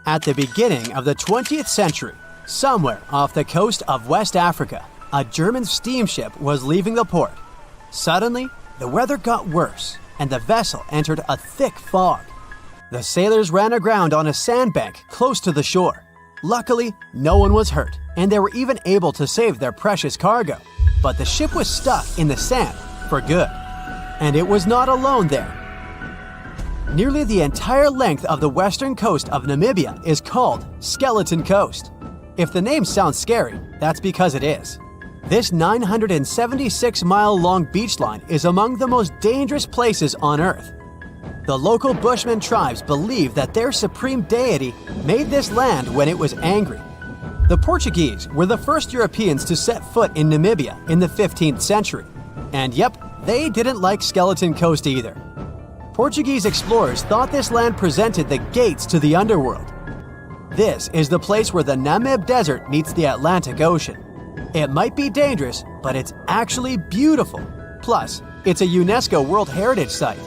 At the beginning of the 20th century, somewhere off the coast of West Africa, a German steamship was leaving the port. Suddenly, the weather got worse, and the vessel entered a thick fog. The sailors ran aground on a sandbank close to the shore. Luckily, no one was hurt, and they were even able to save their precious cargo. But the ship was stuck in the sand for good. And it was not alone there. Nearly the entire length of the western coast of Namibia is called Skeleton Coast. If the name sounds scary, that's because it is. This 976-mile-long beach line is among the most dangerous places on Earth. The local Bushman tribes believe that their supreme deity made this land when it was angry. The Portuguese were the first Europeans to set foot in Namibia in the 15th century. And yep, they didn't like Skeleton Coast either. Portuguese explorers thought this land presented the gates to the underworld. This is the place where the Namib Desert meets the Atlantic Ocean. It might be dangerous, but it's actually beautiful. Plus, it's a UNESCO World Heritage Site.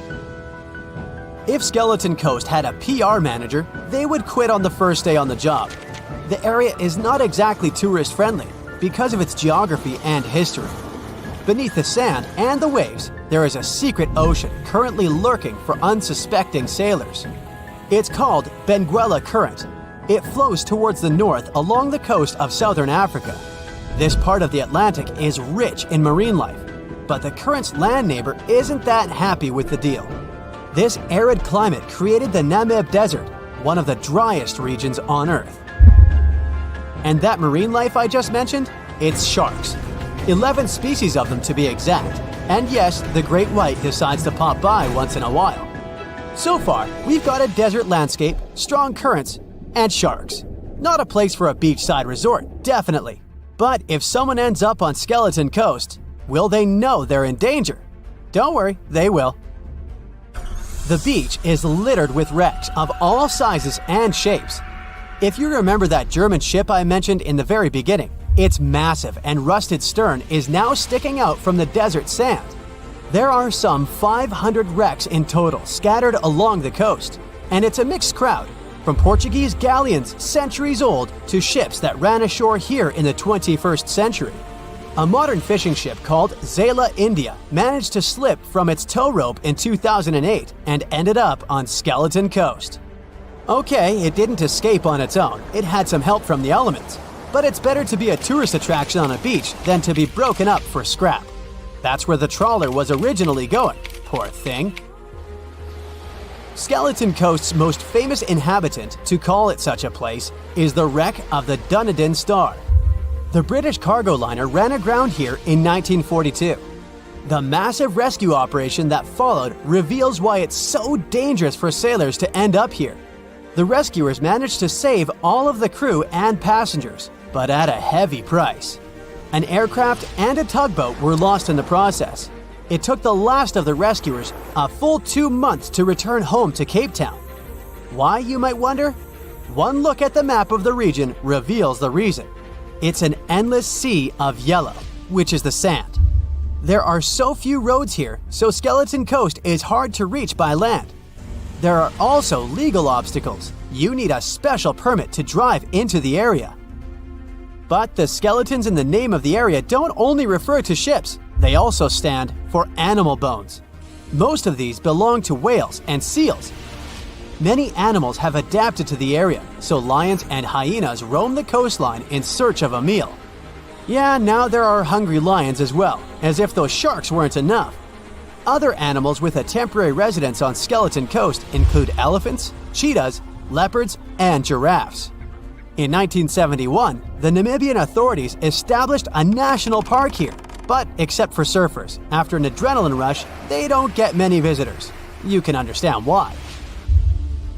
If Skeleton Coast had a PR manager, they would quit on the first day on the job. The area is not exactly tourist-friendly because of its geography and history. Beneath the sand and the waves, there is a secret ocean currently lurking for unsuspecting sailors. It's called Benguela Current. It flows towards the north along the coast of southern Africa. This part of the Atlantic is rich in marine life, but the current's land neighbor isn't that happy with the deal. This arid climate created the Namib Desert, one of the driest regions on Earth. And that marine life I just mentioned? It's sharks. 11 species of them to be exact. And yes, the great white decides to pop by once in a while. So far, we've got a desert landscape, strong currents, and sharks. Not a place for a beachside resort, definitely. But if someone ends up on Skeleton Coast, will they know they're in danger? Don't worry, they will. The beach is littered with wrecks of all sizes and shapes. If you remember that German ship I mentioned in the very beginning, its massive and rusted stern is now sticking out from the desert sand. There are some 500 wrecks in total scattered along the coast, and it's a mixed crowd, from Portuguese galleons centuries old to ships that ran ashore here in the 21st century. A modern fishing ship called Zela India managed to slip from its tow rope in 2008 and ended up on Skeleton Coast. Okay, it didn't escape on its own, it had some help from the elements. But it's better to be a tourist attraction on a beach than to be broken up for scrap. That's where the trawler was originally going, poor thing. Skeleton Coast's most famous inhabitant, to call it such a place, is the wreck of the Dunedin Star. The British cargo liner ran aground here in 1942. The massive rescue operation that followed reveals why it's so dangerous for sailors to end up here. The rescuers managed to save all of the crew and passengers, but at a heavy price. An aircraft and a tugboat were lost in the process. It took the last of the rescuers a full 2 months to return home to Cape Town. Why, you might wonder? One look at the map of the region reveals the reason. It's an endless sea of yellow, which is the sand. There are so few roads here, so Skeleton Coast is hard to reach by land. There are also legal obstacles. You need a special permit to drive into the area. But the skeletons in the name of the area don't only refer to ships, they also stand for animal bones. Most of these belong to whales and seals. Many animals have adapted to the area, so lions and hyenas roam the coastline in search of a meal. Yeah, now there are hungry lions as well, as if those sharks weren't enough. Other animals with a temporary residence on Skeleton Coast include elephants, cheetahs, leopards, and giraffes. In 1971, the Namibian authorities established a national park here, but except for surfers, after an adrenaline rush, they don't get many visitors. You can understand why.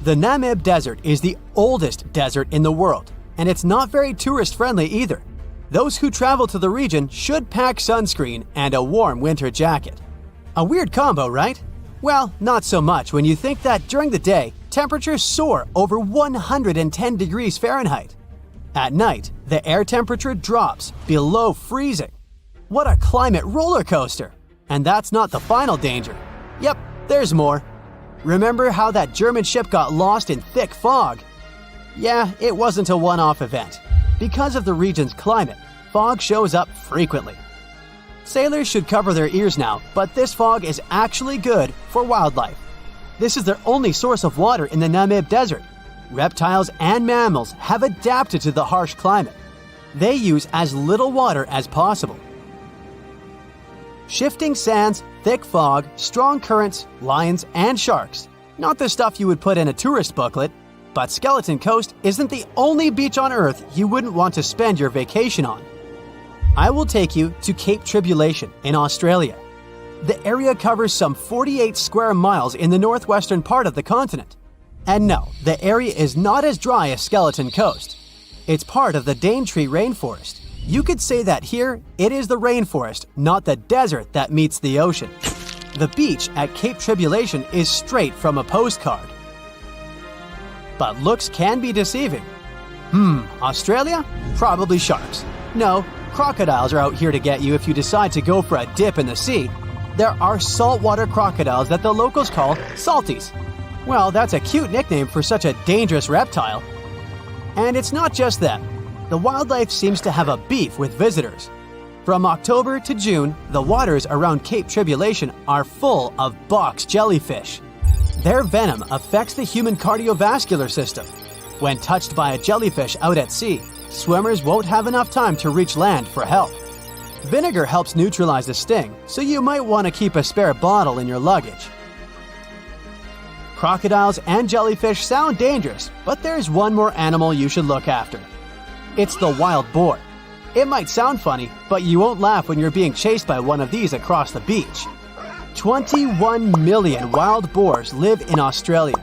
The Namib Desert is the oldest desert in the world, and it's not very tourist-friendly either. Those who travel to the region should pack sunscreen and a warm winter jacket. A weird combo, right? Well, not so much when you think that during the day, temperatures soar over 110 degrees Fahrenheit. At night, the air temperature drops below freezing. What a climate roller coaster! And that's not the final danger. Yep, there's more. Remember how that German ship got lost in thick fog? Yeah, it wasn't a one-off event. Because of the region's climate, fog shows up frequently. Sailors should cover their ears now, but this fog is actually good for wildlife. This is their only source of water in the Namib Desert. Reptiles and mammals have adapted to the harsh climate. They use as little water as possible. Shifting sands, thick fog, strong currents, lions, and sharks. Not the stuff you would put in a tourist booklet, but Skeleton Coast isn't the only beach on Earth you wouldn't want to spend your vacation on. I will take you to Cape Tribulation in Australia. The area covers some 48 square miles in the northwestern part of the continent. And no, the area is not as dry as Skeleton Coast. It's part of the Daintree rainforest. You could say that here, it is the rainforest, not the desert that meets the ocean. The beach at Cape Tribulation is straight from a postcard. But looks can be deceiving. Australia? Probably sharks. No, crocodiles are out here to get you if you decide to go for a dip in the sea. There are saltwater crocodiles that the locals call salties. Well, that's a cute nickname for such a dangerous reptile. And it's not just them. The wildlife seems to have a beef with visitors. From October to June, the waters around Cape Tribulation are full of box jellyfish. Their venom affects the human cardiovascular system. When touched by a jellyfish out at sea, swimmers won't have enough time to reach land for help. Vinegar helps neutralize the sting, so you might want to keep a spare bottle in your luggage. Crocodiles and jellyfish sound dangerous, but there's one more animal you should look after. It's the wild boar. It might sound funny, but you won't laugh when you're being chased by one of these across the beach. 21 million wild boars live in Australia.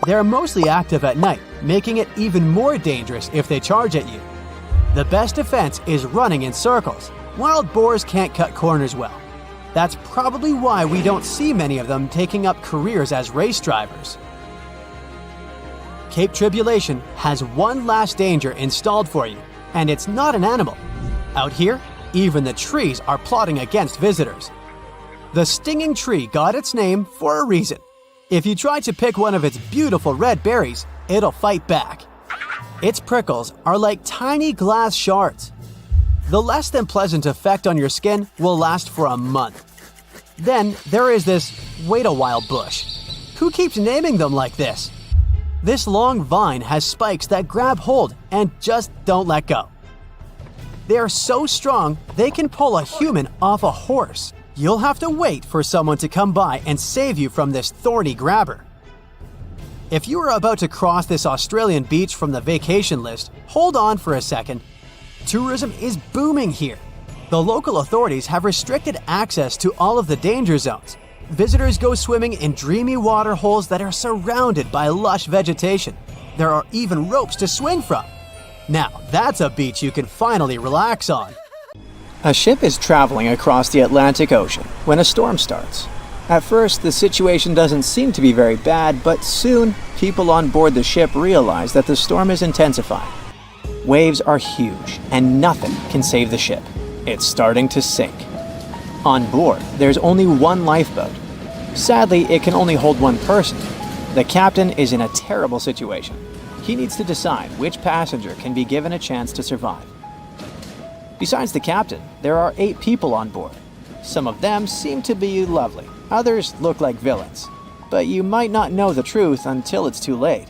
They're mostly active at night, making it even more dangerous if they charge at you. The best defense is running in circles. Wild boars can't cut corners well. That's probably why we don't see many of them taking up careers as race drivers. Cape Tribulation has one last danger installed for you, and it's not an animal. Out here, even the trees are plotting against visitors. The stinging tree got its name for a reason. If you try to pick one of its beautiful red berries, it'll fight back. Its prickles are like tiny glass shards. The less than pleasant effect on your skin will last for a month. Then there is this wait-a-while bush. Who keeps naming them like this? This long vine has spikes that grab hold and just don't let go. They are so strong they can pull a human off a horse. You'll have to wait for someone to come by and save you from this thorny grabber. If you are about to cross this Australian beach from the vacation list, hold on for a second. Tourism is booming here. The local authorities have restricted access to all of the danger zones. Visitors go swimming in dreamy water holes that are surrounded by lush vegetation. There are even ropes to swing from. Now, that's a beach you can finally relax on. A ship is traveling across the Atlantic Ocean when a storm starts. At first, the situation doesn't seem to be very bad, but soon, people on board the ship realize that the storm is intensifying. Waves are huge, and nothing can save the ship. It's starting to sink. On board, there's only one lifeboat. Sadly, it can only hold one person. The captain is in a terrible situation. He needs to decide which passenger can be given a chance to survive. Besides the captain, there are 8 people on board. Some of them seem to be lovely. Others look like villains. But you might not know the truth until it's too late.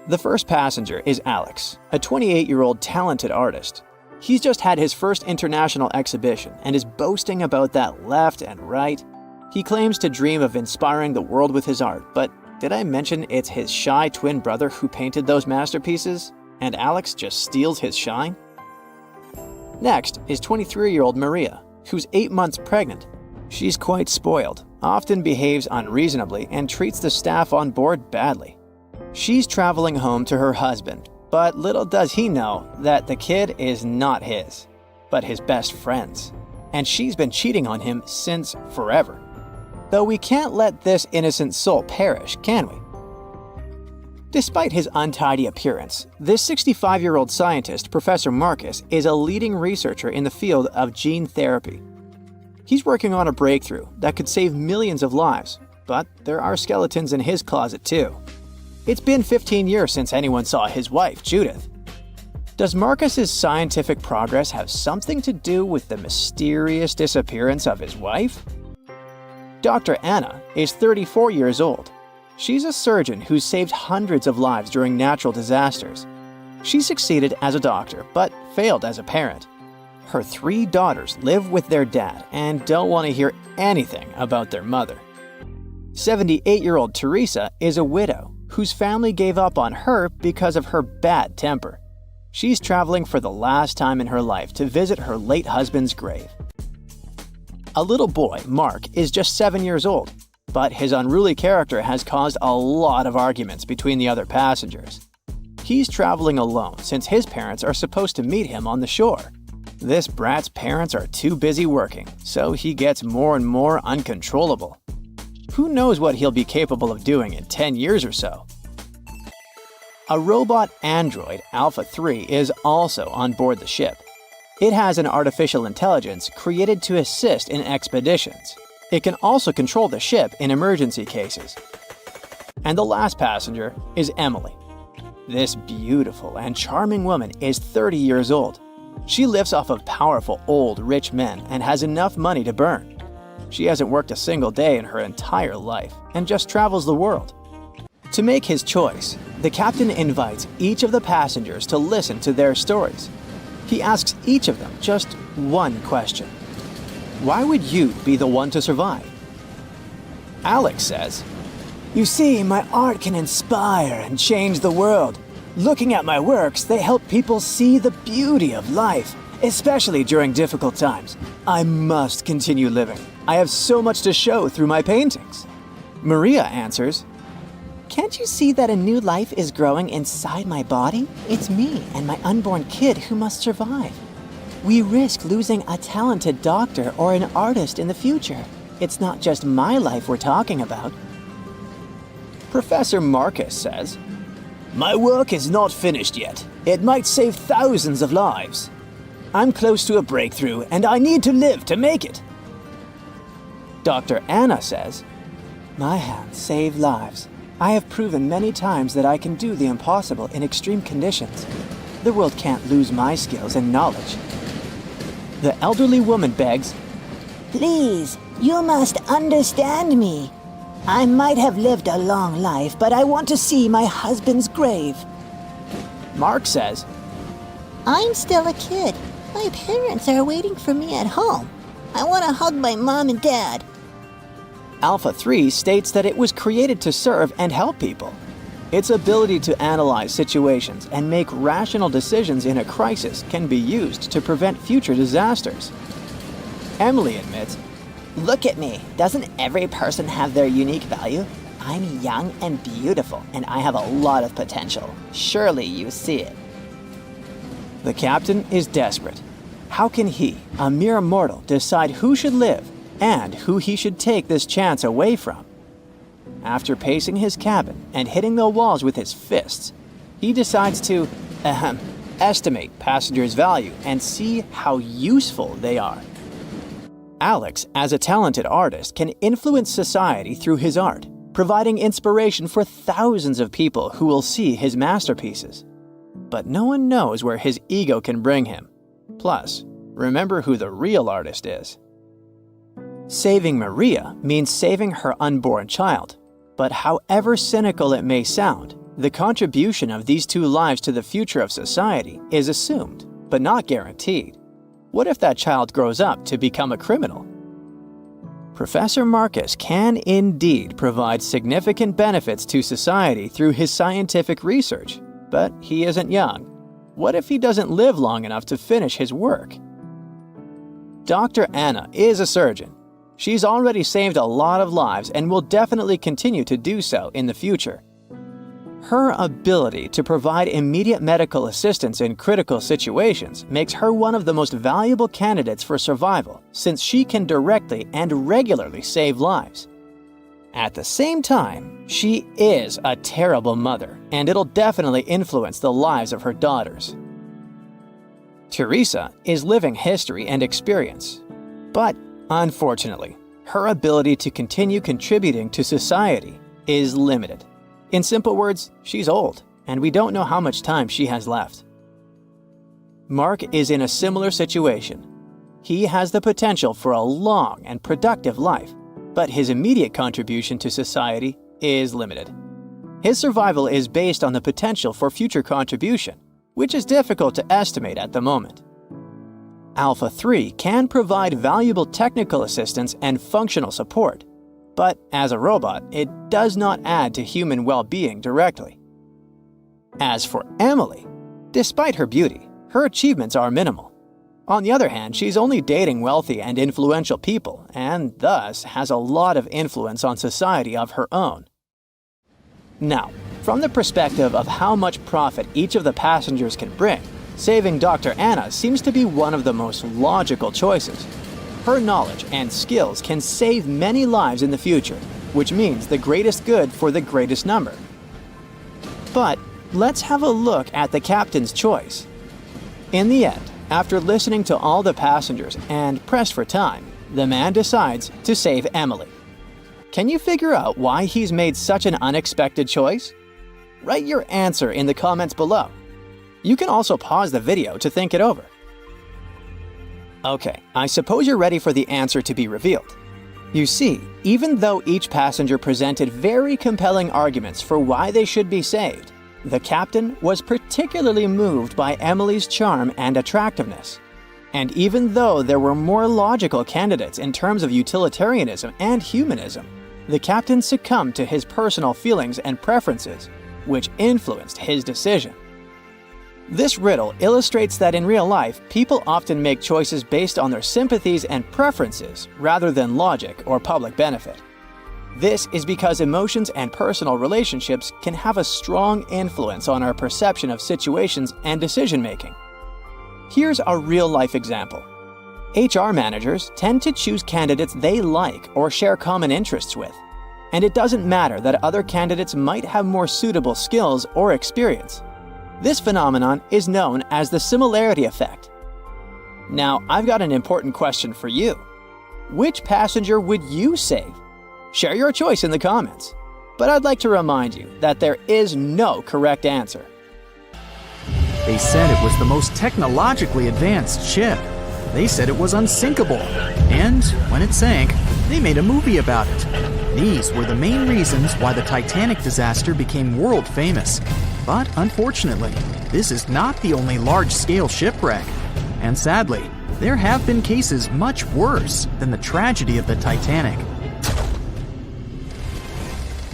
The first passenger is Alex, a 28-year-old talented artist. He's just had his first international exhibition and is boasting about that left and right. He claims to dream of inspiring the world with his art, but did I mention it's his shy twin brother who painted those masterpieces? And Alex just steals his shine? Next is 23-year-old Maria, who's 8 months pregnant. She's quite spoiled, often behaves unreasonably, and treats the staff on board badly. She's traveling home to her husband, but little does he know that the kid is not his, but his best friend's. And she's been cheating on him since forever. Though we can't let this innocent soul perish, can we? Despite his untidy appearance, this 65-year-old scientist, Professor Marcus, is a leading researcher in the field of gene therapy. He's working on a breakthrough that could save millions of lives, but there are skeletons in his closet too. It's been 15 years since anyone saw his wife, Judith. Does Marcus's scientific progress have something to do with the mysterious disappearance of his wife? Dr. Anna is 34 years old. She's a surgeon who saved hundreds of lives during natural disasters. She succeeded as a doctor, but failed as a parent. Her 3 daughters live with their dad and don't want to hear anything about their mother. 78-year-old Teresa is a widow whose family gave up on her because of her bad temper. She's traveling for the last time in her life to visit her late husband's grave. A little boy, Mark, is just 7 years old, but his unruly character has caused a lot of arguments between the other passengers. He's traveling alone since his parents are supposed to meet him on the shore. This brat's parents are too busy working, so he gets more and more uncontrollable. Who knows what he'll be capable of doing in 10 years or so? A robot android, Alpha 3, is also on board the ship. It has an artificial intelligence created to assist in expeditions. It can also control the ship in emergency cases. And the last passenger is Emily. This beautiful and charming woman is 30 years old. She lives off of powerful, old, rich men and has enough money to burn. She hasn't worked a single day in her entire life and just travels the world. To make his choice, the captain invites each of the passengers to listen to their stories. He asks each of them just one question. Why would you be the one to survive? Alex says, "You see, my art can inspire and change the world. Looking at my works, they help people see the beauty of life, especially during difficult times. I must continue living. I have so much to show through my paintings." Maria answers, "Can't you see that a new life is growing inside my body? It's me and my unborn kid who must survive. We risk losing a talented doctor or an artist in the future. It's not just my life we're talking about." Professor Marcus says, "My work is not finished yet. It might save thousands of lives. I'm close to a breakthrough and I need to live to make it." Dr. Anna says, "My hands save lives. I have proven many times that I can do the impossible in extreme conditions. The world can't lose my skills and knowledge." The elderly woman begs, "Please, you must understand me. I might have lived a long life, but I want to see my husband's grave." Mark says, "I'm still a kid. My parents are waiting for me at home. I want to hug my mom and dad." Alpha 3 states that it was created to serve and help people. Its ability to analyze situations and make rational decisions in a crisis can be used to prevent future disasters. Emily admits, "Look at me. Doesn't every person have their unique value? I'm young and beautiful, and I have a lot of potential. Surely you see it." The captain is desperate. How can he, a mere mortal, decide who should live and who he should take this chance away from? After pacing his cabin and hitting the walls with his fists, he decides to estimate passengers' value and see how useful they are. Alex, as a talented artist, can influence society through his art, providing inspiration for thousands of people who will see his masterpieces. But no one knows where his ego can bring him. Plus, remember who the real artist is. Saving Maria means saving her unborn child. But however cynical it may sound, the contribution of these 2 lives to the future of society is assumed, but not guaranteed. What if that child grows up to become a criminal? Professor Marcus can indeed provide significant benefits to society through his scientific research, but he isn't young. What if he doesn't live long enough to finish his work? Dr. Anna is a surgeon. She's already saved a lot of lives and will definitely continue to do so in the future. Her ability to provide immediate medical assistance in critical situations makes her one of the most valuable candidates for survival, since she can directly and regularly save lives. At the same time, she is a terrible mother, and it'll definitely influence the lives of her daughters. Teresa is living history and experience, but unfortunately, her ability to continue contributing to society is limited. In simple words, she's old, and we don't know how much time she has left. Mark is in a similar situation. He has the potential for a long and productive life, but his immediate contribution to society is limited. His survival is based on the potential for future contribution, which is difficult to estimate at the moment. Alpha 3 can provide valuable technical assistance and functional support, but as a robot, it does not add to human well-being directly. As for Emily, despite her beauty, her achievements are minimal. On the other hand, she's only dating wealthy and influential people, and thus has a lot of influence on society of her own. Now, from the perspective of how much profit each of the passengers can bring, saving Dr. Anna seems to be one of the most logical choices. Her knowledge and skills can save many lives in the future, which means the greatest good for the greatest number. But let's have a look at the captain's choice. In the end, after listening to all the passengers and pressed for time, the man decides to save Emily. Can you figure out why he's made such an unexpected choice? Write your answer in the comments below. You can also pause the video to think it over. Okay, I suppose you're ready for the answer to be revealed. You see, even though each passenger presented very compelling arguments for why they should be saved, the captain was particularly moved by Emily's charm and attractiveness. And even though there were more logical candidates in terms of utilitarianism and humanism, the captain succumbed to his personal feelings and preferences, which influenced his decision. This riddle illustrates that in real life, people often make choices based on their sympathies and preferences rather than logic or public benefit. This is because emotions and personal relationships can have a strong influence on our perception of situations and decision-making. Here's a real-life example. HR managers tend to choose candidates they like or share common interests with, and it doesn't matter that other candidates might have more suitable skills or experience. This phenomenon is known as the similarity effect. Now, I've got an important question for you. Which passenger would you save? Share your choice in the comments. But I'd like to remind you that there is no correct answer. They said it was the most technologically advanced ship. They said it was unsinkable. And when it sank, they made a movie about it. These were the main reasons why the Titanic disaster became world famous. But unfortunately, this is not the only large-scale shipwreck. And sadly, there have been cases much worse than the tragedy of the Titanic.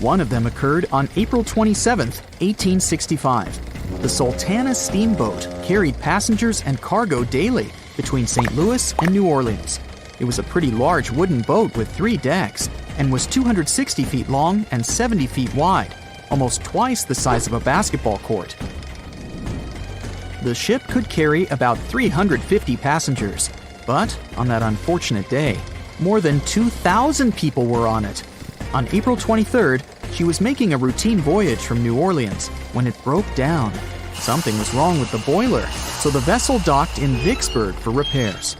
One of them occurred on April 27, 1865. The Sultana steamboat carried passengers and cargo daily between St. Louis and New Orleans. It was a pretty large wooden boat with 3 decks and was 260 feet long and 70 feet wide, almost twice the size of a basketball court. The ship could carry about 350 passengers, but on that unfortunate day, more than 2,000 people were on it. On April 23rd, she was making a routine voyage from New Orleans when it broke down. Something was wrong with the boiler, so the vessel docked in Vicksburg for repairs.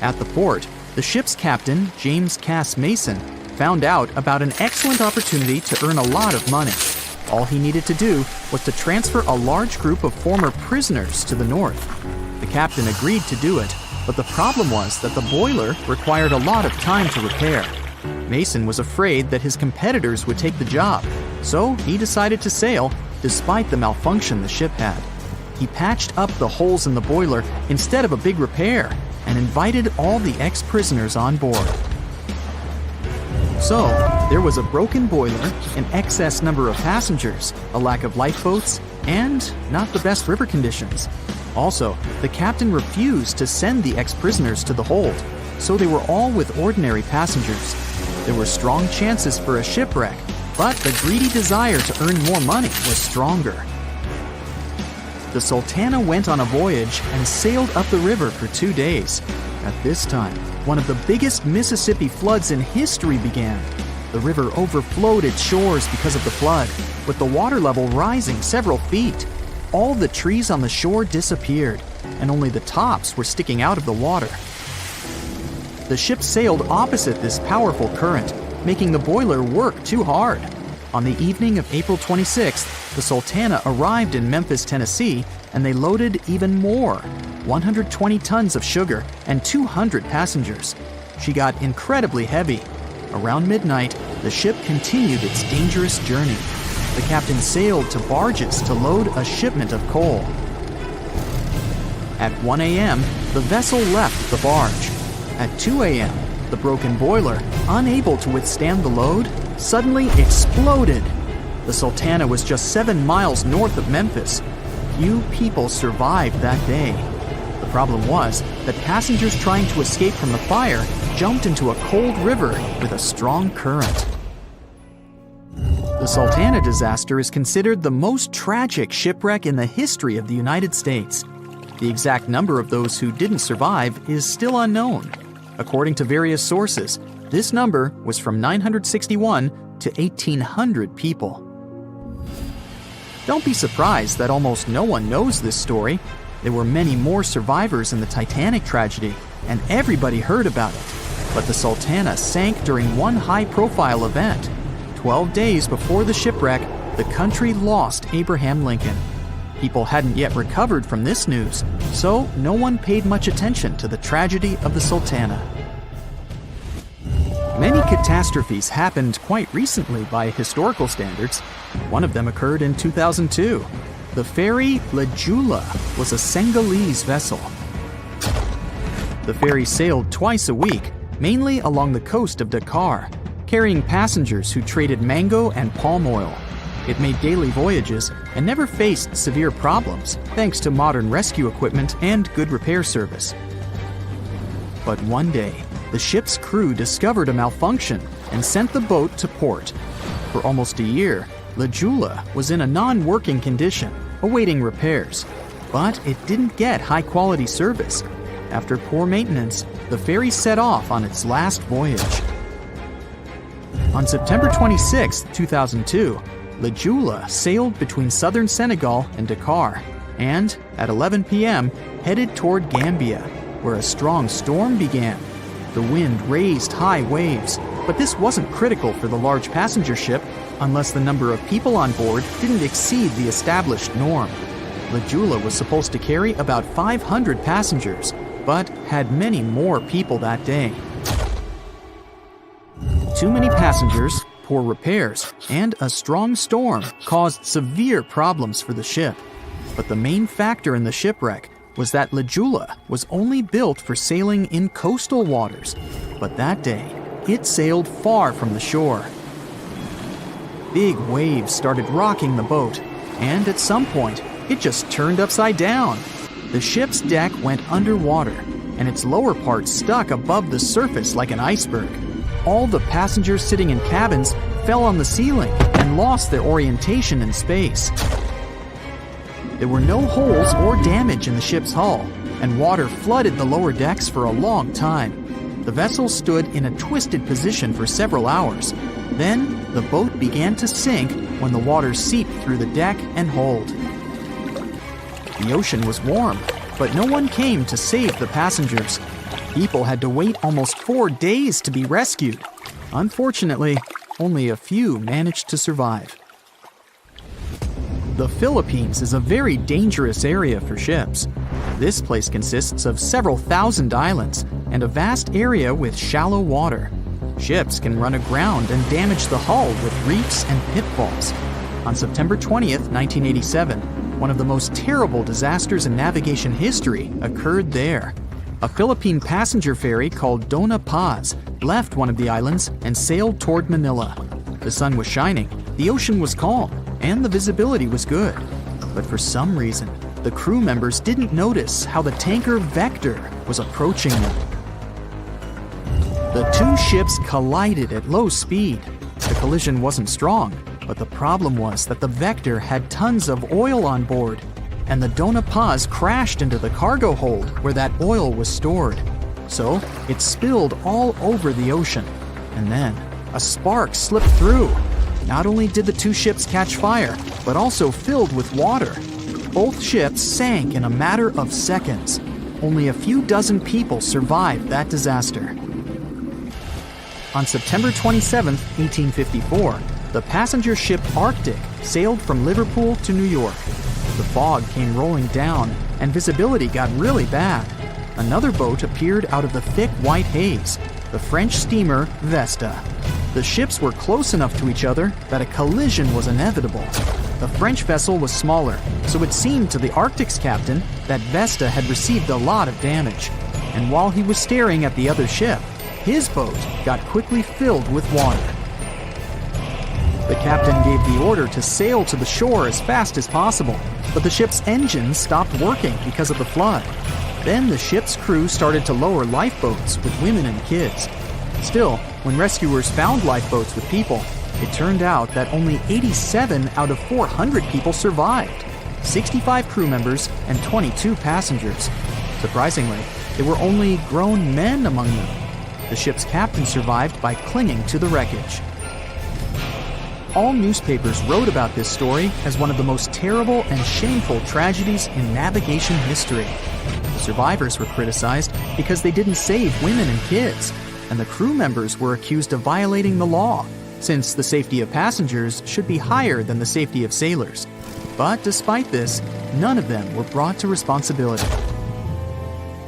At the port, the ship's captain, James Cass Mason, found out about an excellent opportunity to earn a lot of money. All he needed to do was to transfer a large group of former prisoners to the north. The captain agreed to do it, but the problem was that the boiler required a lot of time to repair. Mason was afraid that his competitors would take the job, so he decided to sail despite the malfunction the ship had. He patched up the holes in the boiler instead of a big repair and invited all the ex-prisoners on board. So, there was a broken boiler, an excess number of passengers, a lack of lifeboats, and not the best river conditions. Also, the captain refused to send the ex-prisoners to the hold, so they were all with ordinary passengers. There were strong chances for a shipwreck, but the greedy desire to earn more money was stronger. The Sultana went on a voyage and sailed up the river for 2 days. At this time, one of the biggest Mississippi floods in history began. The river overflowed its shores because of the flood, with the water level rising several feet. All the trees on the shore disappeared, and only the tops were sticking out of the water. The ship sailed opposite this powerful current, making the boiler work too hard. On the evening of April 26th, the Sultana arrived in Memphis, Tennessee, and they loaded even more, 120 tons of sugar and 200 passengers. She got incredibly heavy. Around midnight, the ship continued its dangerous journey. The captain sailed to barges to load a shipment of coal. At 1 a.m., the vessel left the barge. At 2 a.m., the broken boiler, unable to withstand the load, suddenly exploded. The Sultana was just 7 miles north of Memphis. Few people survived that day. The problem was that passengers trying to escape from the fire jumped into a cold river with a strong current. The Sultana disaster is considered the most tragic shipwreck in the history of the United States. The exact number of those who didn't survive is still unknown. According to various sources, this number was from 961 to 1,800 people. Don't be surprised that almost no one knows this story. There were many more survivors in the Titanic tragedy, and everybody heard about it. But the Sultana sank during one high-profile event. 12 days before the shipwreck, the country lost Abraham Lincoln. People hadn't yet recovered from this news, so no one paid much attention to the tragedy of the Sultana. Many catastrophes happened quite recently by historical standards. One of them occurred in 2002. The ferry La Jula was a Senegalese vessel. The ferry sailed twice a week, mainly along the coast of Dakar, carrying passengers who traded mango and palm oil. It made daily voyages and never faced severe problems thanks to modern rescue equipment and good repair service. But one day, the ship's crew discovered a malfunction and sent the boat to port. For almost a year, La Jula was in a non-working condition, awaiting repairs. But it didn't get high-quality service. After poor maintenance, the ferry set off on its last voyage. On September 26, 2002, La Jula sailed between southern Senegal and Dakar, and at 11 p.m. headed toward Gambia, where a strong storm began. The wind raised high waves, but this wasn't critical for the large passenger ship unless the number of people on board didn't exceed the established norm. La Jula was supposed to carry about 500 passengers, but had many more people that day. Too many passengers, poor repairs, and a strong storm caused severe problems for the ship. But the main factor in the shipwreck was that La Jula was only built for sailing in coastal waters, but that day, it sailed far from the shore. Big waves started rocking the boat, and at some point, it just turned upside down. The ship's deck went underwater, and its lower part stuck above the surface like an iceberg. All the passengers sitting in cabins fell on the ceiling and lost their orientation in space. There were no holes or damage in the ship's hull, and water flooded the lower decks for a long time. The vessel stood in a twisted position for several hours. Then, the boat began to sink when the water seeped through the deck and hold. The ocean was warm, but no one came to save the passengers. People had to wait almost 4 days to be rescued. Unfortunately, only a few managed to survive. The Philippines is a very dangerous area for ships. This place consists of several thousand islands and a vast area with shallow water. Ships can run aground and damage the hull with reefs and pitfalls. On September 20th, 1987, one of the most terrible disasters in navigation history occurred there. A Philippine passenger ferry called Dona Paz left one of the islands and sailed toward Manila. The sun was shining, the ocean was calm, and the visibility was good. But for some reason, the crew members didn't notice how the tanker Vector was approaching them. The two ships collided at low speed. The collision wasn't strong, but the problem was that the Vector had tons of oil on board, and the Dona Paz crashed into the cargo hold where that oil was stored. So it spilled all over the ocean, and then a spark slipped through. Not only did the two ships catch fire, but also filled with water. Both ships sank in a matter of seconds. Only a few dozen people survived that disaster. On September 27, 1854, The passenger ship Arctic sailed from Liverpool to New York. The fog came rolling down, and visibility got really bad. Another boat appeared out of the thick white haze, the French steamer Vesta. The ships were close enough to each other that a collision was inevitable. The French vessel was smaller, so it seemed to the Arctic's captain that Vesta had received a lot of damage. And while he was staring at the other ship, his boat got quickly filled with water. The captain gave the order to sail to the shore as fast as possible, but the ship's engines stopped working because of the flood. Then the ship's crew started to lower lifeboats with women and kids. Still, when rescuers found lifeboats with people, it turned out that only 87 out of 400 people survived, 65 crew members and 22 passengers. Surprisingly, there were only grown men among them. The ship's captain survived by clinging to the wreckage. All newspapers wrote about this story as one of the most terrible and shameful tragedies in navigation history. Survivors were criticized because they didn't save women and kids, and the crew members were accused of violating the law, since the safety of passengers should be higher than the safety of sailors. But despite this, none of them were brought to responsibility.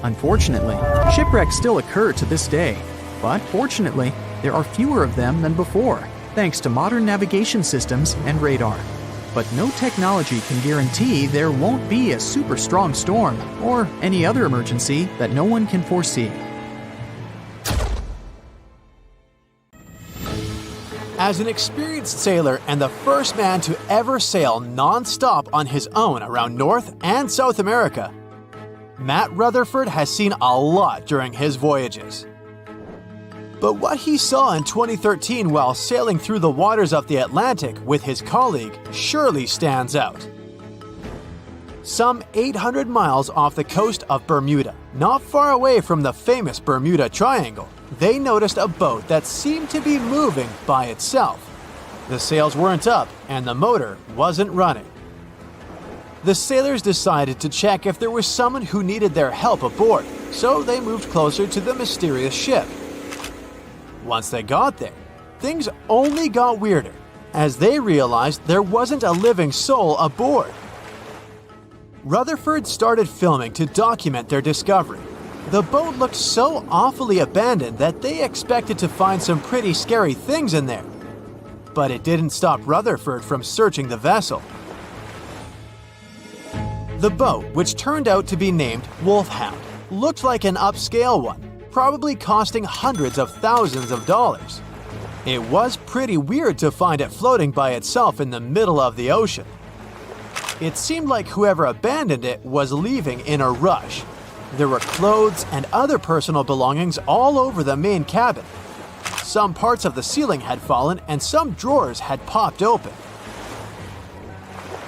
Unfortunately, shipwrecks still occur to this day, but fortunately, there are fewer of them than before, thanks to modern navigation systems and radar. But no technology can guarantee there won't be a super strong storm or any other emergency that no one can foresee. As an experienced sailor and the first man to ever sail non-stop on his own around North and South America, Matt Rutherford has seen a lot during his voyages. But what he saw in 2013 while sailing through the waters of the Atlantic with his colleague surely stands out. Some 800 miles off the coast of Bermuda, not far away from the famous Bermuda Triangle, they noticed a boat that seemed to be moving by itself. The sails weren't up and the motor wasn't running. The sailors decided to check if there was someone who needed their help aboard, so they moved closer to the mysterious ship. Once they got there, things only got weirder, as they realized there wasn't a living soul aboard. Rutherford started filming to document their discovery. The boat looked so awfully abandoned that they expected to find some pretty scary things in there. But it didn't stop Rutherford from searching the vessel. The boat, which turned out to be named Wolfhound, looked like an upscale one, probably costing hundreds of thousands of dollars. It was pretty weird to find it floating by itself in the middle of the ocean. It seemed like whoever abandoned it was leaving in a rush. There were clothes and other personal belongings all over the main cabin. Some parts of the ceiling had fallen and some drawers had popped open.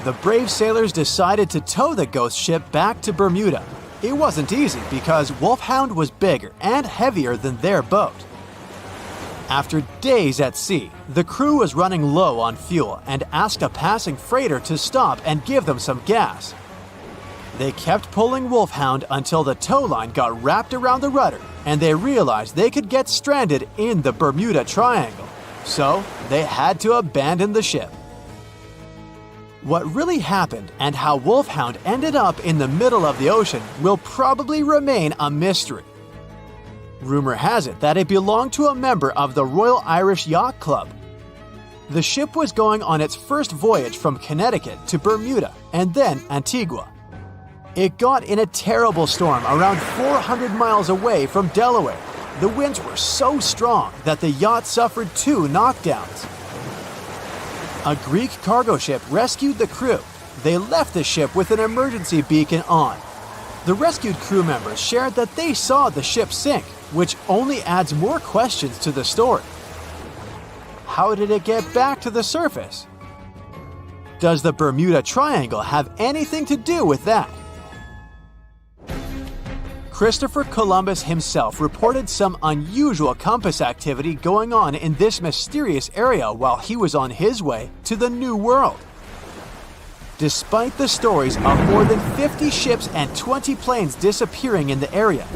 The brave sailors decided to tow the ghost ship back to Bermuda. It wasn't easy because Wolfhound was bigger and heavier than their boat. After days at sea, the crew was running low on fuel and asked a passing freighter to stop and give them some gas. They kept pulling Wolfhound until the tow line got wrapped around the rudder and they realized they could get stranded in the Bermuda Triangle. So they had to abandon the ship. What really happened and how Wolfhound ended up in the middle of the ocean will probably remain a mystery. Rumor has it that it belonged to a member of the Royal Irish Yacht Club. The ship was going on its first voyage from Connecticut to Bermuda and then Antigua. It got in a terrible storm around 400 miles away from Delaware. The winds were so strong that the yacht suffered 2 knockdowns. A Greek cargo ship rescued the crew. They left the ship with an emergency beacon on. The rescued crew members shared that they saw the ship sink, which only adds more questions to the story. How did it get back to the surface? Does the Bermuda Triangle have anything to do with that? Christopher Columbus himself reported some unusual compass activity going on in this mysterious area while he was on his way to the New World. Despite the stories of more than 50 ships and 20 planes disappearing in the area,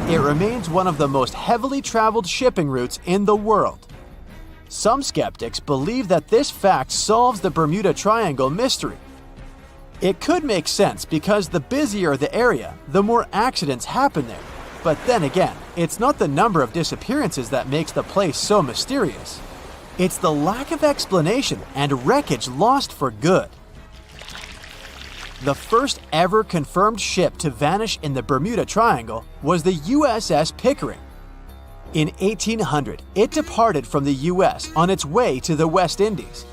it remains one of the most heavily traveled shipping routes in the world. Some skeptics believe that this fact solves the Bermuda Triangle mystery. It could make sense because the busier the area, the more accidents happen there. But then again, it's not the number of disappearances that makes the place so mysterious. It's the lack of explanation and wreckage lost for good. The first ever confirmed ship to vanish in the Bermuda Triangle was the USS Pickering. In 1800, it departed from the US on its way to the West Indies.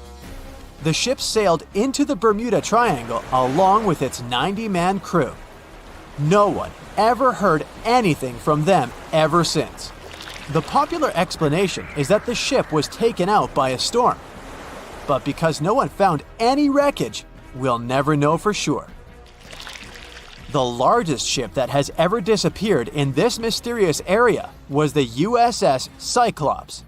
The ship sailed into the Bermuda Triangle along with its 90-man crew. No one ever heard anything from them ever since. The popular explanation is that the ship was taken out by a storm. But because no one found any wreckage, we'll never know for sure. The largest ship that has ever disappeared in this mysterious area was the USS Cyclops.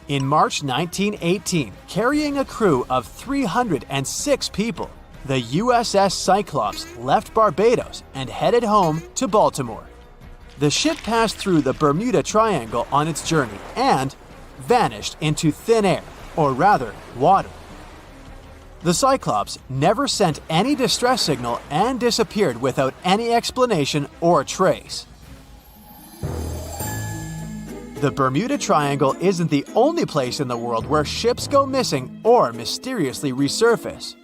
In March 1918, carrying a crew of 306 people, the USS Cyclops left Barbados and headed home to Baltimore. The ship passed through the Bermuda Triangle on its journey and vanished into thin air, or rather, water. The Cyclops never sent any distress signal and disappeared without any explanation or trace. The Bermuda Triangle isn't the only place in the world where ships go missing or mysteriously resurface.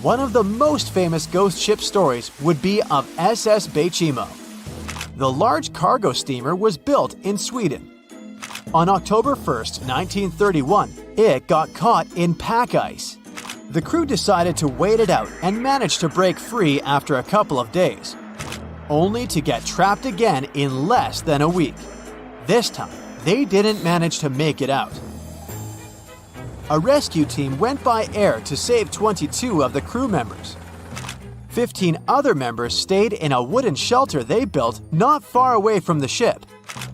One of the most famous ghost ship stories would be of SS Bechimo. The large cargo steamer was built in Sweden. On October 1st, 1931, it got caught in pack ice. The crew decided to wait it out and managed to break free after a couple of days, only to get trapped again in less than a week. This time, they didn't manage to make it out. A rescue team went by air to save 22 of the crew members. 15 other members stayed in a wooden shelter they built not far away from the ship.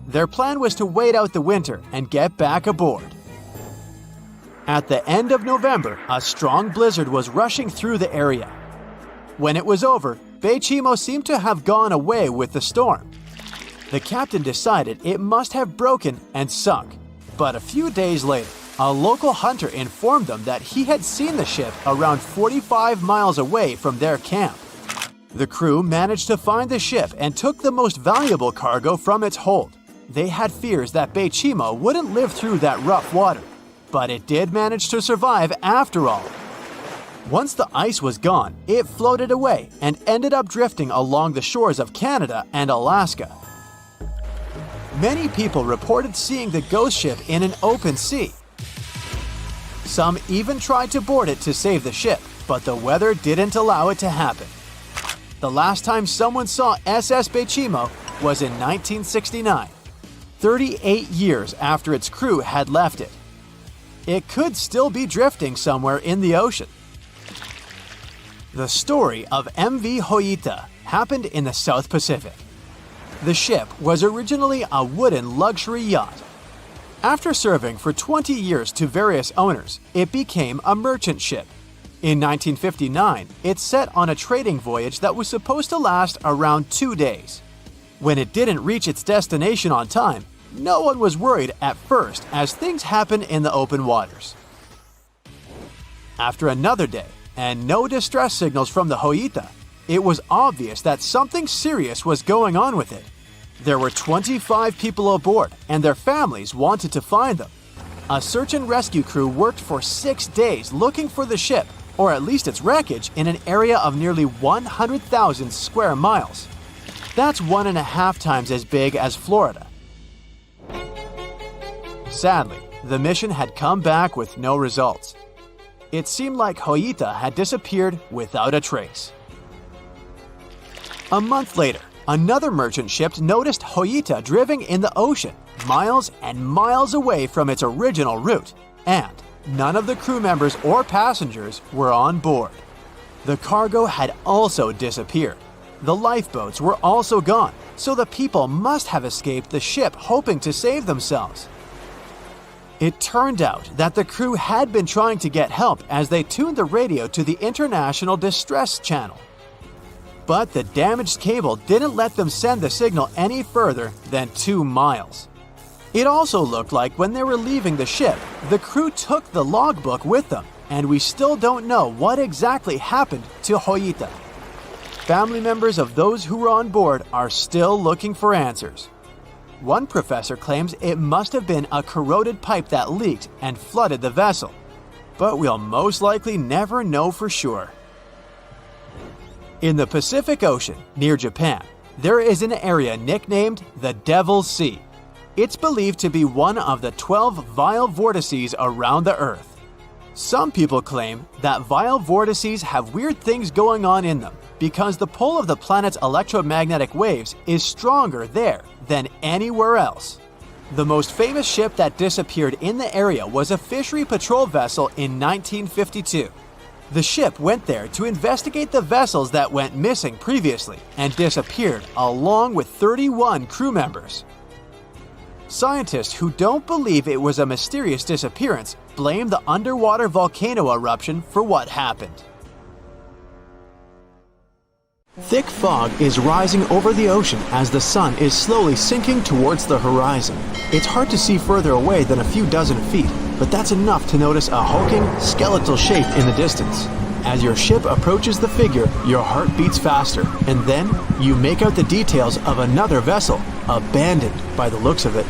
Their plan was to wait out the winter and get back aboard. At the end of November, a strong blizzard was rushing through the area. When it was over, Bechimo seemed to have gone away with the storm. The captain decided it must have broken and sunk. But a few days later, a local hunter informed them that he had seen the ship around 45 miles away from their camp. The crew managed to find the ship and took the most valuable cargo from its hold. They had fears that Bechimo wouldn't live through that rough water, but it did manage to survive after all. Once the ice was gone, it floated away and ended up drifting along the shores of Canada and Alaska. Many people reported seeing the ghost ship in an open sea. Some even tried to board it to save the ship, but the weather didn't allow it to happen. The last time someone saw SS Bechimo was in 1969, 38 years after its crew had left it. It could still be drifting somewhere in the ocean. The story of MV Hoita happened in the South Pacific. The ship was originally a wooden luxury yacht. After serving for 20 years to various owners, it became a merchant ship. In 1959, it set on a trading voyage that was supposed to last around 2 days. When it didn't reach its destination on time, no one was worried at first as things happen in the open waters. After another day, and no distress signals from the Hoita, it was obvious that something serious was going on with it. There were 25 people aboard, and their families wanted to find them. A search and rescue crew worked for 6 days looking for the ship, or at least its wreckage, in an area of nearly 100,000 square miles. That's 1.5 times as big as Florida. Sadly, the mission had come back with no results. It seemed like Hoita had disappeared without a trace. A month later, another merchant ship noticed Hoita drifting in the ocean, miles and miles away from its original route, and none of the crew members or passengers were on board. The cargo had also disappeared. The lifeboats were also gone, so the people must have escaped the ship hoping to save themselves. It turned out that the crew had been trying to get help as they tuned the radio to the International Distress Channel. But the damaged cable didn't let them send the signal any further than 2 miles. It also looked like when they were leaving the ship, the crew took the logbook with them, and we still don't know what exactly happened to Hoyita. Family members of those who were on board are still looking for answers. One professor claims it must have been a corroded pipe that leaked and flooded the vessel, but we'll most likely never know for sure. In the Pacific Ocean, near Japan, there is an area nicknamed the Devil's Sea. It's believed to be one of the 12 vile vortices around the Earth. Some people claim that vile vortices have weird things going on in them because the pull of the planet's electromagnetic waves is stronger there than anywhere else. The most famous ship that disappeared in the area was a fishery patrol vessel in 1952. The ship went there to investigate the vessels that went missing previously and disappeared along with 31 crew members. Scientists who don't believe it was a mysterious disappearance blame the underwater volcano eruption for what happened. Thick fog is rising over the ocean as the sun is slowly sinking towards the horizon. It's hard to see further away than a few dozen feet, but that's enough to notice a hulking, skeletal shape in the distance. As your ship approaches the figure, your heart beats faster, and then you make out the details of another vessel, abandoned by the looks of it.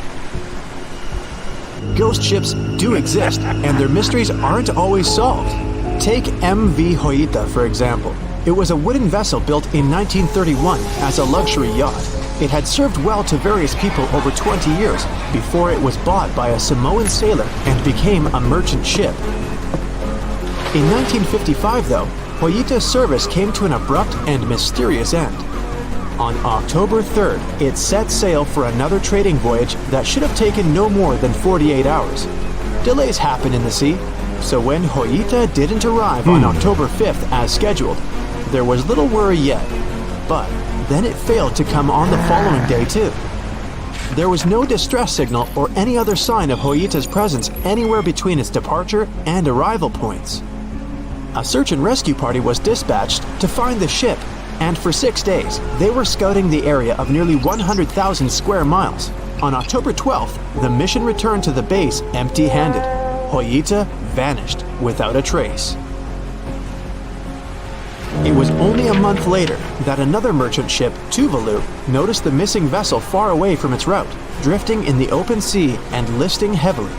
Ghost ships do exist, and their mysteries aren't always solved. Take MV Hoyita, for example. It was a wooden vessel built in 1931 as a luxury yacht. It had served well to various people over 20 years before it was bought by a Samoan sailor and became a merchant ship. In 1955, though, Hoyita's service came to an abrupt and mysterious end. On October 3rd, it set sail for another trading voyage that should have taken no more than 48 hours. Delays happen in the sea, so when Hoyita didn't arrive on October 5th as scheduled, there was little worry yet. But then it failed to come on the following day too. There was no distress signal or any other sign of Hoyita's presence anywhere between its departure and arrival points. A search and rescue party was dispatched to find the ship, and for 6 days, they were scouting the area of nearly 100,000 square miles. On October 12th, the mission returned to the base empty-handed. Hoyita vanished without a trace. It was only a month later that another merchant ship, Tuvalu, noticed the missing vessel far away from its route, drifting in the open sea and listing heavily.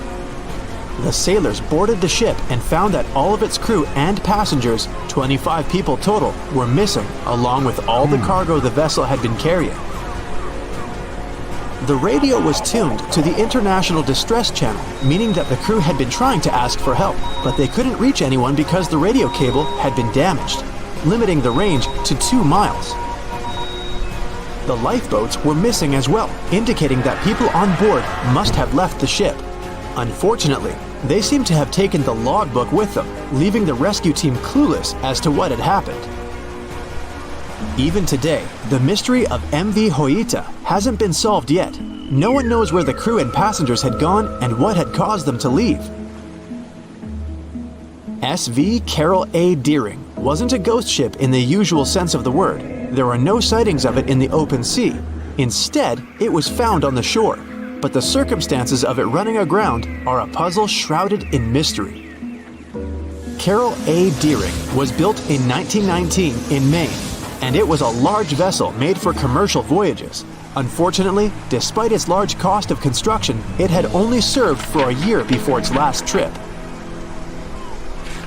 The sailors boarded the ship and found that all of its crew and passengers, 25 people total, were missing, along with all the cargo the vessel had been carrying. The radio was tuned to the International Distress Channel, meaning that the crew had been trying to ask for help, but they couldn't reach anyone because the radio cable had been damaged, limiting the range to 2 miles. The lifeboats were missing as well, indicating that people on board must have left the ship. Unfortunately, they seem to have taken the logbook with them, leaving the rescue team clueless as to what had happened. Even today, the mystery of MV Hoyita hasn't been solved yet. No one knows where the crew and passengers had gone and what had caused them to leave. SV Carol A. Deering wasn't a ghost ship in the usual sense of the word. There were no sightings of it in the open sea. Instead, it was found on the shore, but the circumstances of it running aground are a puzzle shrouded in mystery. Carol A. Deering was built in 1919 in Maine, and it was a large vessel made for commercial voyages. Unfortunately, despite its large cost of construction, it had only served for a year before its last trip.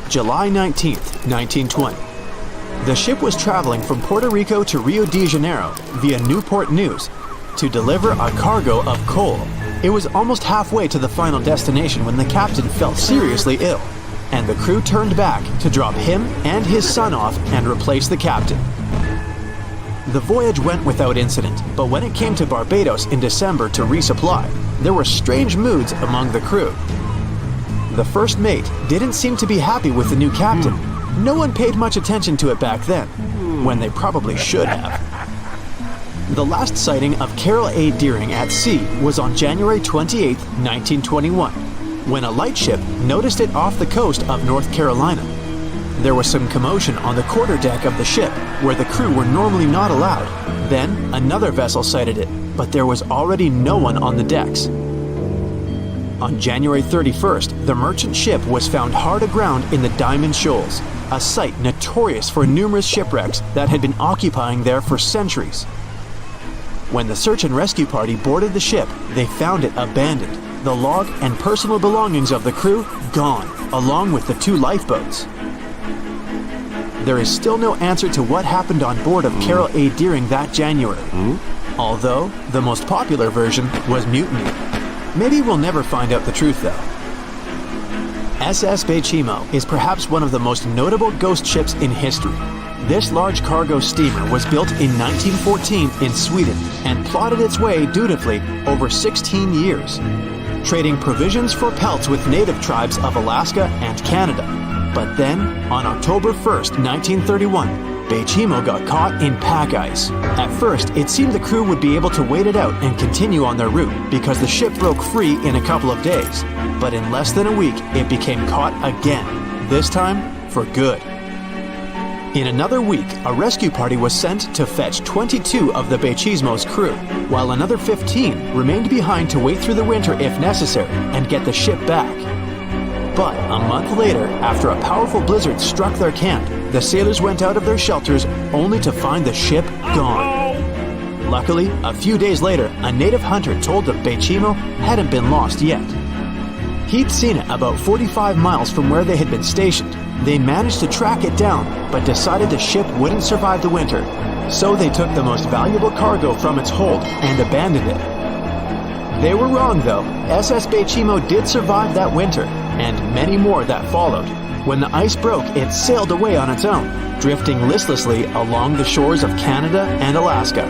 July 19, 1920. The ship was traveling from Puerto Rico to Rio de Janeiro via Newport News to deliver a cargo of coal. It was almost halfway to the final destination when the captain fell seriously ill, and the crew turned back to drop him and his son off and replace the captain. The voyage went without incident, but when it came to Barbados in December to resupply, there were strange moods among the crew. The first mate didn't seem to be happy with the new captain. No one paid much attention to it back then, when they probably should have. The last sighting of Carol A. Deering at sea was on January 28, 1921, when a lightship noticed it off the coast of North Carolina. There was some commotion on the quarterdeck of the ship, where the crew were normally not allowed. Then, another vessel sighted it, but there was already no one on the decks. On January 31st, the merchant ship was found hard aground in the Diamond Shoals, a site notorious for numerous shipwrecks that had been occupying there for centuries. When the search and rescue party boarded the ship, they found it abandoned, the log and personal belongings of the crew gone, along with the 2 lifeboats. There is still no answer to what happened on board of Carol A. Deering that January, although the most popular version was mutiny. Maybe we'll never find out the truth though. SS Bechimo is perhaps one of the most notable ghost ships in history. This large cargo steamer was built in 1914 in Sweden and plodded its way dutifully over 16 years, trading provisions for pelts with native tribes of Alaska and Canada. But then, on October 1st, 1931, Bechimo got caught in pack ice. At first, it seemed the crew would be able to wait it out and continue on their route because the ship broke free in a couple of days. But in less than a week, it became caught again, this time for good. In another week, a rescue party was sent to fetch 22 of the Bechimo's crew, while another 15 remained behind to wait through the winter if necessary and get the ship back. But a month later, after a powerful blizzard struck their camp, the sailors went out of their shelters only to find the ship gone. Luckily, a few days later, a native hunter told them Bechimo hadn't been lost yet. He'd seen it about 45 miles from where they had been stationed. They managed to track it down, but decided the ship wouldn't survive the winter. So they took the most valuable cargo from its hold and abandoned it. They were wrong though. SS Bechimo did survive that winter, and many more that followed. When the ice broke, it sailed away on its own, drifting listlessly along the shores of Canada and Alaska.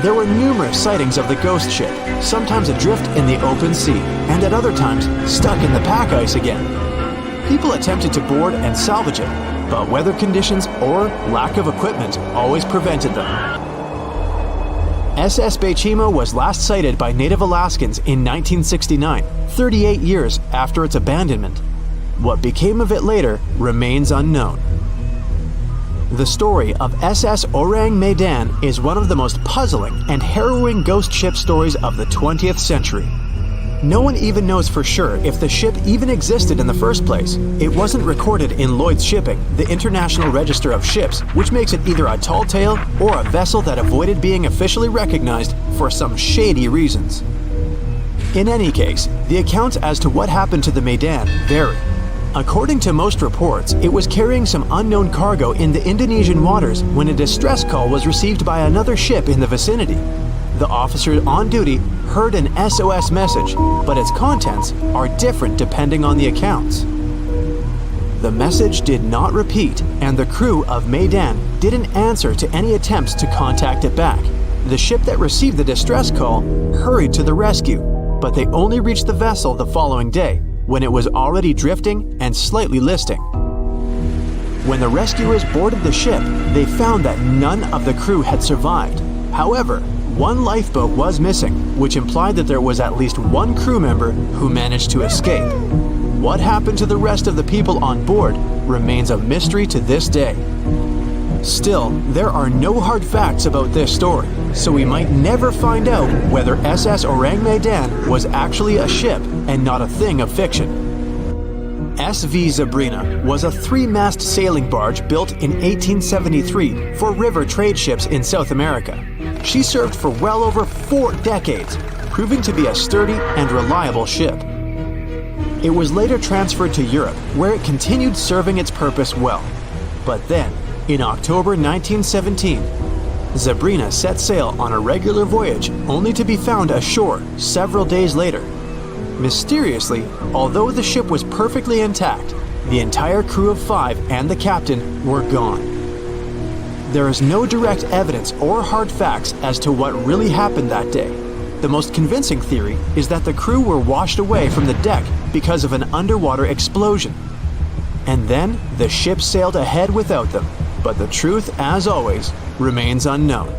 There were numerous sightings of the ghost ship, sometimes adrift in the open sea, and at other times stuck in the pack ice again. People attempted to board and salvage it, but weather conditions or lack of equipment always prevented them. SS Bechimo was last sighted by native Alaskans in 1969, 38 years after its abandonment. What became of it later remains unknown. The story of SS Orang Medan is one of the most puzzling and harrowing ghost ship stories of the 20th century. No one even knows for sure if the ship even existed in the first place. It wasn't recorded in Lloyd's Shipping, the International Register of Ships, which makes it either a tall tale or a vessel that avoided being officially recognized for some shady reasons. In any case, the accounts as to what happened to the Medan vary. According to most reports, it was carrying some unknown cargo in the Indonesian waters when a distress call was received by another ship in the vicinity. The officer on duty heard an SOS message, but its contents are different depending on the accounts. The message did not repeat, and the crew of Medan didn't answer to any attempts to contact it back. The ship that received the distress call hurried to the rescue, but they only reached the vessel the following day, when it was already drifting and slightly listing. When the rescuers boarded the ship, they found that none of the crew had survived. However, one lifeboat was missing, which implied that there was at least one crew member who managed to escape. What happened to the rest of the people on board remains a mystery to this day. Still, there are no hard facts about this story, so we might never find out whether SS Orang Medan was actually a ship and not a thing of fiction. SV Zabrina was a 3-mast sailing barge built in 1873 for river trade ships in South America. She served for well over 4 decades, proving to be a sturdy and reliable ship. It was later transferred to Europe, where it continued serving its purpose well. But then, in October 1917, Zabrina set sail on a regular voyage only to be found ashore several days later. Mysteriously, although the ship was perfectly intact, the entire crew of 5 and the captain were gone. There is no direct evidence or hard facts as to what really happened that day. The most convincing theory is that the crew were washed away from the deck because of an underwater explosion. And then the ship sailed ahead without them. But the truth, as always, remains unknown.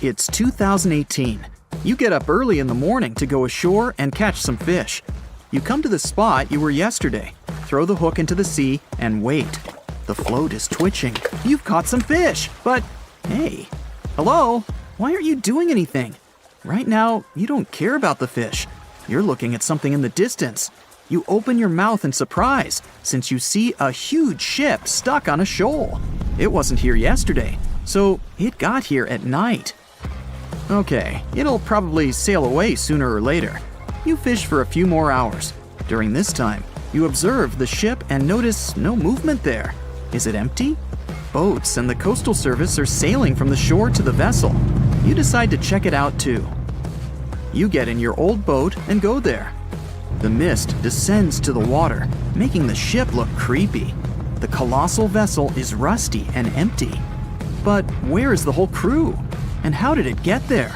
It's 2018. You get up early in the morning to go ashore and catch some fish. You come to the spot you were yesterday, throw the hook into the sea, and wait. The float is twitching. You've caught some fish, but hey, hello? Why aren't you doing anything? Right now, you don't care about the fish. You're looking at something in the distance. You open your mouth in surprise since you see a huge ship stuck on a shoal. It wasn't here yesterday, so it got here at night. Okay, it'll probably sail away sooner or later. You fish for a few more hours. During this time, you observe the ship and notice no movement there. Is it empty? Boats and the Coastal Service are sailing from the shore to the vessel. You decide to check it out too. You get in your old boat and go there. The mist descends to the water, making the ship look creepy. The colossal vessel is rusty and empty. But where is the whole crew? And how did it get there?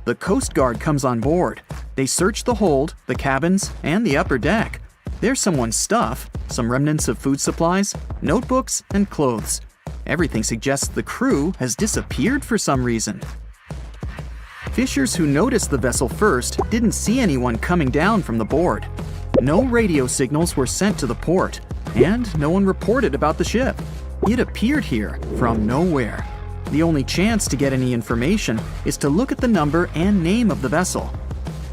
The Coast Guard comes on board. They search the hold, the cabins, and the upper deck. There's someone's stuff, some remnants of food supplies, notebooks, and clothes. Everything suggests the crew has disappeared for some reason. Fishers who noticed the vessel first didn't see anyone coming down from the board. No radio signals were sent to the port, and no one reported about the ship. It appeared here from nowhere. The only chance to get any information is to look at the number and name of the vessel.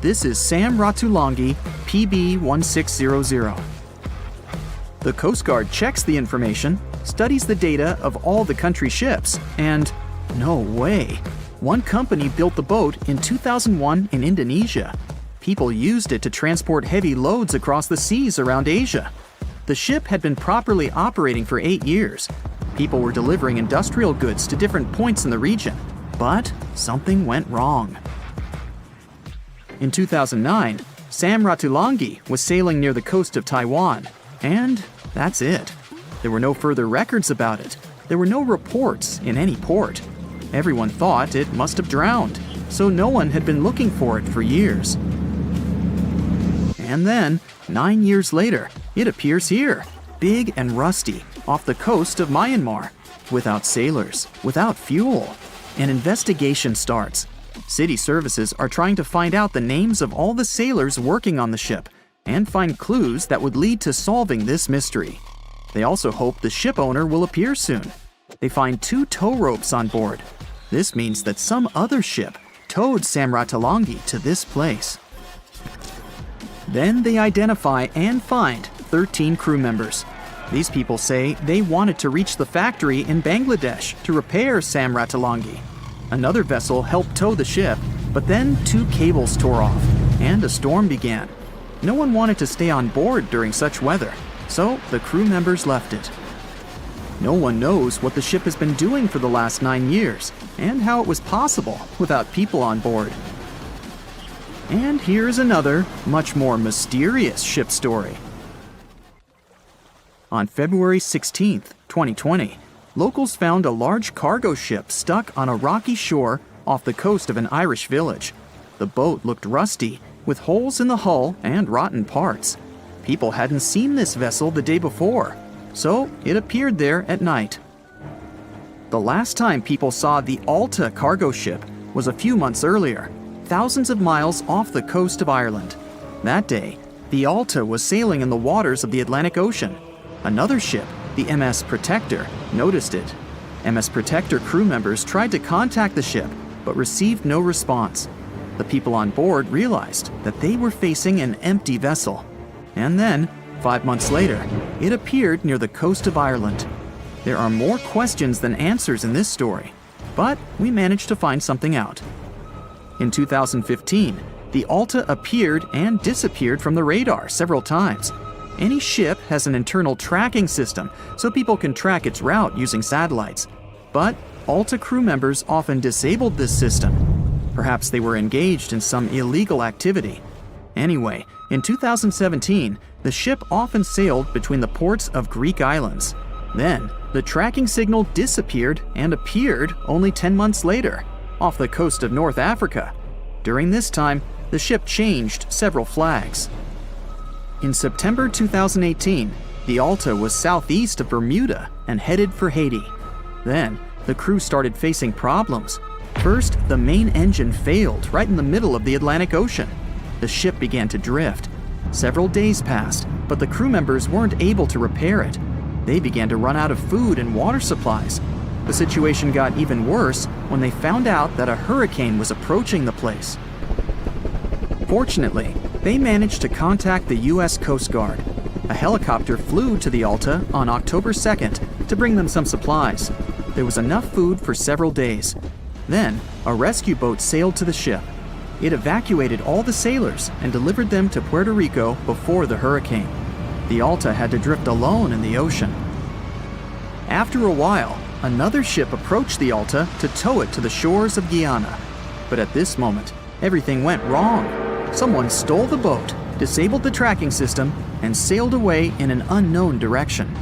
This is Sam Ratulangi, PB 1600. The Coast Guard checks the information, studies the data of all the country ships, and no way. One company built the boat in 2001 in Indonesia. People used it to transport heavy loads across the seas around Asia. The ship had been properly operating for 8 years. People were delivering industrial goods to different points in the region, but something went wrong. In 2009, Sam Ratulangi was sailing near the coast of Taiwan, and that's it. There were no further records about it. There were no reports in any port. Everyone thought it must have drowned, so no one had been looking for it for years. And then, 9 years later, it appears here, big and rusty, off the coast of Myanmar, without sailors, without fuel. An investigation starts. City services are trying to find out the names of all the sailors working on the ship and find clues that would lead to solving this mystery. They also hope the ship owner will appear soon. They find 2 tow ropes on board. This means that some other ship towed Sam Ratulangi to this place. Then they identify and find 13 crew members. These people say they wanted to reach the factory in Bangladesh to repair Sam Ratulangi. Another vessel helped tow the ship, but then 2 cables tore off, and a storm began. No one wanted to stay on board during such weather, so the crew members left it. No one knows what the ship has been doing for the last 9 years, and how it was possible without people on board. And here's another, much more mysterious ship story. On February 16, 2020, locals found a large cargo ship stuck on a rocky shore off the coast of an Irish village. The boat looked rusty, with holes in the hull and rotten parts. People hadn't seen this vessel the day before, so it appeared there at night. The last time people saw the Alta cargo ship was a few months earlier, thousands of miles off the coast of Ireland. That day, the Alta was sailing in the waters of the Atlantic Ocean. Another ship, the MS Protector, noticed it. MS Protector crew members tried to contact the ship, but received no response. The people on board realized that they were facing an empty vessel. And then, 5 months later, it appeared near the coast of Ireland. There are more questions than answers in this story, but we managed to find something out. In 2015, the Alta appeared and disappeared from the radar several times. Any ship has an internal tracking system, so people can track its route using satellites. But Alta crew members often disabled this system. Perhaps they were engaged in some illegal activity. Anyway, in 2017, the ship often sailed between the ports of Greek islands. Then, the tracking signal disappeared and appeared only 10 months later, off the coast of North Africa. During this time, the ship changed several flags. In September 2018, the Alta was southeast of Bermuda and headed for Haiti. Then, the crew started facing problems. First, the main engine failed right in the middle of the Atlantic Ocean. The ship began to drift. Several days passed, but the crew members weren't able to repair it. They began to run out of food and water supplies. The situation got even worse when they found out that a hurricane was approaching the place. Fortunately, they managed to contact the U.S. Coast Guard. A helicopter flew to the Alta on October 2nd to bring them some supplies. There was enough food for several days. Then, a rescue boat sailed to the ship. It evacuated all the sailors and delivered them to Puerto Rico before the hurricane. The Alta had to drift alone in the ocean. After a while, another ship approached the Alta to tow it to the shores of Guyana. But at this moment, everything went wrong. Someone stole the boat, disabled the tracking system, and sailed away in an unknown direction.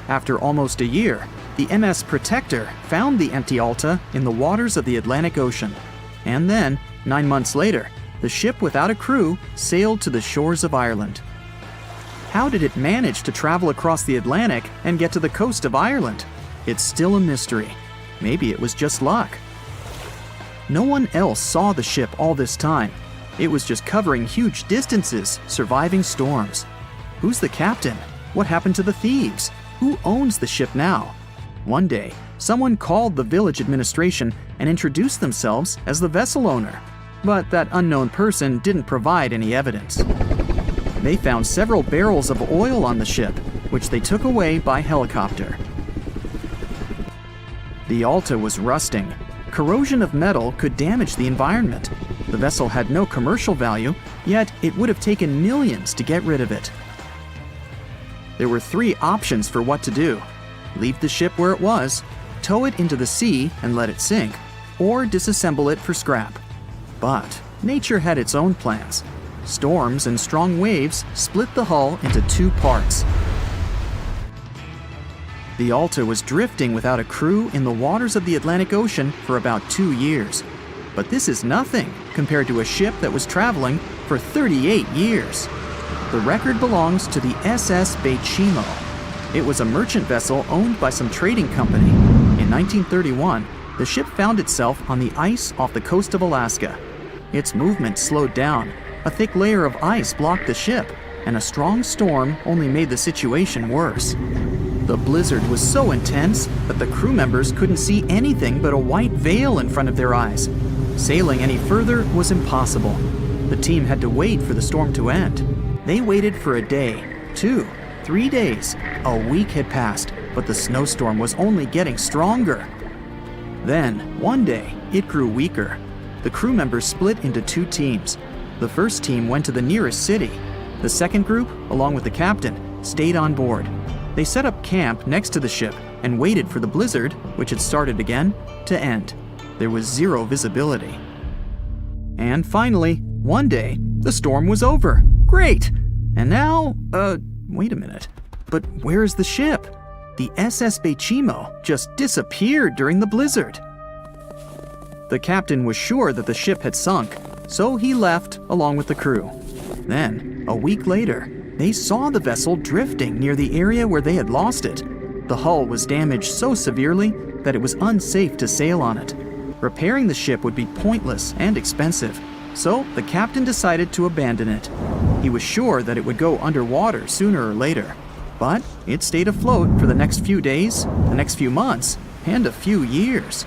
After almost a year, the MS Protector found the empty Alta in the waters of the Atlantic Ocean. And then, 9 months later, the ship without a crew sailed to the shores of Ireland. How did it manage to travel across the Atlantic and get to the coast of Ireland? It's still a mystery. Maybe it was just luck. No one else saw the ship all this time. It was just covering huge distances, surviving storms. Who's the captain? What happened to the thieves? Who owns the ship now? One day, someone called the village administration and introduced themselves as the vessel owner. But that unknown person didn't provide any evidence. They found several barrels of oil on the ship, which they took away by helicopter. The Alta was rusting. Corrosion of metal could damage the environment. The vessel had no commercial value, yet it would have taken millions to get rid of it. There were 3 options for what to do: leave the ship where it was, tow it into the sea and let it sink, or disassemble it for scrap. But nature had its own plans. Storms and strong waves split the hull into 2 parts. The Alta was drifting without a crew in the waters of the Atlantic Ocean for about 2 years. But this is nothing compared to a ship that was traveling for 38 years. The record belongs to the SS Bechimo. It was a merchant vessel owned by some trading company. In 1931, the ship found itself on the ice off the coast of Alaska. Its movement slowed down. A thick layer of ice blocked the ship, and a strong storm only made the situation worse. The blizzard was so intense that the crew members couldn't see anything but a white veil in front of their eyes. Sailing any further was impossible. The team had to wait for the storm to end. They waited for a day, 2, 3 days. A week had passed, but the snowstorm was only getting stronger. Then, one day, it grew weaker. The crew members split into 2 teams. The first team went to the nearest city. The second group, along with the captain, stayed on board. They set up camp next to the ship and waited for the blizzard, which had started again, to end. There was 0 visibility. And finally, one day, the storm was over. Great! And now, wait a minute. But where is the ship? The SS Bechimo just disappeared during the blizzard. The captain was sure that the ship had sunk, so he left along with the crew. Then, a week later, they saw the vessel drifting near the area where they had lost it. The hull was damaged so severely that it was unsafe to sail on it. Repairing the ship would be pointless and expensive, so the captain decided to abandon it. He was sure that it would go underwater sooner or later, but it stayed afloat for the next few days, the next few months, and a few years.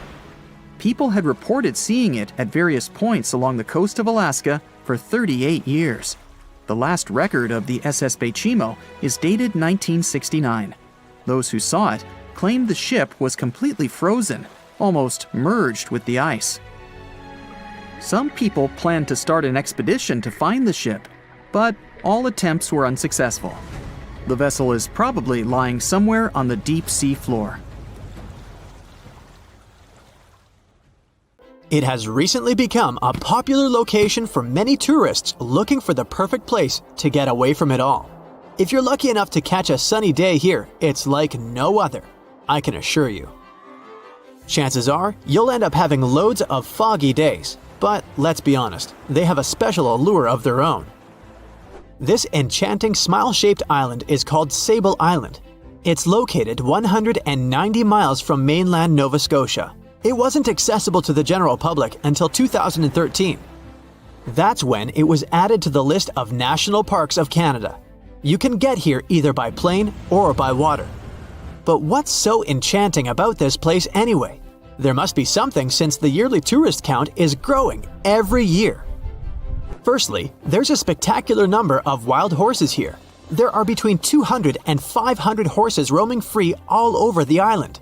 People had reported seeing it at various points along the coast of Alaska for 38 years. The last record of the SS Bechimo is dated 1969. Those who saw it claimed the ship was completely frozen, almost merged with the ice. Some people planned to start an expedition to find the ship, but all attempts were unsuccessful. The vessel is probably lying somewhere on the deep sea floor. It has recently become a popular location for many tourists looking for the perfect place to get away from it all. If you're lucky enough to catch a sunny day here, it's like no other, I can assure you. Chances are, you'll end up having loads of foggy days, but let's be honest, they have a special allure of their own. This enchanting smile-shaped island is called Sable Island. It's located 190 miles from mainland Nova Scotia. It wasn't accessible to the general public until 2013. That's when it was added to the list of National Parks of Canada. You can get here either by plane or by water. But what's so enchanting about this place anyway? There must be something since the yearly tourist count is growing every year. Firstly, there's a spectacular number of wild horses here. There are between 200 and 500 horses roaming free all over the island.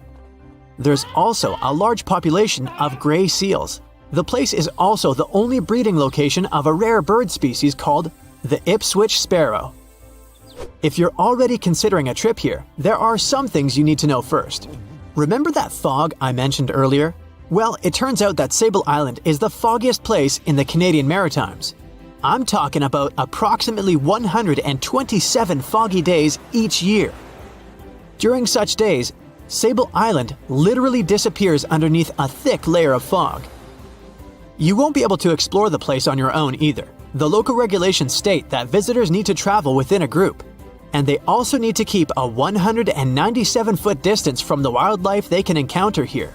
There's also a large population of gray seals. The place is also the only breeding location of a rare bird species called the Ipswich sparrow. If you're already considering a trip here, there are some things you need to know first. Remember that fog I mentioned earlier? Well, it turns out that Sable Island is the foggiest place in the Canadian Maritimes. I'm talking about approximately 127 foggy days each year. During such days, Sable Island literally disappears underneath a thick layer of fog. You won't be able to explore the place on your own either. The local regulations state that visitors need to travel within a group, and they also need to keep a 197-foot distance from the wildlife they can encounter here.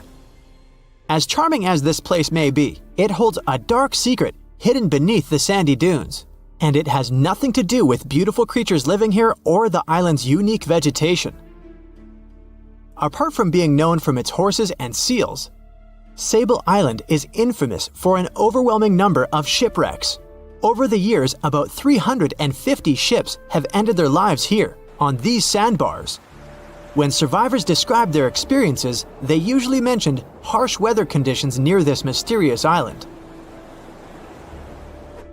As charming as this place may be, it holds a dark secret hidden beneath the sandy dunes, and it has nothing to do with beautiful creatures living here or the island's unique vegetation. Apart from being known from its horses and seals, Sable Island is infamous for an overwhelming number of shipwrecks. Over the years, about 350 ships have ended their lives here, on these sandbars. When survivors described their experiences, they usually mentioned harsh weather conditions near this mysterious island.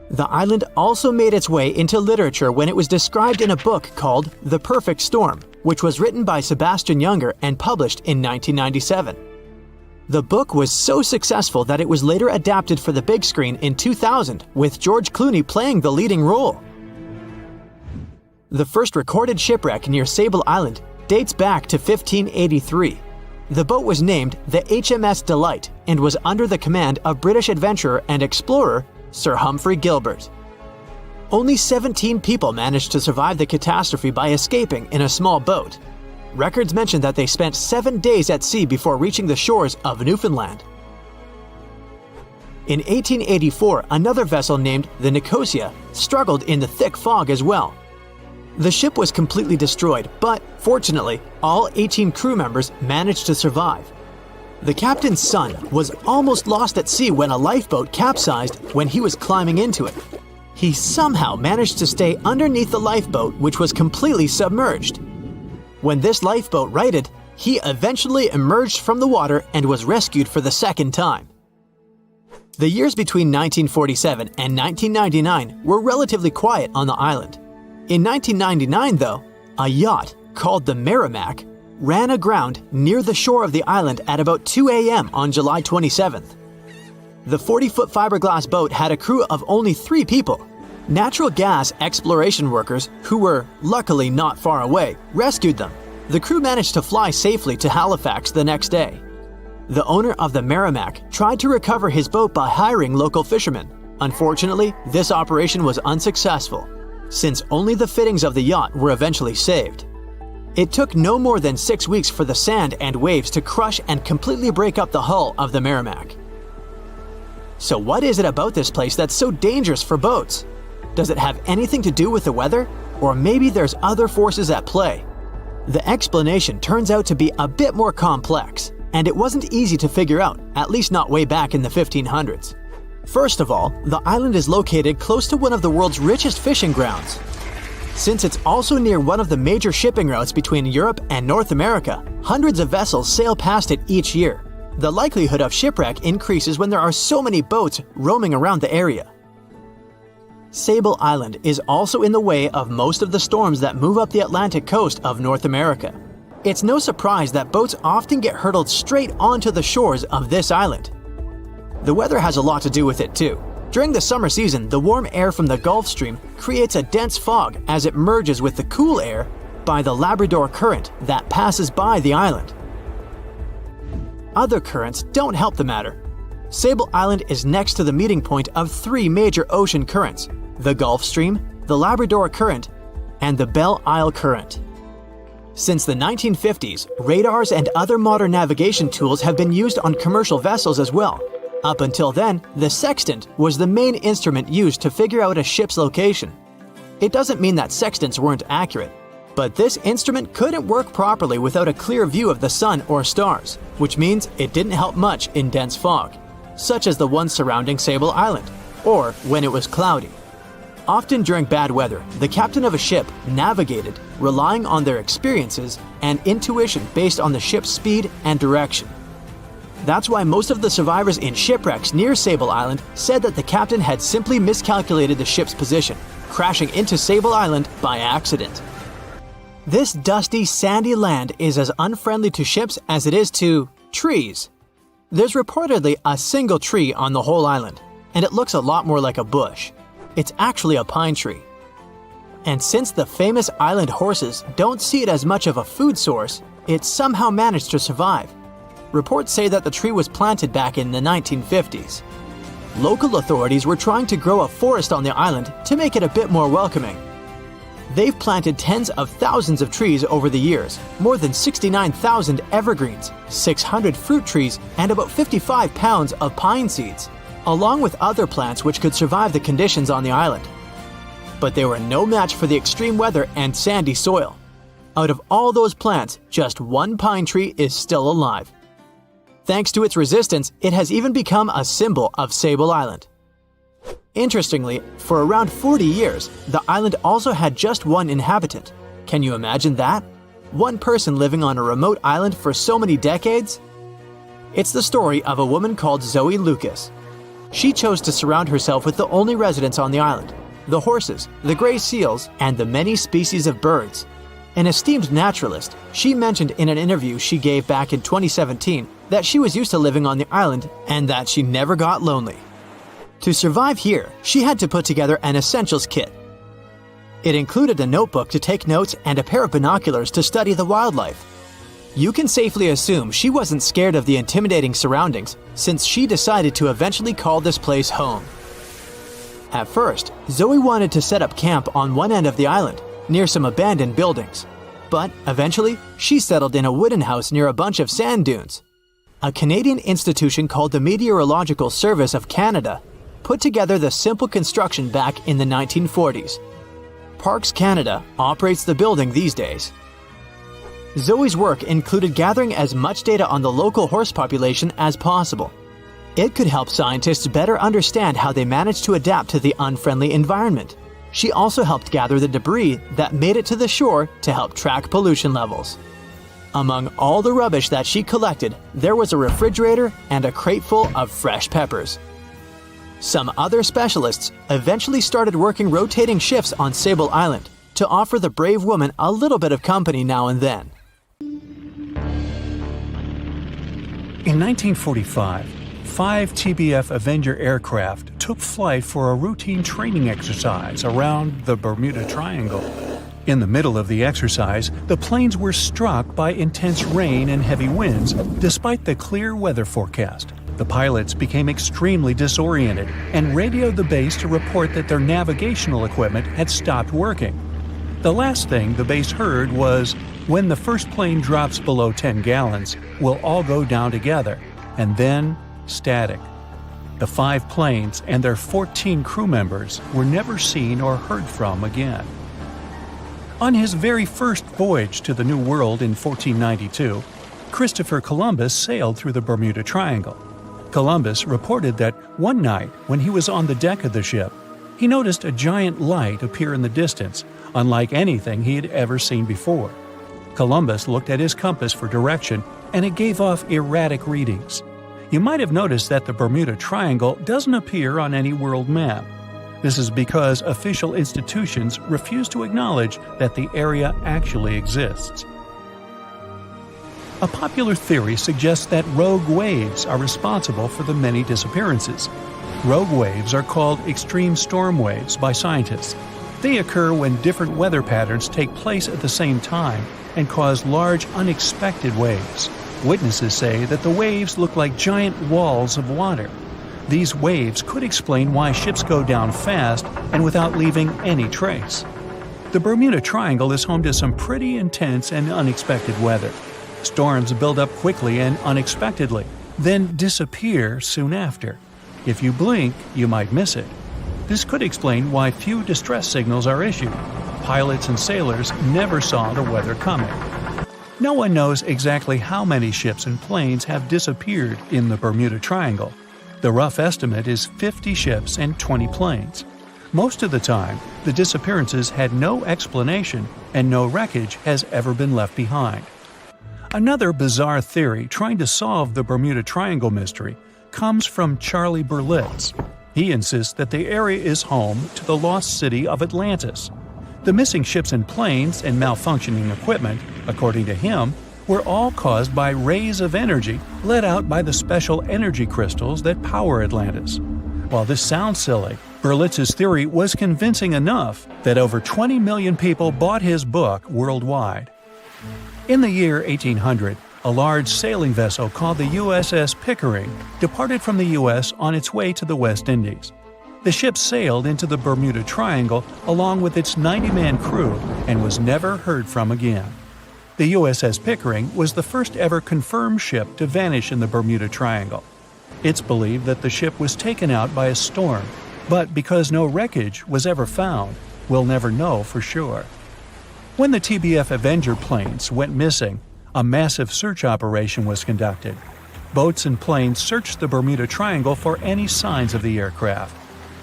The island also made its way into literature when it was described in a book called The Perfect Storm, which was written by Sebastian Junger and published in 1997. The book was so successful that it was later adapted for the big screen in 2000, with George Clooney playing the leading role. The first recorded shipwreck near Sable Island dates back to 1583. The boat was named the HMS Delight and was under the command of British adventurer and explorer Sir Humphrey Gilbert. Only 17 people managed to survive the catastrophe by escaping in a small boat. Records mention that they spent 7 days at sea before reaching the shores of Newfoundland. In 1884, another vessel named the Nicosia struggled in the thick fog as well. The ship was completely destroyed, but fortunately, all 18 crew members managed to survive. The captain's son was almost lost at sea when a lifeboat capsized when he was climbing into it. He somehow managed to stay underneath the lifeboat, which was completely submerged. When this lifeboat righted, he eventually emerged from the water and was rescued for the second time. The years between 1947 and 1999 were relatively quiet on the island. In 1999, though, a yacht called the Merrimack ran aground near the shore of the island at about 2 a.m. on July 27th. The 40-foot fiberglass boat had a crew of only 3 people. Natural gas exploration workers, who were luckily not far away, rescued them. The crew managed to fly safely to Halifax the next day. The owner of the Merrimack tried to recover his boat by hiring local fishermen. Unfortunately, this operation was unsuccessful, since only the fittings of the yacht were eventually saved. It took no more than 6 weeks for the sand and waves to crush and completely break up the hull of the Merrimack. So what is it about this place that's so dangerous for boats? Does it have anything to do with the weather? Or maybe there's other forces at play? The explanation turns out to be a bit more complex, and it wasn't easy to figure out, at least not way back in the 1500s. First of all, the island is located close to one of the world's richest fishing grounds. Since it's also near one of the major shipping routes between Europe and North America, hundreds of vessels sail past it each year. The likelihood of shipwreck increases when there are so many boats roaming around the area. Sable Island is also in the way of most of the storms that move up the Atlantic coast of North America. It's no surprise that boats often get hurtled straight onto the shores of this island. The weather has a lot to do with it too. During the summer season, the warm air from the Gulf Stream creates a dense fog as it merges with the cool air by the Labrador Current that passes by the island. Other currents don't help the matter. Sable Island is next to the meeting point of 3 major ocean currents: the Gulf Stream, the Labrador Current, and the Belle Isle Current. Since the 1950s, radars and other modern navigation tools have been used on commercial vessels as well. Up until then, the sextant was the main instrument used to figure out a ship's location. It doesn't mean that sextants weren't accurate, but this instrument couldn't work properly without a clear view of the sun or stars, which means it didn't help much in dense fog, such as the one surrounding Sable Island, or when it was cloudy. Often during bad weather, the captain of a ship navigated, relying on their experiences and intuition based on the ship's speed and direction. That's why most of the survivors in shipwrecks near Sable Island said that the captain had simply miscalculated the ship's position, crashing into Sable Island by accident. This dusty, sandy land is as unfriendly to ships as it is to trees. There's reportedly a single tree on the whole island, and it looks a lot more like a bush. It's actually a pine tree. And since the famous island horses don't see it as much of a food source, it somehow managed to survive. Reports say that the tree was planted back in the 1950s. Local authorities were trying to grow a forest on the island to make it a bit more welcoming. They've planted tens of thousands of trees over the years, more than 69,000 evergreens, 600 fruit trees, and about 55 pounds of pine seeds, along with other plants which could survive the conditions on the island. But they were no match for the extreme weather and sandy soil. Out of all those plants, just one pine tree is still alive. Thanks to its resistance, it has even become a symbol of Sable Island. Interestingly, for around 40 years, the island also had just one inhabitant. Can you imagine that? One person living on a remote island for so many decades? It's the story of a woman called Zoe Lucas. She chose to surround herself with the only residents on the island: the horses, the gray seals, and the many species of birds. An esteemed naturalist, she mentioned in an interview she gave back in 2017 that she was used to living on the island and that she never got lonely. To survive here, she had to put together an essentials kit. It included a notebook to take notes and a pair of binoculars to study the wildlife. You can safely assume she wasn't scared of the intimidating surroundings, since she decided to eventually call this place home. At first, Zoe wanted to set up camp on one end of the island, near some abandoned buildings. But eventually, she settled in a wooden house near a bunch of sand dunes. A Canadian institution called the Meteorological Service of Canada put together the simple construction back in the 1940s. Parks Canada operates the building these days. Zoe's work included gathering as much data on the local horse population as possible. It could help scientists better understand how they managed to adapt to the unfriendly environment. She also helped gather the debris that made it to the shore to help track pollution levels. Among all the rubbish that she collected, there was a refrigerator and a crate full of fresh peppers. Some other specialists eventually started working rotating shifts on Sable Island to offer the brave woman a little bit of company now and then. In 1945, 5 TBF Avenger aircraft took flight for a routine training exercise around the Bermuda Triangle. In the middle of the exercise, the planes were struck by intense rain and heavy winds, despite the clear weather forecast. The pilots became extremely disoriented and radioed the base to report that their navigational equipment had stopped working. The last thing the base heard was, "When the first plane drops below 10 gallons, we'll all go down together," and then static. The 5 planes and their 14 crew members were never seen or heard from again. On his very first voyage to the New World in 1492, Christopher Columbus sailed through the Bermuda Triangle. Columbus reported that one night when he was on the deck of the ship, he noticed a giant light appear in the distance, unlike anything he had ever seen before. Columbus looked at his compass for direction, and it gave off erratic readings. You might have noticed that the Bermuda Triangle doesn't appear on any world map. This is because official institutions refuse to acknowledge that the area actually exists. A popular theory suggests that rogue waves are responsible for the many disappearances. Rogue waves are called extreme storm waves by scientists. They occur when different weather patterns take place at the same time and cause large, unexpected waves. Witnesses say that the waves look like giant walls of water. These waves could explain why ships go down fast and without leaving any trace. The Bermuda Triangle is home to some pretty intense and unexpected weather. Storms build up quickly and unexpectedly, then disappear soon after. If you blink, you might miss it. This could explain why few distress signals are issued. Pilots and sailors never saw the weather coming. No one knows exactly how many ships and planes have disappeared in the Bermuda Triangle. The rough estimate is 50 ships and 20 planes. Most of the time, the disappearances had no explanation and no wreckage has ever been left behind. Another bizarre theory trying to solve the Bermuda Triangle mystery comes from Charlie Berlitz. He insists that the area is home to the lost city of Atlantis. The missing ships and planes and malfunctioning equipment, according to him, were all caused by rays of energy let out by the special energy crystals that power Atlantis. While this sounds silly, Berlitz's theory was convincing enough that over 20 million people bought his book worldwide. In the year 1800, a large sailing vessel called the USS Pickering departed from the U.S. on its way to the West Indies. The ship sailed into the Bermuda Triangle along with its 90-man crew and was never heard from again. The USS Pickering was the first ever confirmed ship to vanish in the Bermuda Triangle. It's believed that the ship was taken out by a storm, but because no wreckage was ever found, we'll never know for sure. When the TBF Avenger planes went missing, a massive search operation was conducted. Boats and planes searched the Bermuda Triangle for any signs of the aircraft.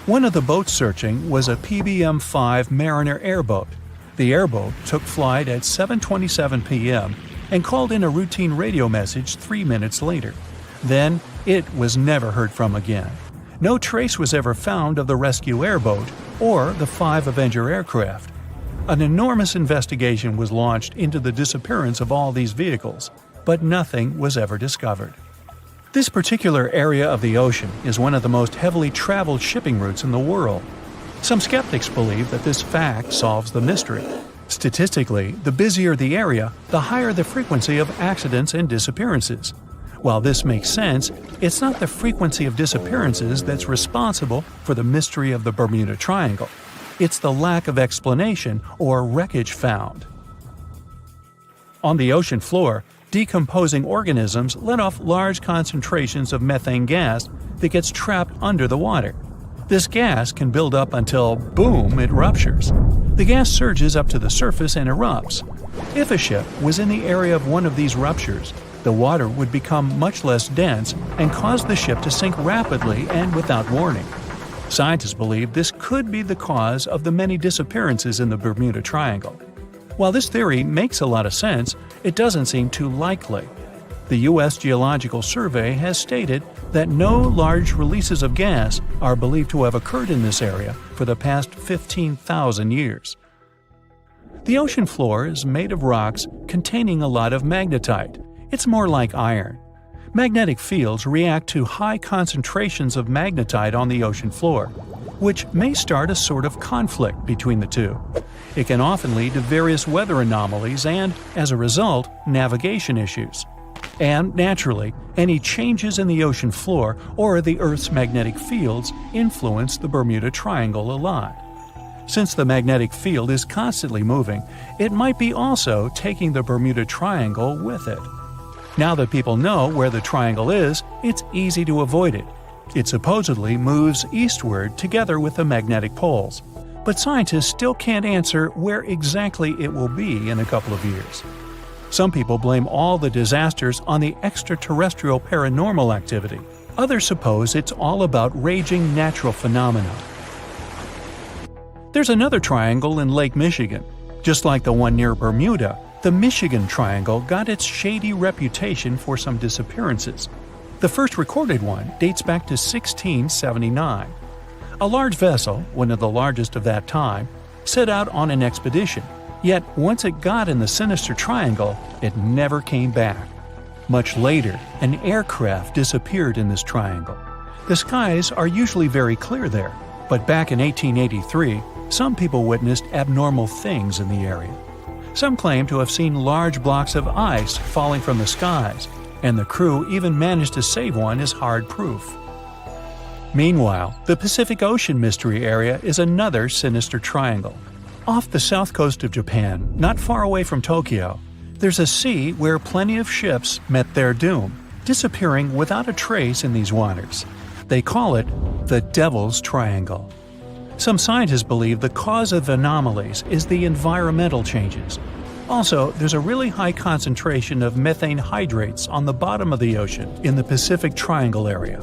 One of the boats searching was a PBM-5 Mariner airboat. The airboat took flight at 7:27 p.m. and called in a routine radio message 3 minutes later. Then, it was never heard from again. No trace was ever found of the rescue airboat or the 5 Avenger aircraft. An enormous investigation was launched into the disappearance of all these vehicles, but nothing was ever discovered. This particular area of the ocean is one of the most heavily traveled shipping routes in the world. Some skeptics believe that this fact solves the mystery. Statistically, the busier the area, the higher the frequency of accidents and disappearances. While this makes sense, it's not the frequency of disappearances that's responsible for the mystery of the Bermuda Triangle. It's the lack of explanation or wreckage found. On the ocean floor, decomposing organisms let off large concentrations of methane gas that gets trapped under the water. This gas can build up until, boom, it ruptures. The gas surges up to the surface and erupts. If a ship was in the area of one of these ruptures, the water would become much less dense and cause the ship to sink rapidly and without warning. Scientists believe this could be the cause of the many disappearances in the Bermuda Triangle. While this theory makes a lot of sense, it doesn't seem too likely. The U.S. Geological Survey has stated that no large releases of gas are believed to have occurred in this area for the past 15,000 years. The ocean floor is made of rocks containing a lot of magnetite. It's more like iron. Magnetic fields react to high concentrations of magnetite on the ocean floor, which may start a sort of conflict between the two. It can often lead to various weather anomalies and, as a result, navigation issues. And, naturally, any changes in the ocean floor or the Earth's magnetic fields influence the Bermuda Triangle a lot. Since the magnetic field is constantly moving, it might be also taking the Bermuda Triangle with it. Now that people know where the triangle is, it's easy to avoid it. It supposedly moves eastward together with the magnetic poles, but scientists still can't answer where exactly it will be in a couple of years. Some people blame all the disasters on the extraterrestrial paranormal activity. Others suppose it's all about raging natural phenomena. There's another triangle in Lake Michigan. Just like the one near Bermuda, the Michigan Triangle got its shady reputation for some disappearances. The first recorded one dates back to 1679. A large vessel, one of the largest of that time, set out on an expedition, yet once it got in the sinister triangle, it never came back. Much later, an aircraft disappeared in this triangle. The skies are usually very clear there, but back in 1883, some people witnessed abnormal things in the area. Some claim to have seen large blocks of ice falling from the skies, and the crew even managed to save one as hard proof. Meanwhile, the Pacific Ocean Mystery Area is another sinister triangle. Off the south coast of Japan, not far away from Tokyo, there's a sea where plenty of ships met their doom, disappearing without a trace in these waters. They call it the Devil's Triangle. Some scientists believe the cause of anomalies is the environmental changes. Also, there's a really high concentration of methane hydrates on the bottom of the ocean in the Pacific Triangle area.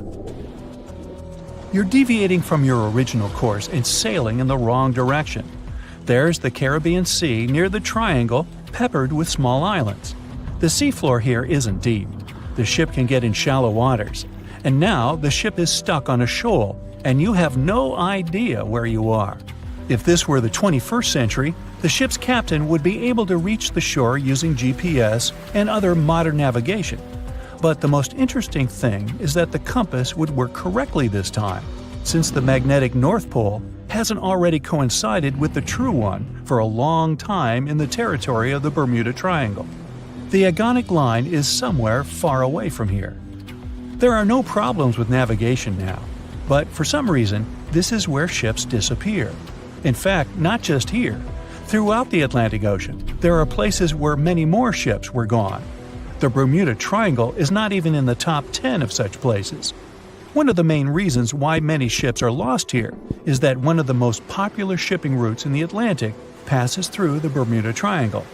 You're deviating from your original course and sailing in the wrong direction. There's the Caribbean Sea near the triangle, peppered with small islands. The seafloor here isn't deep. The ship can get in shallow waters. And now the ship is stuck on a shoal, and you have no idea where you are. If this were the 21st century, the ship's captain would be able to reach the shore using GPS and other modern navigation. But the most interesting thing is that the compass would work correctly this time, since the magnetic North Pole hasn't already coincided with the true one for a long time in the territory of the Bermuda Triangle. The agonic line is somewhere far away from here. There are no problems with navigation now, but for some reason, this is where ships disappear. In fact, not just here. Throughout the Atlantic Ocean, there are places where many more ships were gone. The Bermuda Triangle is not even in the top 10 of such places. One of the main reasons why many ships are lost here is that one of the most popular shipping routes in the Atlantic passes through the Bermuda Triangle.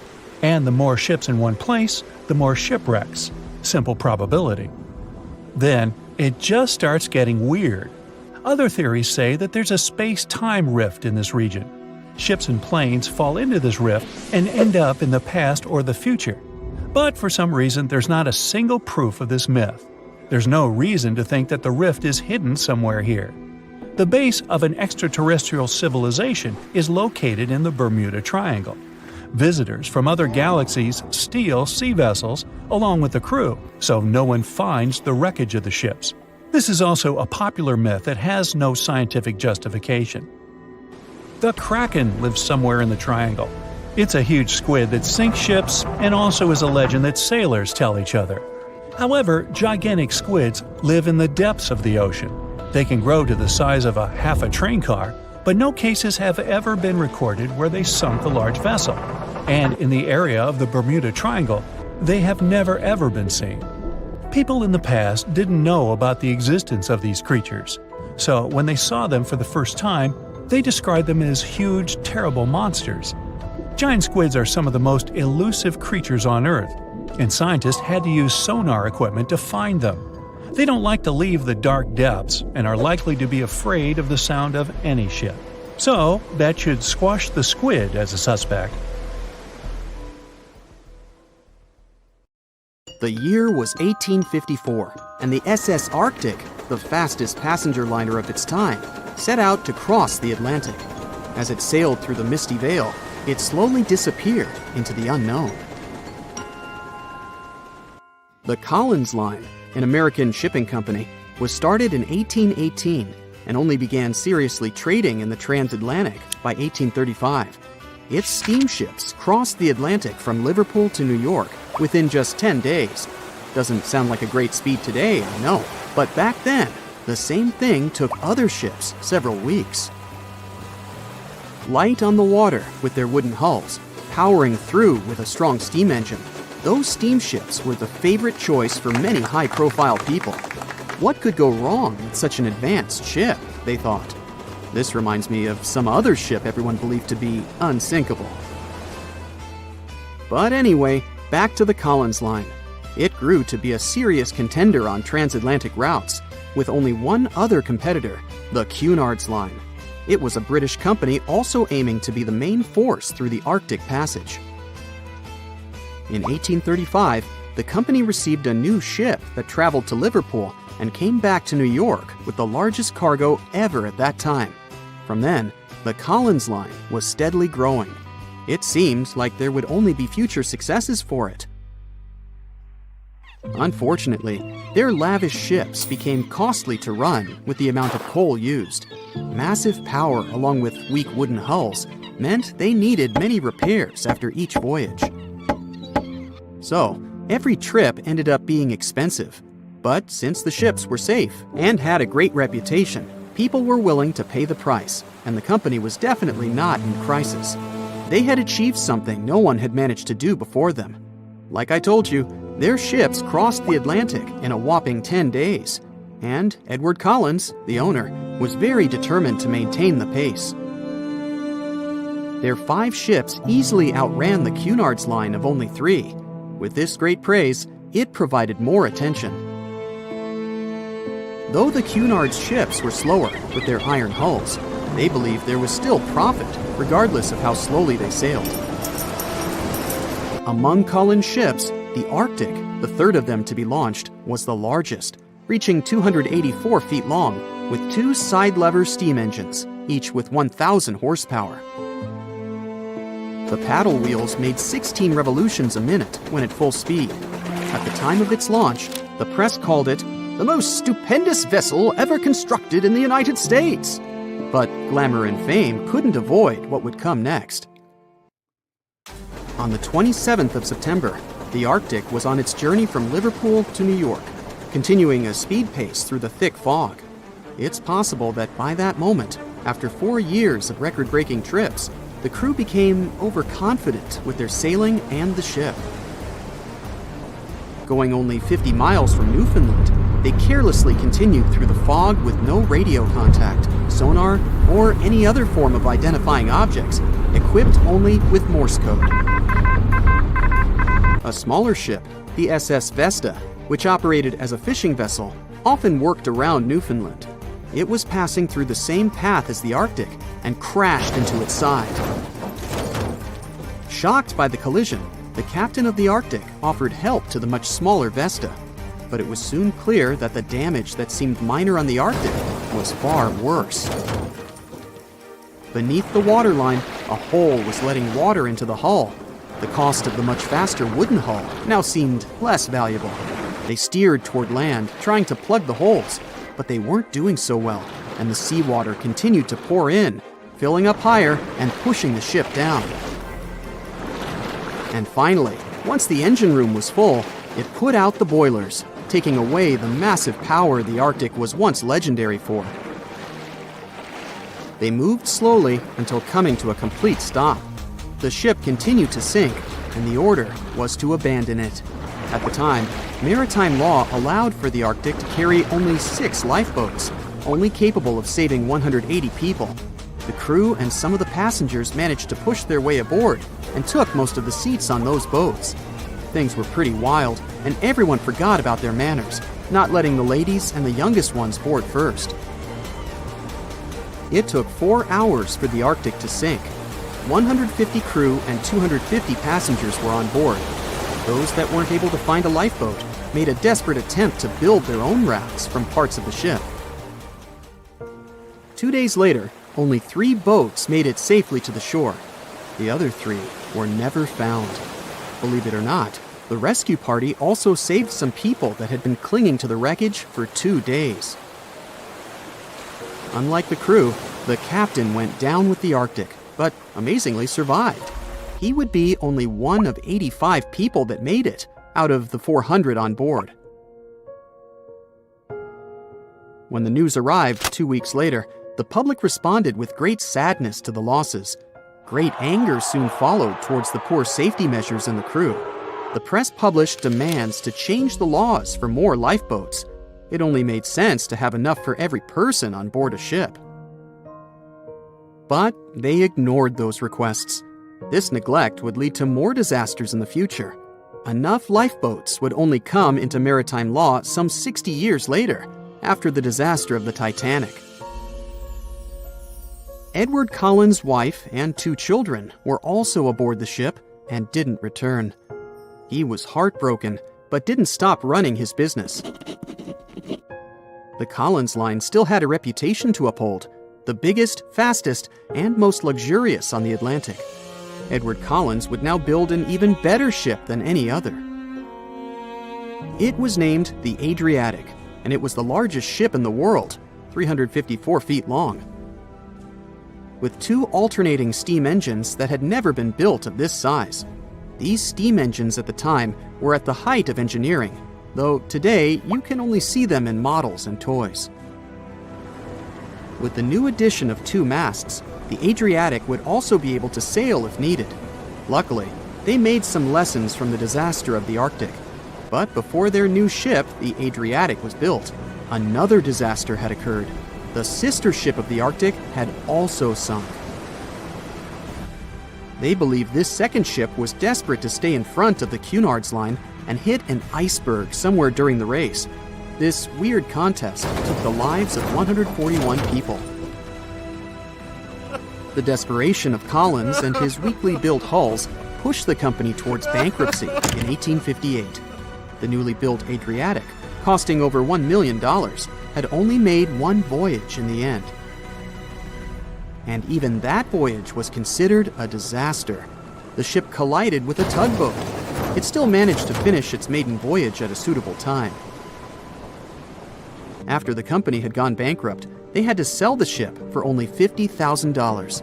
And the more ships in one place, the more shipwrecks. Simple probability. Then, it just starts getting weird. Other theories say that there's a space-time rift in this region. Ships and planes fall into this rift and end up in the past or the future. But for some reason, there's not a single proof of this myth. There's no reason to think that the rift is hidden somewhere here. The base of an extraterrestrial civilization is located in the Bermuda Triangle. Visitors from other galaxies steal sea vessels along with the crew, so no one finds the wreckage of the ships. This is also a popular myth that has no scientific justification. The Kraken lives somewhere in the triangle. It's a huge squid that sinks ships and also is a legend that sailors tell each other. However, gigantic squids live in the depths of the ocean. They can grow to the size of half a train car, but no cases have ever been recorded where they sunk a large vessel. And in the area of the Bermuda Triangle, they have never ever been seen. People in the past didn't know about the existence of these creatures, so when they saw them for the first time, they described them as huge, terrible monsters. Giant squids are some of the most elusive creatures on Earth, and scientists had to use sonar equipment to find them. They don't like to leave the dark depths and are likely to be afraid of the sound of any ship. So, that should squash the squid as a suspect. The year was 1854, and the SS Arctic, the fastest passenger liner of its time, set out to cross the Atlantic. As it sailed through the misty veil, it slowly disappeared into the unknown. The Collins Line, an American shipping company, was started in 1818 and only began seriously trading in the transatlantic by 1835. Its steamships crossed the Atlantic from Liverpool to New York within just 10 days. Doesn't sound like a great speed today, I know, but back then, the same thing took other ships several weeks. Light on the water with their wooden hulls, powering through with a strong steam engine, those steamships were the favorite choice for many high-profile people. What could go wrong with such an advanced ship, they thought. This reminds me of some other ship everyone believed to be unsinkable. But anyway, back to the Collins Line. It grew to be a serious contender on transatlantic routes, with only one other competitor, the Cunard's Line. It was a British company also aiming to be the main force through the Arctic Passage. In 1835, the company received a new ship that traveled to Liverpool and came back to New York with the largest cargo ever at that time. From then, the Collins Line was steadily growing. It seemed like there would only be future successes for it. Unfortunately, their lavish ships became costly to run with the amount of coal used. Massive power along with weak wooden hulls meant they needed many repairs after each voyage. So, every trip ended up being expensive. But since the ships were safe and had a great reputation, people were willing to pay the price, and the company was definitely not in crisis. They had achieved something no one had managed to do before them. Like I told you, their ships crossed the Atlantic in a whopping 10 days, and Edward Collins, the owner, was very determined to maintain the pace. Their 5 ships easily outran the Cunard's Line of only 3. With this great praise, it provided more attention. Though the Cunard's ships were slower with their iron hulls, they believed there was still profit, regardless of how slowly they sailed. Among Cullen's ships, the Arctic, the third of them to be launched, was the largest, reaching 284 feet long, with 2 side-lever steam engines, each with 1,000 horsepower. The paddle wheels made 16 revolutions a minute when at full speed. At the time of its launch, the press called it the most stupendous vessel ever constructed in the United States. But glamour and fame couldn't avoid what would come next. On the 27th of September, the Arctic was on its journey from Liverpool to New York, continuing a speed pace through the thick fog. It's possible that by that moment, after 4 years of record-breaking trips, the crew became overconfident with their sailing and the ship. Going only 50 miles from Newfoundland, they carelessly continued through the fog with no radio contact, sonar, or any other form of identifying objects, equipped only with Morse code. A smaller ship, the SS Vesta, which operated as a fishing vessel, often worked around Newfoundland. It was passing through the same path as the Arctic and crashed into its side. Shocked by the collision, the captain of the Arctic offered help to the much smaller Vesta, but it was soon clear that the damage that seemed minor on the Arctic was far worse. Beneath the waterline, a hole was letting water into the hull. The cost of the much faster wooden hull now seemed less valuable. They steered toward land, trying to plug the holes, but they weren't doing so well, and the seawater continued to pour in, filling up higher and pushing the ship down. And finally, once the engine room was full, it put out the boilers, taking away the massive power the Arctic was once legendary for. They moved slowly until coming to a complete stop. The ship continued to sink, and the order was to abandon it. At the time, maritime law allowed for the Arctic to carry only 6 lifeboats, only capable of saving 180 people. The crew and some of the passengers managed to push their way aboard and took most of the seats on those boats. Things were pretty wild, and everyone forgot about their manners, not letting the ladies and the youngest ones board first. It took 4 hours for the Arctic to sink. 150 crew and 250 passengers were on board. Those that weren't able to find a lifeboat made a desperate attempt to build their own rafts from parts of the ship. 2 days later, only 3 boats made it safely to the shore. The other 3 were never found. Believe it or not, the rescue party also saved some people that had been clinging to the wreckage for 2 days. Unlike the crew, the captain went down with the Arctic, but amazingly survived. He would be only one of 85 people that made it out of the 400 on board. When the news arrived 2 weeks later, the public responded with great sadness to the losses. Great anger soon followed towards the poor safety measures in the crew. The press published demands to change the laws for more lifeboats. It only made sense to have enough for every person on board a ship. But they ignored those requests. This neglect would lead to more disasters in the future. Enough lifeboats would only come into maritime law some 60 years later, after the disaster of the Titanic. Edward Cullen's wife and 2 children were also aboard the ship and didn't return. He was heartbroken, but didn't stop running his business. The Collins line still had a reputation to uphold, the biggest, fastest, and most luxurious on the Atlantic. Edward Collins would now build an even better ship than any other. It was named the Adriatic, and it was the largest ship in the world, 354 feet long. With 2 alternating steam engines that had never been built of this size. These steam engines at the time were at the height of engineering, though today you can only see them in models and toys. With the new addition of 2 masts, the Adriatic would also be able to sail if needed. Luckily, they made some lessons from the disaster of the Arctic. But before their new ship, the Adriatic, was built, another disaster had occurred. The sister ship of the Arctic had also sunk. They believed this second ship was desperate to stay in front of the Cunard's line and hit an iceberg somewhere during the race. This weird contest took the lives of 141 people. The desperation of Collins and his weakly built hulls pushed the company towards bankruptcy in 1858. The newly built Adriatic, costing over $1 million, had only made one voyage in the end. And even that voyage was considered a disaster. The ship collided with a tugboat. It still managed to finish its maiden voyage at a suitable time. After the company had gone bankrupt, they had to sell the ship for only $50,000.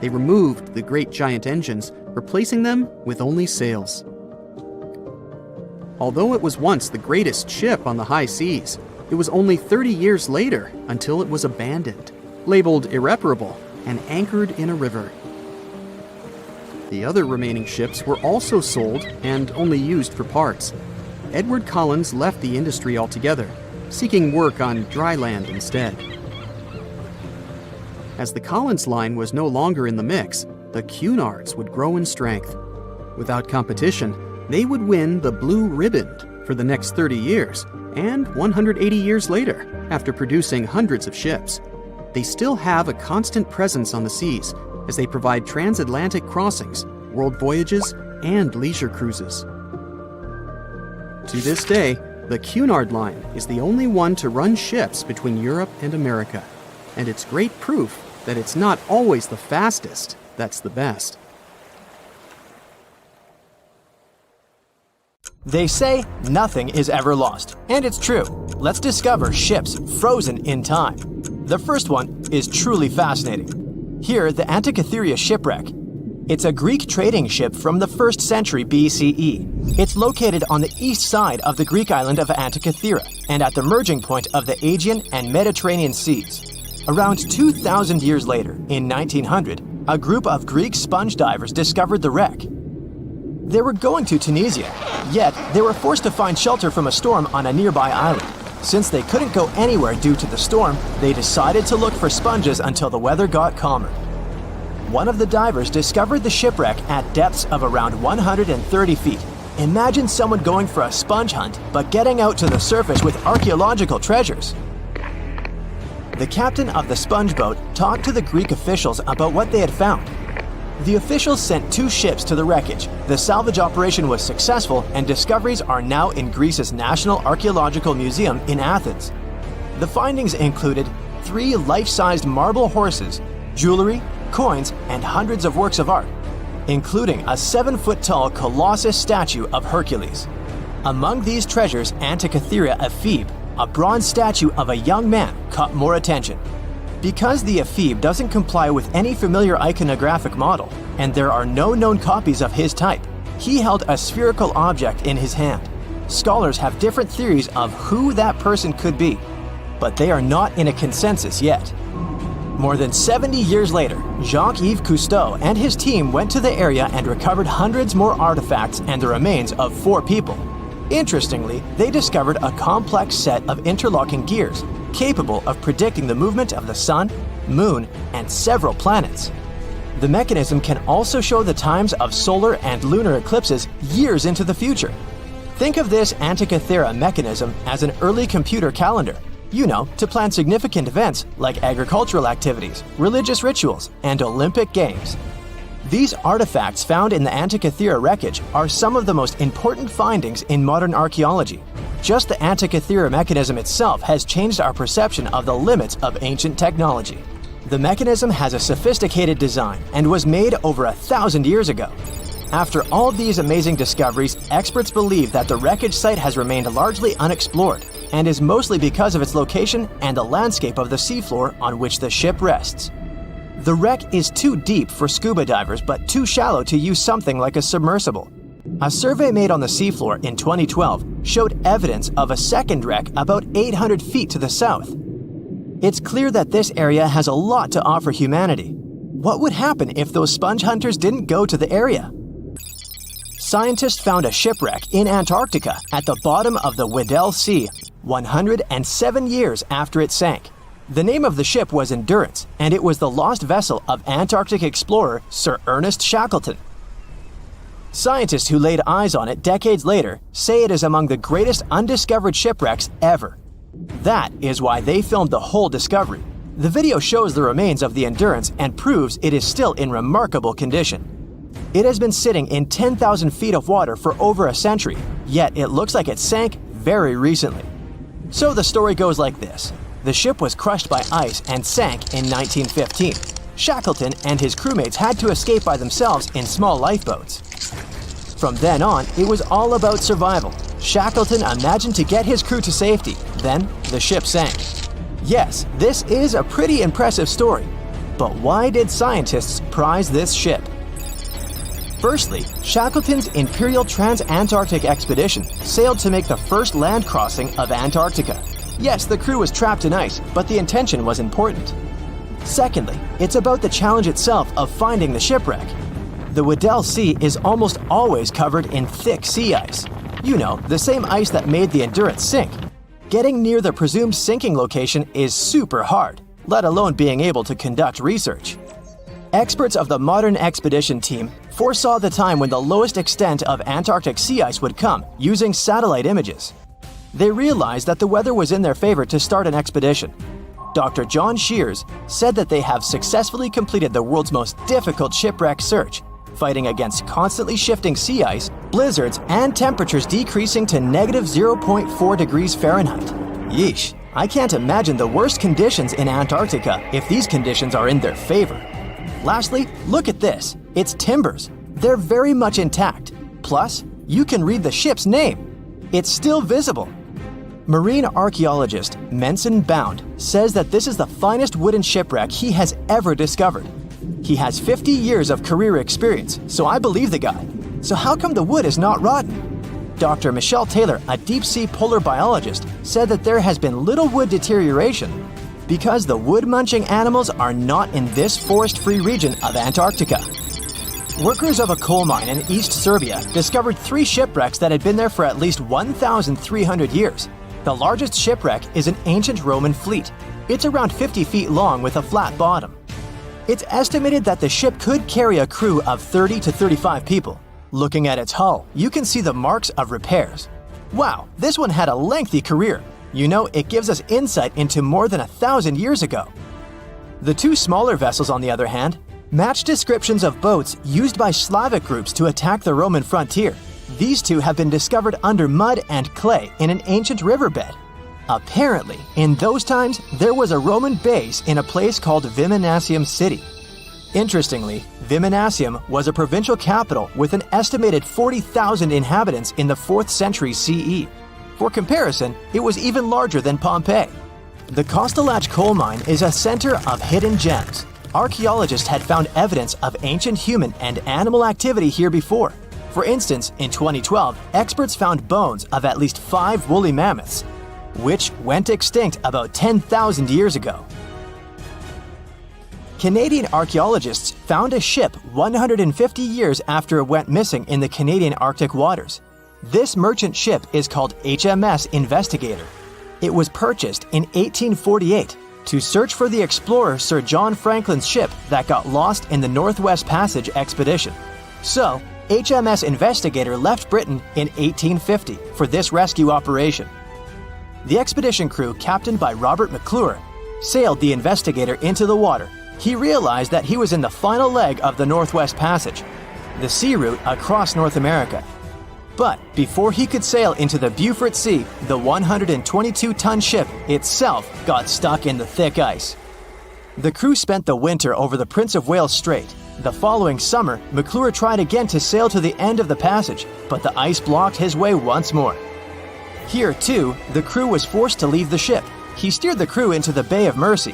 They removed the great giant engines, replacing them with only sails. Although it was once the greatest ship on the high seas, it was only 30 years later until it was abandoned, labeled irreparable, and anchored in a river. The other remaining ships were also sold and only used for parts. Edward Collins left the industry altogether, seeking work on dry land instead. As the Collins line was no longer in the mix, the Cunards would grow in strength. Without competition, they would win the Blue Riband for the next 30 years, and 180 years later, after producing hundreds of ships. They still have a constant presence on the seas as they provide transatlantic crossings, world voyages, and leisure cruises. To this day, the Cunard line is the only one to run ships between Europe and America, and it's great proof that it's not always the fastest that's the best. They say nothing is ever lost, and it's true. Let's discover ships frozen in time. The first one is truly fascinating. Here, the Antikythera shipwreck. It's a Greek trading ship from the 1st century BCE. It's located on the east side of the Greek island of Antikythera and at the merging point of the Aegean and Mediterranean seas. Around 2,000 years later, in 1900, a group of Greek sponge divers discovered the wreck. They were going to Tunisia, yet they were forced to find shelter from a storm on a nearby island. Since they couldn't go anywhere due to the storm, they decided to look for sponges until the weather got calmer. One of the divers discovered the shipwreck at depths of around 130 feet. Imagine someone going for a sponge hunt, but getting out to the surface with archaeological treasures. The captain of the sponge boat talked to the Greek officials about what they had found. The officials sent 2 ships to the wreckage. The salvage operation was successful, and discoveries are now in Greece's National Archaeological Museum in Athens. The findings included 3 life-sized marble horses, jewelry, coins, and hundreds of works of art, including a 7-foot-tall Colossus statue of Hercules. Among these treasures, Antikythera ephebe, a bronze statue of a young man, caught more attention. Because the ephebe doesn't comply with any familiar iconographic model, and there are no known copies of his type, he held a spherical object in his hand. Scholars have different theories of who that person could be, but they are not in a consensus yet. More than 70 years later, Jacques-Yves Cousteau and his team went to the area and recovered hundreds more artifacts and the remains of 4 people. Interestingly, they discovered a complex set of interlocking gears, capable of predicting the movement of the sun, moon, and several planets. The mechanism can also show the times of solar and lunar eclipses years into the future. Think of this Antikythera mechanism as an early computer calendar, to plan significant events like agricultural activities, religious rituals, and Olympic Games. These artifacts found in the Antikythera wreckage are some of the most important findings in modern archaeology. Just the Antikythera mechanism itself has changed our perception of the limits of ancient technology. The mechanism has a sophisticated design and was made over 1,000 years ago. After all these amazing discoveries, experts believe that the wreckage site has remained largely unexplored and is mostly because of its location and the landscape of the seafloor on which the ship rests. The wreck is too deep for scuba divers but too shallow to use something like a submersible. A survey made on the seafloor in 2012 showed evidence of a second wreck about 800 feet to the south. It's clear that this area has a lot to offer humanity. What would happen if those sponge hunters didn't go to the area? Scientists found a shipwreck in Antarctica at the bottom of the Weddell Sea 107 years after it sank. The name of the ship was Endurance, and it was the lost vessel of Antarctic explorer Sir Ernest Shackleton. Scientists who laid eyes on it decades later say it is among the greatest undiscovered shipwrecks ever. That is why they filmed the whole discovery. The video shows the remains of the Endurance and proves it is still in remarkable condition. It has been sitting in 10,000 feet of water for over a century, yet it looks like it sank very recently. So the story goes like this. The ship was crushed by ice and sank in 1915. Shackleton and his crewmates had to escape by themselves in small lifeboats. From then on, it was all about survival. Shackleton imagined to get his crew to safety, then the ship sank. Yes, this is a pretty impressive story, but why did scientists prize this ship? Firstly, Shackleton's Imperial Trans-Antarctic Expedition sailed to make the first land crossing of Antarctica. Yes, the crew was trapped in ice, but the intention was important. Secondly, it's about the challenge itself of finding the shipwreck. The Weddell Sea is almost always covered in thick sea ice. You know, the same ice that made the Endurance sink. Getting near the presumed sinking location is super hard, let alone being able to conduct research. Experts of the modern expedition team foresaw the time when the lowest extent of Antarctic sea ice would come using satellite images. They realized that the weather was in their favor to start an expedition. Dr. John Shears said that they have successfully completed the world's most difficult shipwreck search, fighting against constantly shifting sea ice, blizzards, and temperatures decreasing to -0.4 degrees Fahrenheit. Yeesh, I can't imagine the worst conditions in Antarctica if these conditions are in their favor. Lastly, look at this. It's timbers. They're very much intact. Plus, you can read the ship's name. It's still visible. Marine archaeologist Menson Bound says that this is the finest wooden shipwreck he has ever discovered. He has 50 years of career experience, so I believe the guy. So how come the wood is not rotten? Dr. Michelle Taylor, a deep-sea polar biologist, said that there has been little wood deterioration because the wood-munching animals are not in this forest-free region of Antarctica. Workers of a coal mine in East Serbia discovered 3 shipwrecks that had been there for at least 1,300 years. The largest shipwreck is an ancient Roman fleet. It's around 50 feet long with a flat bottom. It's estimated that the ship could carry a crew of 30 to 35 people. Looking at its hull, you can see the marks of repairs. Wow, this one had a lengthy career. You know, it gives us insight into more than 1,000 years ago. The 2 smaller vessels, on the other hand, match descriptions of boats used by Slavic groups to attack the Roman frontier. These 2 have been discovered under mud and clay in an ancient riverbed. Apparently, in those times, there was a Roman base in a place called Viminacium City. Interestingly, Viminacium was a provincial capital with an estimated 40,000 inhabitants in the 4th century CE. For comparison, it was even larger than Pompeii. The Kostelach coal mine is a center of hidden gems. Archaeologists had found evidence of ancient human and animal activity here before. For instance, in 2012, experts found bones of at least 5 woolly mammoths, which went extinct about 10,000 years ago. Canadian archaeologists found a ship 150 years after it went missing in the Canadian Arctic waters. This merchant ship is called HMS Investigator. It was purchased in 1848 to search for the explorer Sir John Franklin's ship that got lost in the Northwest Passage expedition. So, HMS Investigator left Britain in 1850 for this rescue operation. The expedition crew, captained by Robert McClure, sailed the Investigator into the water. He realized that he was in the final leg of the Northwest Passage, the sea route across North America. But before he could sail into the Beaufort Sea, the 122-ton ship itself got stuck in the thick ice. The crew spent the winter over the Prince of Wales Strait. The following summer, McClure tried again to sail to the end of the passage, but the ice blocked his way once more. Here, too, the crew was forced to leave the ship. He steered the crew into the Bay of Mercy.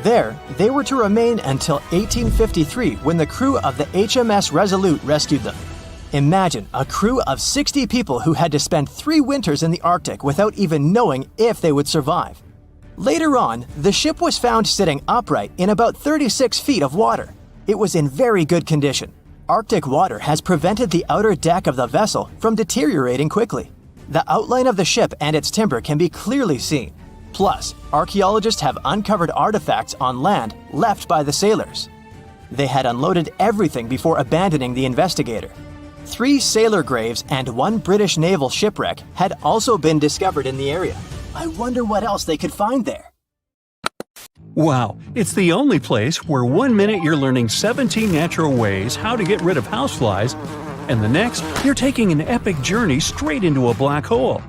There, they were to remain until 1853 when the crew of the HMS Resolute rescued them. Imagine a crew of 60 people who had to spend 3 winters in the Arctic without even knowing if they would survive. Later on, the ship was found sitting upright in about 36 feet of water. It was in very good condition. Arctic water has prevented the outer deck of the vessel from deteriorating quickly. The outline of the ship and its timber can be clearly seen. Plus, archaeologists have uncovered artifacts on land left by the sailors. They had unloaded everything before abandoning the Investigator. 3 sailor graves and 1 British naval shipwreck had also been discovered in the area. I wonder what else they could find there. Wow, it's the only place where 1 minute you're learning 17 natural ways how to get rid of houseflies, and the next, you're taking an epic journey straight into a black hole.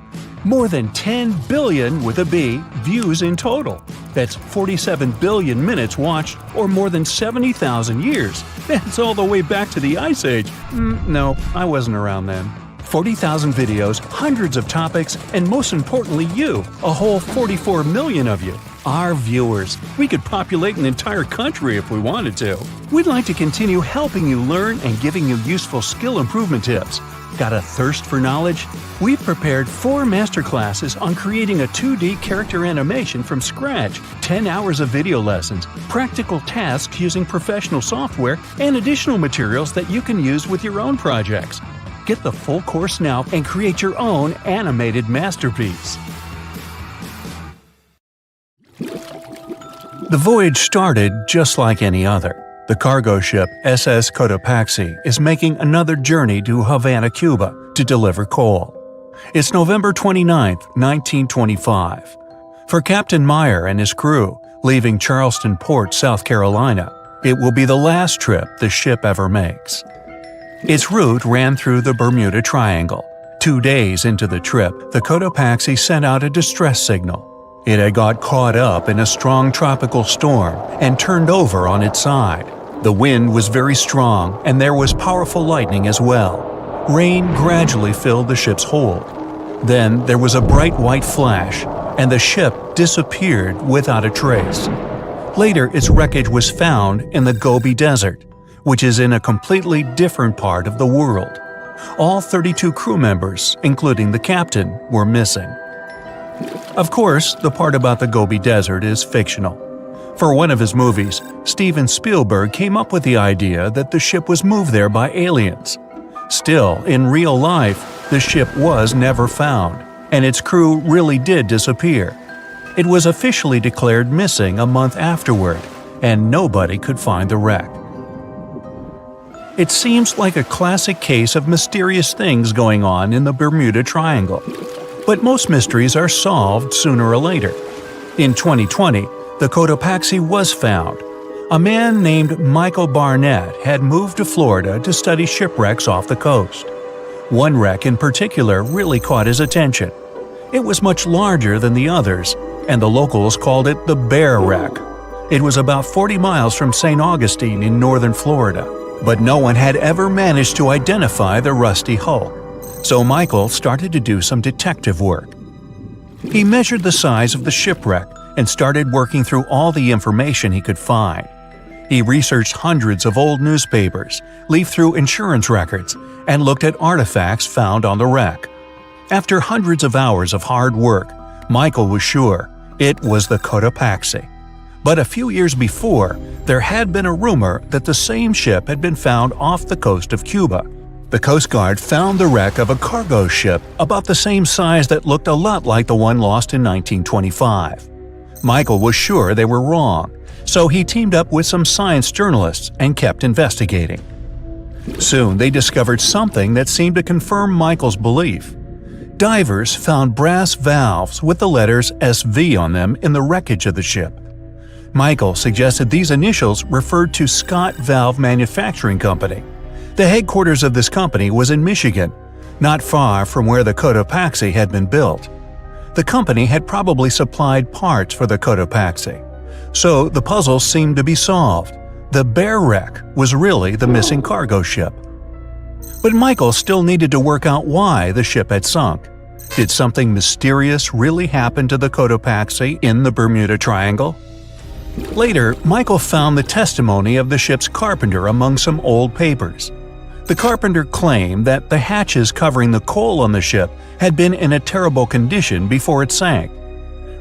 More than 10 billion with a B views in total. That's 47 billion minutes watched, or more than 70,000 years. That's all the way back to the Ice Age. No, I wasn't around then. 40,000 videos, hundreds of topics, and most importantly you, a whole 44 million of you. Our viewers. We could populate an entire country if we wanted to. We'd like to continue helping you learn and giving you useful skill improvement tips. Got a thirst for knowledge? We've prepared 4 masterclasses on creating a 2D character animation from scratch, 10 hours of video lessons, practical tasks using professional software, and additional materials that you can use with your own projects. Get the full course now and create your own animated masterpiece. The voyage started just like any other. The cargo ship SS Cotopaxi is making another journey to Havana, Cuba to deliver coal. It's November 29, 1925. For Captain Meyer and his crew, leaving Charleston Port, South Carolina, it will be the last trip the ship ever makes. Its route ran through the Bermuda Triangle. 2 days into the trip, the Cotopaxi sent out a distress signal. It had got caught up in a strong tropical storm and turned over on its side. The wind was very strong and there was powerful lightning as well. Rain gradually filled the ship's hold. Then there was a bright white flash, and the ship disappeared without a trace. Later, its wreckage was found in the Gobi Desert, which is in a completely different part of the world. All 32 crew members, including the captain, were missing. Of course, the part about the Gobi Desert is fictional. For one of his movies, Steven Spielberg came up with the idea that the ship was moved there by aliens. Still, in real life, the ship was never found, and its crew really did disappear. It was officially declared missing a month afterward, and nobody could find the wreck. It seems like a classic case of mysterious things going on in the Bermuda Triangle. But most mysteries are solved sooner or later. In 2020, the Cotopaxi was found. A man named Michael Barnett had moved to Florida to study shipwrecks off the coast. One wreck in particular really caught his attention. It was much larger than the others, and the locals called it the Bear Wreck. It was about 40 miles from St. Augustine in northern Florida, but no one had ever managed to identify the rusty hull. So Michael started to do some detective work. He measured the size of the shipwreck and started working through all the information he could find. He researched hundreds of old newspapers, leafed through insurance records, and looked at artifacts found on the wreck. After hundreds of hours of hard work, Michael was sure it was the Cotopaxi. But a few years before, there had been a rumor that the same ship had been found off the coast of Cuba. The Coast Guard found the wreck of a cargo ship about the same size that looked a lot like the one lost in 1925. Michael was sure they were wrong, so he teamed up with some science journalists and kept investigating. Soon they discovered something that seemed to confirm Michael's belief. Divers found brass valves with the letters SV on them in the wreckage of the ship. Michael suggested these initials referred to Scott Valve Manufacturing Company. The headquarters of this company was in Michigan, not far from where the Cotopaxi had been built. The company had probably supplied parts for the Cotopaxi. So the puzzle seemed to be solved. The Bear Wreck was really the missing cargo ship. But Michael still needed to work out why the ship had sunk. Did something mysterious really happen to the Cotopaxi in the Bermuda Triangle? Later, Michael found the testimony of the ship's carpenter among some old papers. The carpenter claimed that the hatches covering the coal on the ship had been in a terrible condition before it sank.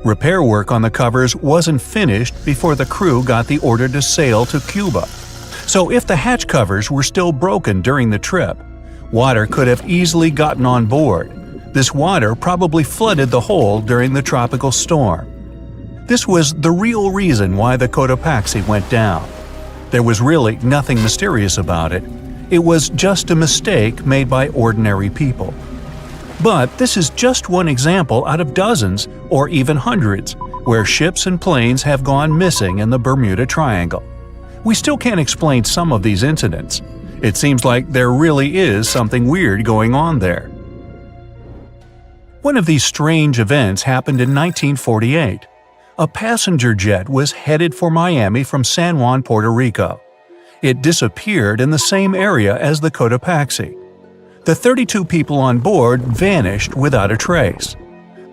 Repair work on the covers wasn't finished before the crew got the order to sail to Cuba. So if the hatch covers were still broken during the trip, water could have easily gotten on board. This water probably flooded the hull during the tropical storm. This was the real reason why the Cotopaxi went down. There was really nothing mysterious about it. It was just a mistake made by ordinary people. But this is just one example out of dozens, or even hundreds, where ships and planes have gone missing in the Bermuda Triangle. We still can't explain some of these incidents. It seems like there really is something weird going on there. One of these strange events happened in 1948. A passenger jet was headed for Miami from San Juan, Puerto Rico. It disappeared in the same area as the Cotopaxi. The 32 people on board vanished without a trace.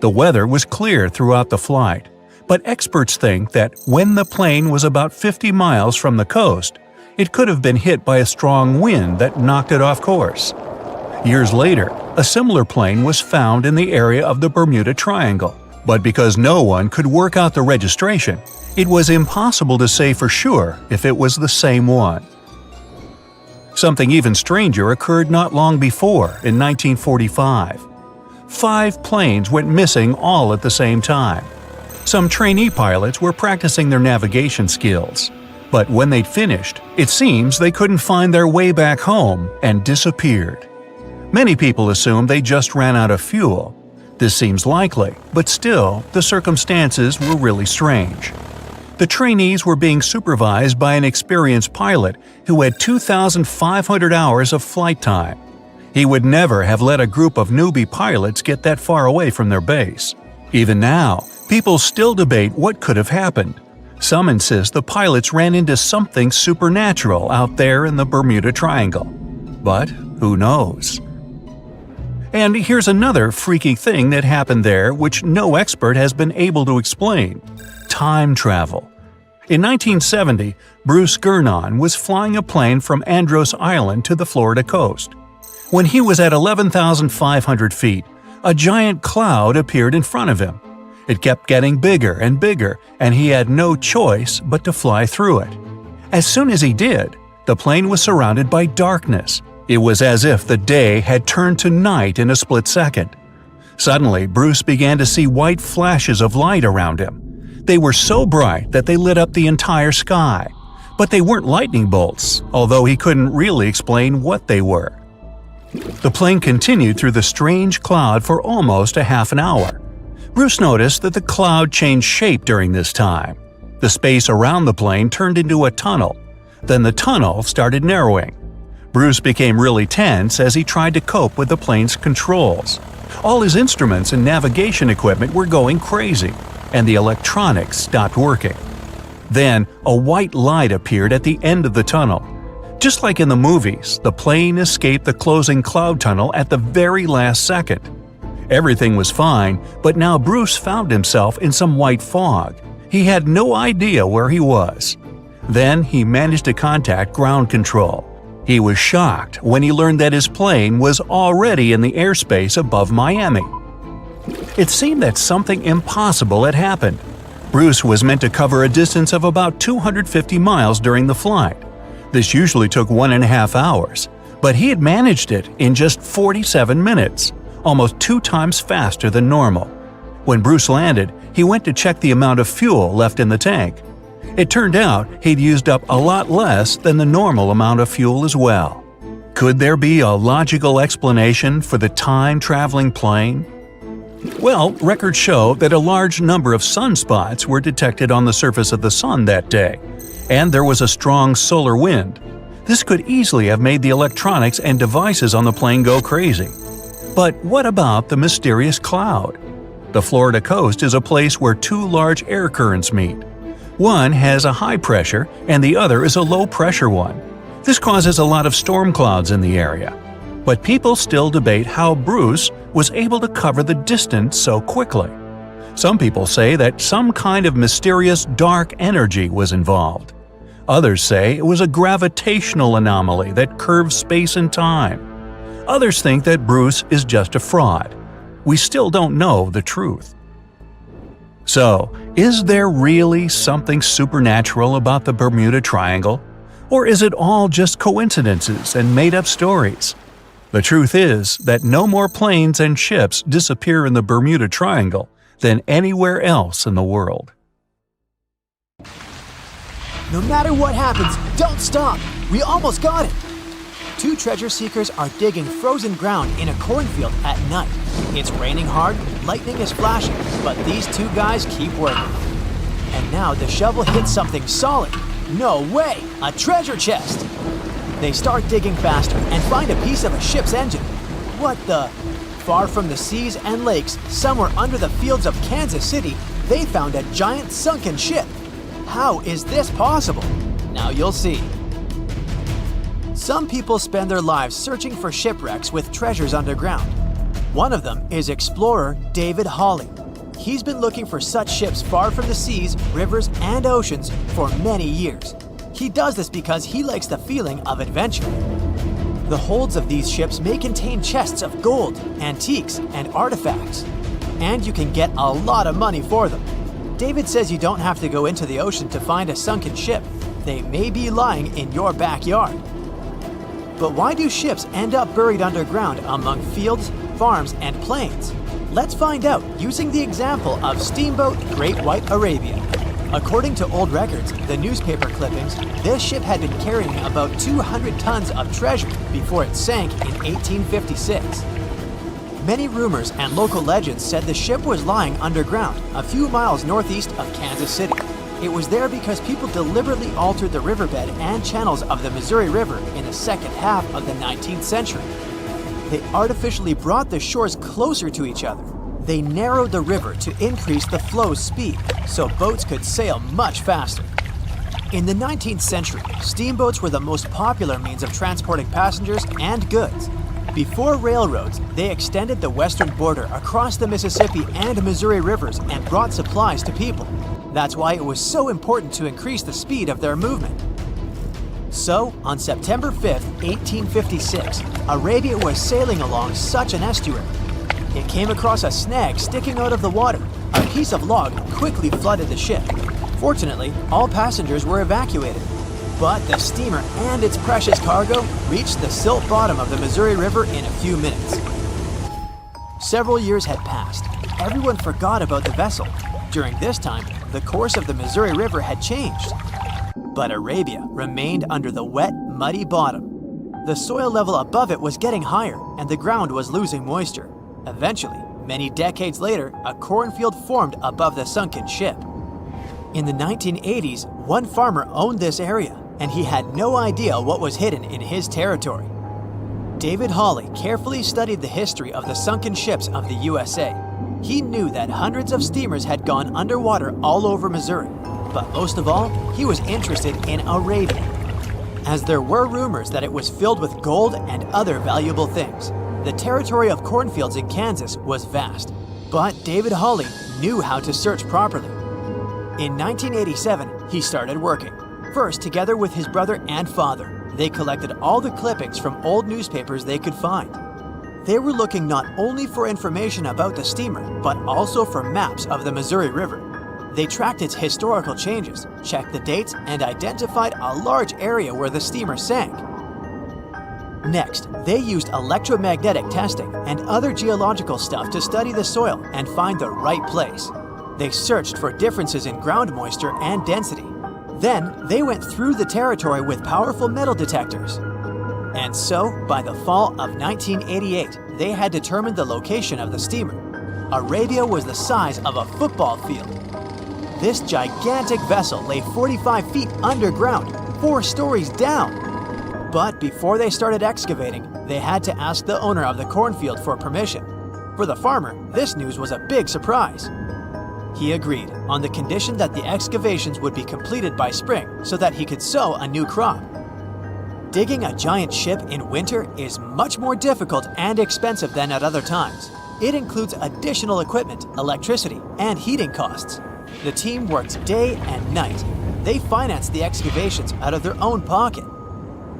The weather was clear throughout the flight, but experts think that when the plane was about 50 miles from the coast, it could have been hit by a strong wind that knocked it off course. Years later, a similar plane was found in the area of the Bermuda Triangle, but because no one could work out the registration, it was impossible to say for sure if it was the same one. Something even stranger occurred not long before, in 1945. 5 planes went missing all at the same time. Some trainee pilots were practicing their navigation skills, but when they'd finished, it seems they couldn't find their way back home and disappeared. Many people assume they just ran out of fuel. This seems likely, but still, the circumstances were really strange. The trainees were being supervised by an experienced pilot who had 2,500 hours of flight time. He would never have let a group of newbie pilots get that far away from their base. Even now, people still debate what could have happened. Some insist the pilots ran into something supernatural out there in the Bermuda Triangle. But who knows? And here's another freaky thing that happened there which no expert has been able to explain: time travel. In 1970, Bruce Gernon was flying a plane from Andros Island to the Florida coast. When he was at 11,500 feet, a giant cloud appeared in front of him. It kept getting bigger and bigger, and he had no choice but to fly through it. As soon as he did, the plane was surrounded by darkness. It was as if the day had turned to night in a split second. Suddenly, Bruce began to see white flashes of light around him. They were so bright that they lit up the entire sky. But they weren't lightning bolts, although he couldn't really explain what they were. The plane continued through the strange cloud for almost a half an hour. Bruce noticed that the cloud changed shape during this time. The space around the plane turned into a tunnel. Then the tunnel started narrowing. Bruce became really tense as he tried to cope with the plane's controls. All his instruments and navigation equipment were going crazy, and the electronics stopped working. Then, a white light appeared at the end of the tunnel. Just like in the movies, the plane escaped the closing cloud tunnel at the very last second. Everything was fine, but now Bruce found himself in some white fog. He had no idea where he was. Then he managed to contact ground control. He was shocked when he learned that his plane was already in the airspace above Miami. It seemed that something impossible had happened. Bruce was meant to cover a distance of about 250 miles during the flight. This usually took 1.5 hours, but he had managed it in just 47 minutes, almost 2 times faster than normal. When Bruce landed, he went to check the amount of fuel left in the tank. It turned out he'd used up a lot less than the normal amount of fuel as well. Could there be a logical explanation for the time-traveling plane? Well, records show that a large number of sunspots were detected on the surface of the sun that day, and there was a strong solar wind. This could easily have made the electronics and devices on the plane go crazy. But what about the mysterious cloud? The Florida coast is a place where 2 large air currents meet. One has a high pressure and the other is a low pressure one. This causes a lot of storm clouds in the area. But people still debate how Bruce was able to cover the distance so quickly. Some people say that some kind of mysterious dark energy was involved. Others say it was a gravitational anomaly that curves space and time. Others think that Bruce is just a fraud. We still don't know the truth. So, is there really something supernatural about the Bermuda Triangle? Or is it all just coincidences and made-up stories? The truth is that no more planes and ships disappear in the Bermuda Triangle than anywhere else in the world. No matter what happens, don't stop. We almost got it. Two treasure seekers are digging frozen ground in a cornfield at night. It's raining hard, lightning is flashing, but these two guys keep working. And now the shovel hits something solid. No way! A treasure chest! They start digging faster and find a piece of a ship's engine. What the? Far from the seas and lakes, somewhere under the fields of Kansas City, they found a giant sunken ship. How is this possible? Now you'll see. Some people spend their lives searching for shipwrecks with treasures underground. One of them is explorer David Hawley. He's been looking for such ships far from the seas, rivers, and oceans for many years. He does this because he likes the feeling of adventure. The holds of these ships may contain chests of gold, antiques, and artifacts. And you can get a lot of money for them. David says you don't have to go into the ocean to find a sunken ship. They may be lying in your backyard. But why do ships end up buried underground among fields, farms, and plains? Let's find out using the example of steamboat Great White Arabia. According to old records, the newspaper clippings, this ship had been carrying about 200 tons of treasure before it sank in 1856. Many rumors and local legends said the ship was lying underground a few miles northeast of Kansas City. It was there because people deliberately altered the riverbed and channels of the Missouri River in the second half of the 19th century. They artificially brought the shores closer to each other. They narrowed the river to increase the flow's speed, so boats could sail much faster. In the 19th century, steamboats were the most popular means of transporting passengers and goods. Before railroads, they extended the western border across the Mississippi and Missouri rivers and brought supplies to people. That's why it was so important to increase the speed of their movement. So, on September 5, 1856, Arabia was sailing along such an estuary. It came across a snag sticking out of the water. A piece of log quickly flooded the ship. Fortunately, all passengers were evacuated. But the steamer and its precious cargo reached the silt bottom of the Missouri River in a few minutes. Several years had passed. Everyone forgot about the vessel. During this time, the course of the Missouri River had changed. But Arabia remained under the wet, muddy bottom. The soil level above it was getting higher, and the ground was losing moisture. Eventually, many decades later, a cornfield formed above the sunken ship. In the 1980s, one farmer owned this area, and he had no idea what was hidden in his territory. David Hawley carefully studied the history of the sunken ships of the USA. He knew that hundreds of steamers had gone underwater all over Missouri, but most of all, he was interested in Arabia, as there were rumors that it was filled with gold and other valuable things. The territory of cornfields in Kansas was vast, but David Hawley knew how to search properly. In 1987, he started working. First, together with his brother and father, they collected all the clippings from old newspapers they could find. They were looking not only for information about the steamer, but also for maps of the Missouri River. They tracked its historical changes, checked the dates, and identified a large area where the steamer sank. Next, they used electromagnetic testing and other geological stuff to study the soil and find the right place. They searched for differences in ground moisture and density. Then, they went through the territory with powerful metal detectors. And so, by the fall of 1988, they had determined the location of the steamer. Arabia was the size of a football field. This gigantic vessel lay 45 feet underground, 4 stories down. But before they started excavating, they had to ask the owner of the cornfield for permission. For the farmer, this news was a big surprise. He agreed on the condition that the excavations would be completed by spring so that he could sow a new crop. Digging a giant ship in winter is much more difficult and expensive than at other times. It includes additional equipment, electricity, and heating costs. The team works day and night. They financed the excavations out of their own pocket.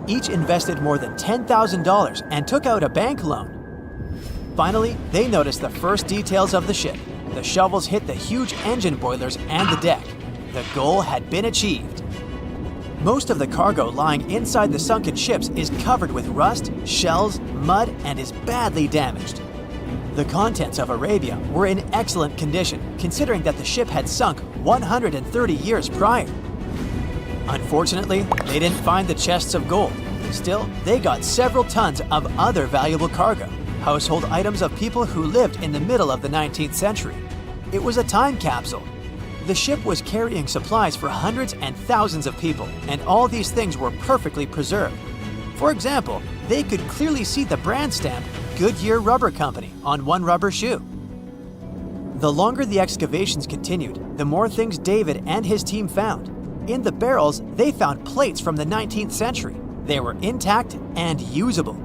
Each invested more than $10,000 and took out a bank loan. Finally, they noticed the first details of the ship. The shovels hit the huge engine boilers and the deck. The goal had been achieved. Most of the cargo lying inside the sunken ships is covered with rust, shells, mud, and is badly damaged. The contents of Arabia were in excellent condition, considering that the ship had sunk 130 years prior. Unfortunately, they didn't find the chests of gold, Still, they got several tons of other valuable cargo, household items of people who lived in the middle of the 19th century. It was a time capsule. The ship was carrying supplies for hundreds and thousands of people, and all these things were perfectly preserved. For example, they could clearly see the brand stamp Goodyear Rubber Company on one rubber shoe. The longer the excavations continued, the more things David and his team found. In the barrels, they found plates from the 19th century. They were intact and usable.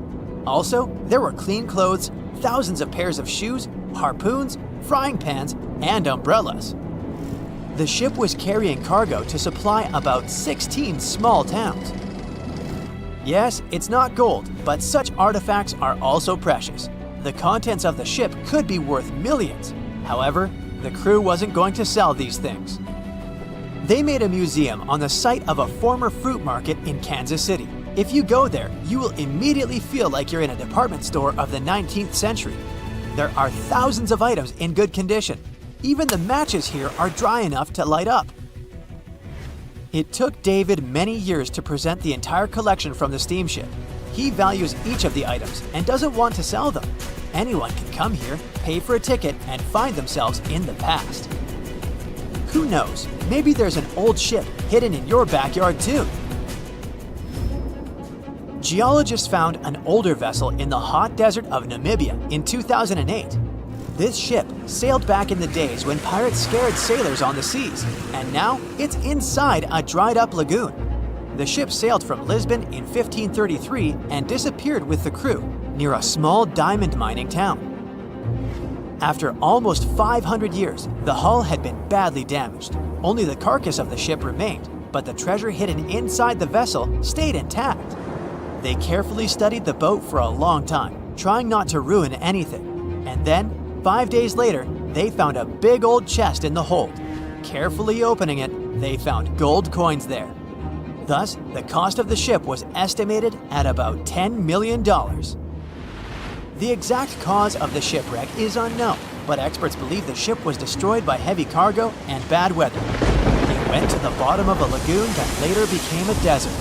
Also, there were clean clothes, thousands of pairs of shoes, harpoons, frying pans, and umbrellas. The ship was carrying cargo to supply about 16 small towns. Yes, it's not gold, but such artifacts are also precious. The contents of the ship could be worth millions. However, the crew wasn't going to sell these things. They made a museum on the site of a former fruit market in Kansas City. If you go there, you will immediately feel like you're in a department store of the 19th century. There are thousands of items in good condition. Even the matches here are dry enough to light up. It took David many years to present the entire collection from the steamship. He values each of the items and doesn't want to sell them. Anyone can come here, pay for a ticket, and find themselves in the past. Who knows, maybe there's an old ship hidden in your backyard too. Geologists found an older vessel in the hot desert of Namibia in 2008. This ship sailed back in the days when pirates scared sailors on the seas, and now it's inside a dried-up lagoon. The ship sailed from Lisbon in 1533 and disappeared with the crew near a small diamond mining town. After almost 500 years, the hull had been badly damaged. Only the carcass of the ship remained, but the treasure hidden inside the vessel stayed intact. They carefully studied the boat for a long time, trying not to ruin anything. And then, 5 days later, they found a big old chest in the hold. Carefully opening it, they found gold coins there. Thus, the cost of the ship was estimated at about $10 million. The exact cause of the shipwreck is unknown, but experts believe the ship was destroyed by heavy cargo and bad weather. It went to the bottom of a lagoon that later became a desert.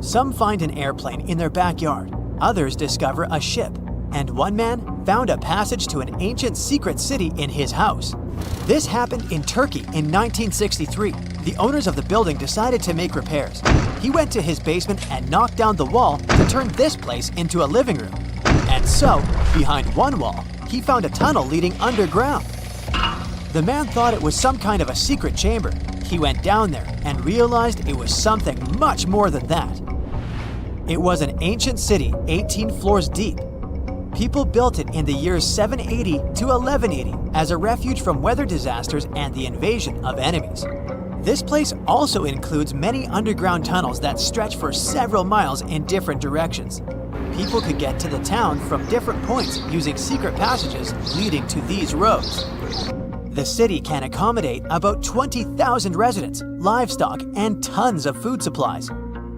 Some find an airplane in their backyard, others discover a ship, and one man found a passage to an ancient secret city in his house. This happened in Turkey in 1963. The owners of the building decided to make repairs. He went to his basement and knocked down the wall to turn this place into a living room. And so, behind one wall, he found a tunnel leading underground. The man thought it was some kind of a secret chamber. He went down there and realized it was something much more than that. It was an ancient city 18 floors deep. People built it in the years 780 to 1180 as a refuge from weather disasters and the invasion of enemies. This place also includes many underground tunnels that stretch for several miles in different directions. People could get to the town from different points using secret passages leading to these roads. The city can accommodate about 20,000 residents, livestock, and tons of food supplies.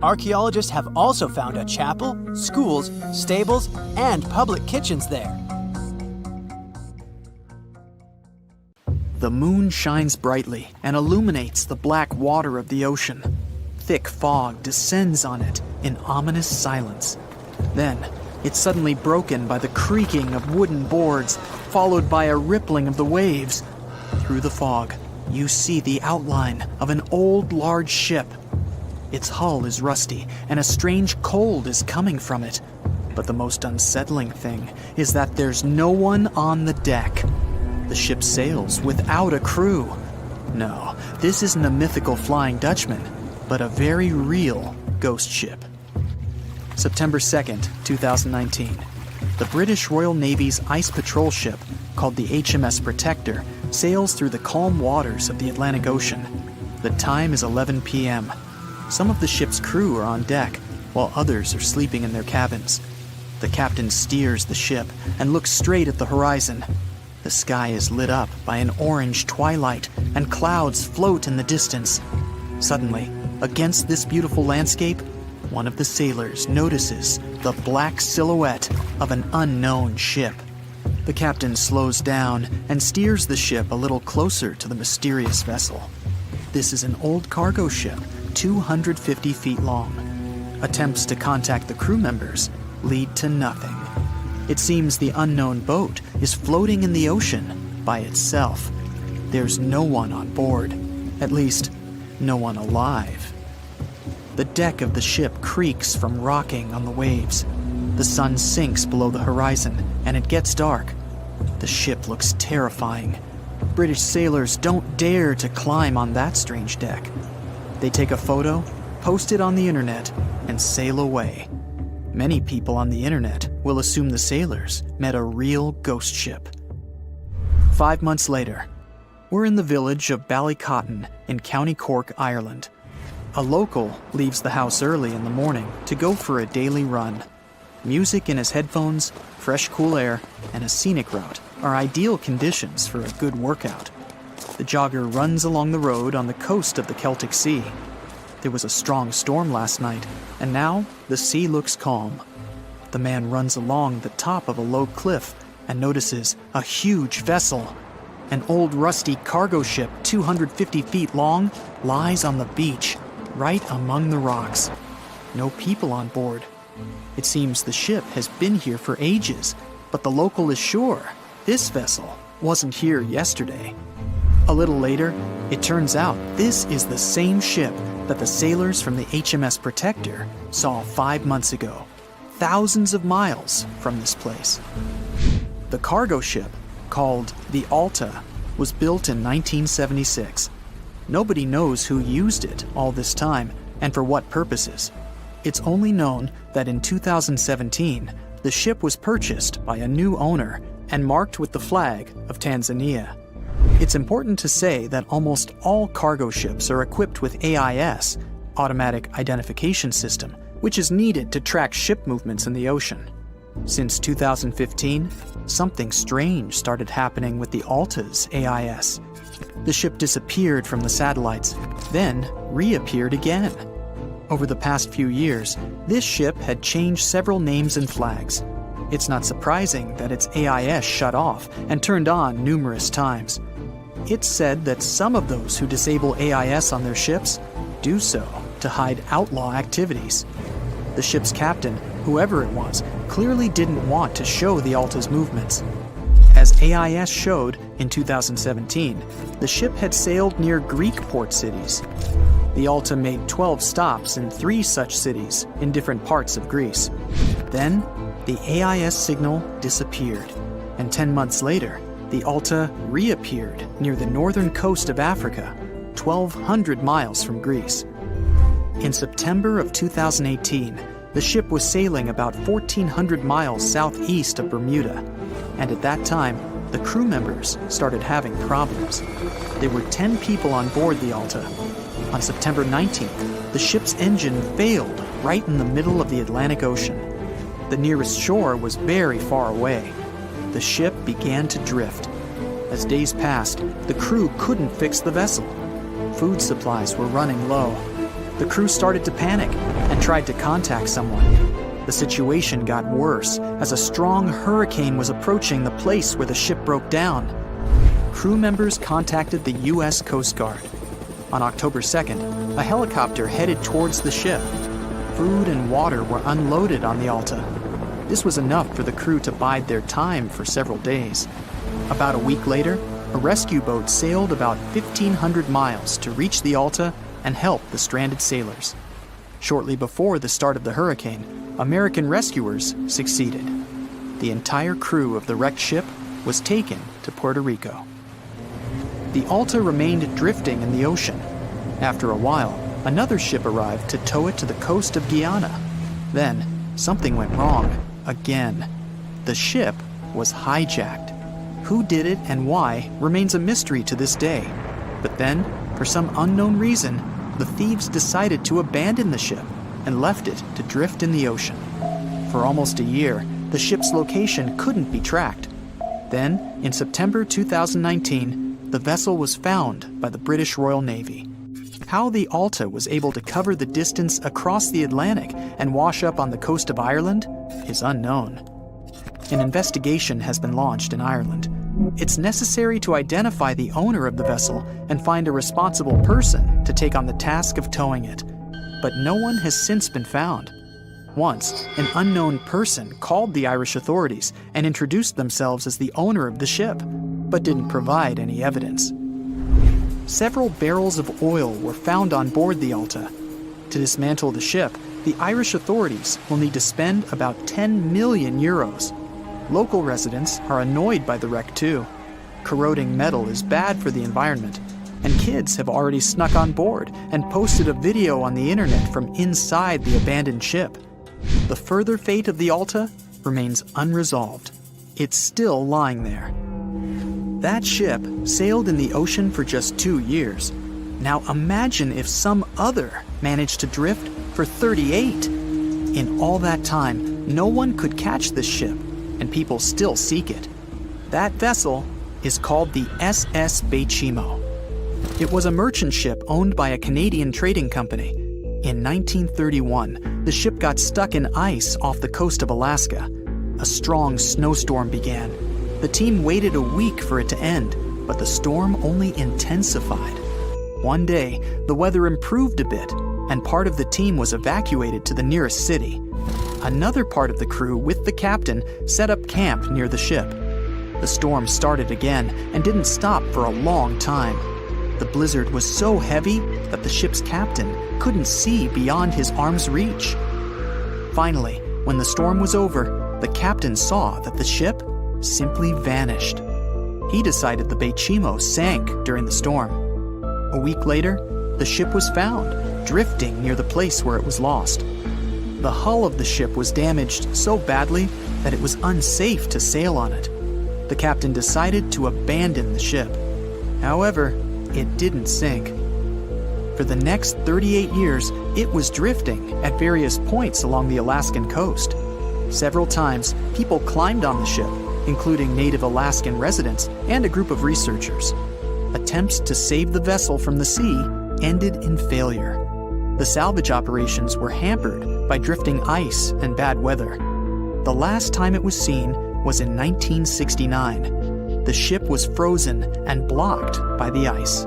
Archaeologists have also found a chapel, schools, stables, and public kitchens there. The moon shines brightly and illuminates the black water of the ocean. Thick fog descends on it in ominous silence. Then, it's suddenly broken by the creaking of wooden boards, followed by a rippling of the waves. Through the fog, you see the outline of an old, large ship. Its hull is rusty, and a strange cold is coming from it. But the most unsettling thing is that there's no one on the deck. The ship sails without a crew. No, this isn't a mythical Flying Dutchman, but a very real ghost ship. September 2nd, 2019. The British Royal Navy's ice patrol ship, called the HMS Protector, sails through the calm waters of the Atlantic Ocean. The time is 11 p.m. Some of the ship's crew are on deck, while others are sleeping in their cabins. The captain steers the ship and looks straight at the horizon. The sky is lit up by an orange twilight, and clouds float in the distance. Suddenly, against this beautiful landscape, one of the sailors notices the black silhouette of an unknown ship. The captain slows down and steers the ship a little closer to the mysterious vessel. This is an old cargo ship, 250 feet long. Attempts to contact the crew members lead to nothing. It seems the unknown boat is floating in the ocean by itself. There's no one on board, at least, no one alive. The deck of the ship creaks from rocking on the waves. The sun sinks below the horizon, and it gets dark. The ship looks terrifying. British sailors don't dare to climb on that strange deck. They take a photo, post it on the internet, and sail away. Many people on the internet will assume the sailors met a real ghost ship. 5 months later, we're in the village of Ballycotton in County Cork, Ireland. A local leaves the house early in the morning to go for a daily run. Music in his headphones, fresh cool air, and a scenic route are ideal conditions for a good workout. The jogger runs along the road on the coast of the Celtic Sea. There was a strong storm last night, and now the sea looks calm. The man runs along the top of a low cliff and notices a huge vessel. An old rusty cargo ship 250 feet long lies on the beach, right among the rocks. No people on board. It seems the ship has been here for ages, but the local is sure this vessel wasn't here yesterday. A little later, it turns out this is the same ship that the sailors from the HMS Protector saw 5 months ago, thousands of miles from this place. The cargo ship, called the Alta, was built in 1976. Nobody knows who used it all this time and for what purposes. It's only known that in 2017, the ship was purchased by a new owner and marked with the flag of Tanzania. It's important to say that almost all cargo ships are equipped with AIS, Automatic Identification System, which is needed to track ship movements in the ocean. Since 2015, something strange started happening with the Alta's AIS. The ship disappeared from the satellites, then reappeared again. Over the past few years, this ship had changed several names and flags. It's not surprising that its AIS shut off and turned on numerous times. It's said that some of those who disable AIS on their ships do so to hide outlaw activities. The ship's captain, whoever it was, clearly didn't want to show the Alta's movements. As AIS showed in 2017, the ship had sailed near Greek port cities. The Alta made 12 stops in 3 such cities in different parts of Greece. Then, the AIS signal disappeared, and 10 months later, the Alta reappeared near the northern coast of Africa, 1,200 miles from Greece. In September of 2018, the ship was sailing about 1,400 miles southeast of Bermuda, and at that time, the crew members started having problems. There were 10 people on board the Alta. On September 19th, the ship's engine failed right in the middle of the Atlantic Ocean. The nearest shore was very far away. The ship began to drift. As days passed, the crew couldn't fix the vessel. Food supplies were running low. The crew started to panic and tried to contact someone. The situation got worse as a strong hurricane was approaching the place where the ship broke down. Crew members contacted the U.S. Coast Guard. On October 2nd, a helicopter headed towards the ship. Food and water were unloaded on the Alta. This was enough for the crew to bide their time for several days. About a week later, a rescue boat sailed about 1,500 miles to reach the Alta and help the stranded sailors. Shortly before the start of the hurricane, American rescuers succeeded. The entire crew of the wrecked ship was taken to Puerto Rico. The Alta remained drifting in the ocean. After a while, another ship arrived to tow it to the coast of Guyana. Then, something went wrong again. The ship was hijacked. Who did it and why remains a mystery to this day. But then, for some unknown reason, the thieves decided to abandon the ship and left it to drift in the ocean. For almost a year, the ship's location couldn't be tracked. Then, in September 2019, the vessel was found by the British Royal Navy. How the Alta was able to cover the distance across the Atlantic and wash up on the coast of Ireland is unknown. An investigation has been launched in Ireland, It's necessary to identify the owner of the vessel and find a responsible person to take on the task of towing it. But no one has since been found. Once, an unknown person called the Irish authorities and introduced themselves as the owner of the ship, but didn't provide any evidence. Several barrels of oil were found on board the Alta. To dismantle the ship, the Irish authorities will need to spend about 10 million euros. Local residents are annoyed by the wreck too. Corroding metal is bad for the environment, and kids have already snuck on board and posted a video on the internet from inside the abandoned ship. The further fate of the Alta remains unresolved. It's still lying there. That ship sailed in the ocean for just 2 years. Now imagine if some other managed to drift for 38. In all that time, no one could catch this ship, and people still seek it. That vessel is called the SS Bechimo. It was a merchant ship owned by a Canadian trading company. In 1931, the ship got stuck in ice off the coast of Alaska. A strong snowstorm began. The team waited a week for it to end, but the storm only intensified. One day, the weather improved a bit, and part of the team was evacuated to the nearest city. Another part of the crew, with the captain, set up camp near the ship. The storm started again and didn't stop for a long time. The blizzard was so heavy that the ship's captain couldn't see beyond his arm's reach. Finally, when the storm was over, the captain saw that the ship simply vanished. He decided the Bechimo sank during the storm. A week later, the ship was found, drifting near the place where it was lost. The hull of the ship was damaged so badly that it was unsafe to sail on it. The captain decided to abandon the ship. However, it didn't sink. For the next 38 years, it was drifting at various points along the Alaskan coast. Several times, people climbed on the ship, including native Alaskan residents and a group of researchers. Attempts to save the vessel from the sea ended in failure. The salvage operations were hampered by drifting ice and bad weather. The last time it was seen was in 1969. The ship was frozen and blocked by the ice.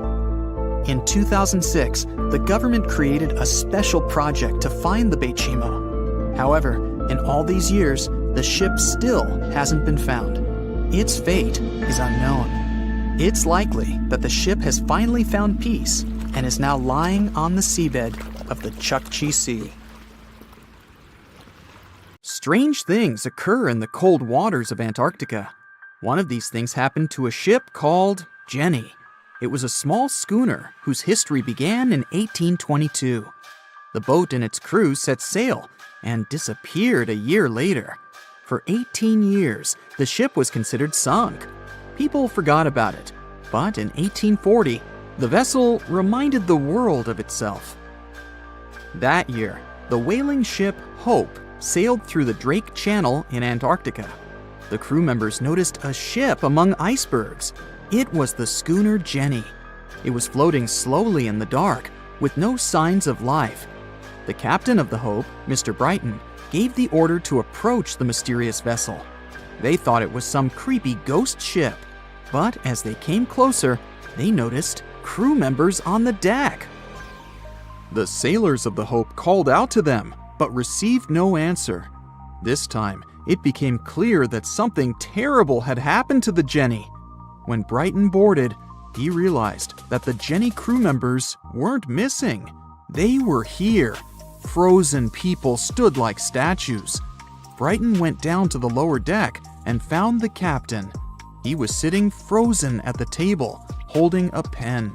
In 2006, the government created a special project to find the Bechimo. However, in all these years, the ship still hasn't been found. Its fate is unknown. It's likely that the ship has finally found peace and is now lying on the seabed of the Chukchi Sea. Strange things occur in the cold waters of Antarctica. One of these things happened to a ship called Jenny. It was a small schooner whose history began in 1822. The boat and its crew set sail and disappeared a year later. For 18 years, the ship was considered sunk. People forgot about it, but in 1840, the vessel reminded the world of itself. That year, the whaling ship Hope sailed through the Drake Channel in Antarctica. The crew members noticed a ship among icebergs. It was the schooner Jenny. It was floating slowly in the dark, with no signs of life. The captain of the Hope, Mr. Brighton, gave the order to approach the mysterious vessel. They thought it was some creepy ghost ship, but as they came closer, they noticed crew members on the deck. The sailors of the Hope called out to them, but received no answer. This time, it became clear that something terrible had happened to the Jenny. When Brighton boarded, he realized that the Jenny crew members weren't missing. They were here. Frozen people stood like statues. Brighton went down to the lower deck and found the captain. He was sitting frozen at the table, holding a pen.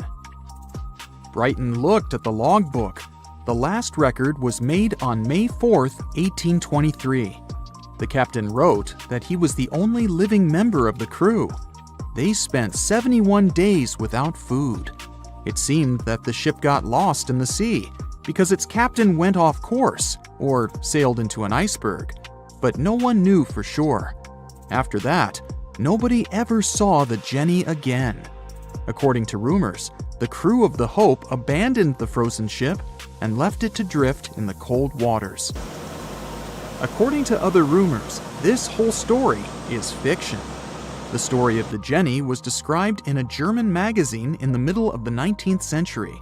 Brighton looked at the logbook. The last record was made on May 4th, 1823. The captain wrote that he was the only living member of the crew. They spent 71 days without food. It seemed that the ship got lost in the sea because its captain went off course or sailed into an iceberg, but no one knew for sure. After that, nobody ever saw the Jenny again. According to rumors, the crew of the Hope abandoned the frozen ship and left it to drift in the cold waters. According to other rumors, this whole story is fiction. The The story of the Jenny was described in a German magazine in the middle of the 19th century.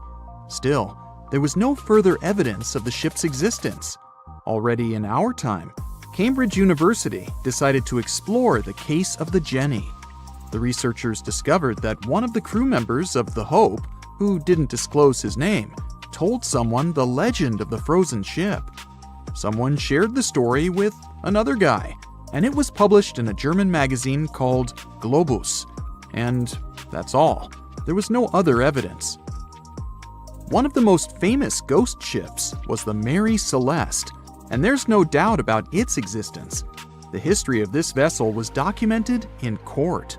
Still, there was no further evidence of the ship's existence. Already in our time, Cambridge University decided to explore the case of the Jenny. The researchers discovered that one of the crew members of the Hope, who didn't disclose his name, told someone the legend of the frozen ship. Someone shared the story with another guy, and it was published in a German magazine called Globus. And that's all. There was no other evidence. One of the most famous ghost ships was the Mary Celeste, and there's no doubt about its existence. The history of this vessel was documented in court.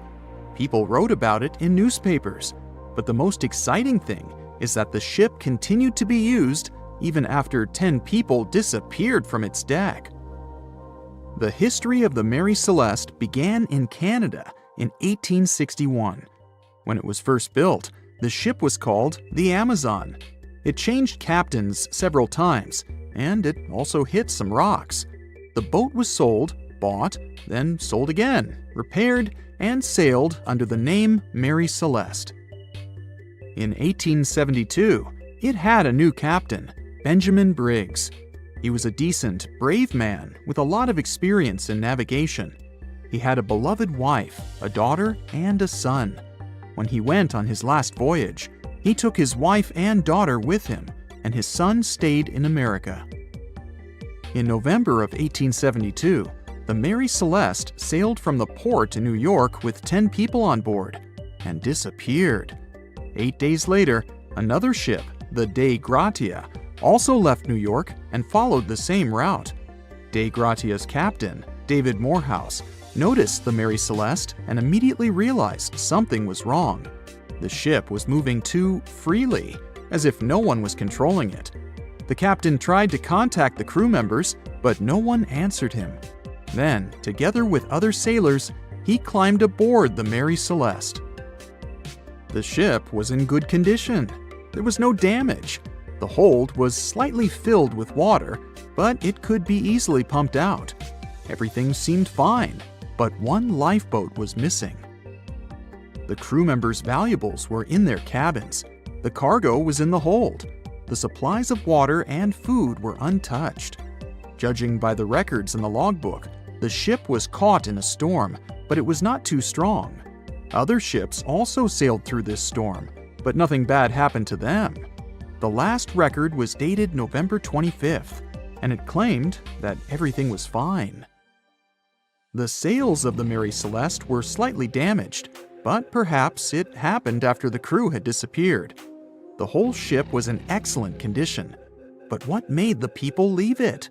People wrote about it in newspapers, but the most exciting thing is that the ship continued to be used even after 10 people disappeared from its deck. The history of the Mary Celeste began in Canada in 1861. When it was first built, the ship was called the Amazon. It changed captains several times, and it also hit some rocks. The boat was sold, bought, then sold again, repaired, and sailed under the name Mary Celeste. In 1872, it had a new captain, Benjamin Briggs. He was a decent, brave man with a lot of experience in navigation. He had a beloved wife, a daughter, and a son. When he went on his last voyage, he took his wife and daughter with him, and his son stayed in America. In November of 1872, the Mary Celeste sailed from the port in New York with 10 people on board and disappeared. 8 days later, another ship, the Dei Gratia, also left New York and followed the same route. Dei Gratia's captain, David Morehouse, noticed the Mary Celeste and immediately realized something was wrong. The ship was moving too freely, as if no one was controlling it. The captain tried to contact the crew members, but no one answered him. Then, together with other sailors, he climbed aboard the Mary Celeste. The ship was in good condition. There was no damage. The hold was slightly filled with water, but it could be easily pumped out. Everything seemed fine, but one lifeboat was missing. The crew members' valuables were in their cabins. The cargo was in the hold. The supplies of water and food were untouched. Judging by the records in the logbook, the ship was caught in a storm, but it was not too strong. Other ships also sailed through this storm, but nothing bad happened to them. The last record was dated November 25th, and it claimed that everything was fine. The sails of the Mary Celeste were slightly damaged, but perhaps it happened after the crew had disappeared. The whole ship was in excellent condition, but what made the people leave it?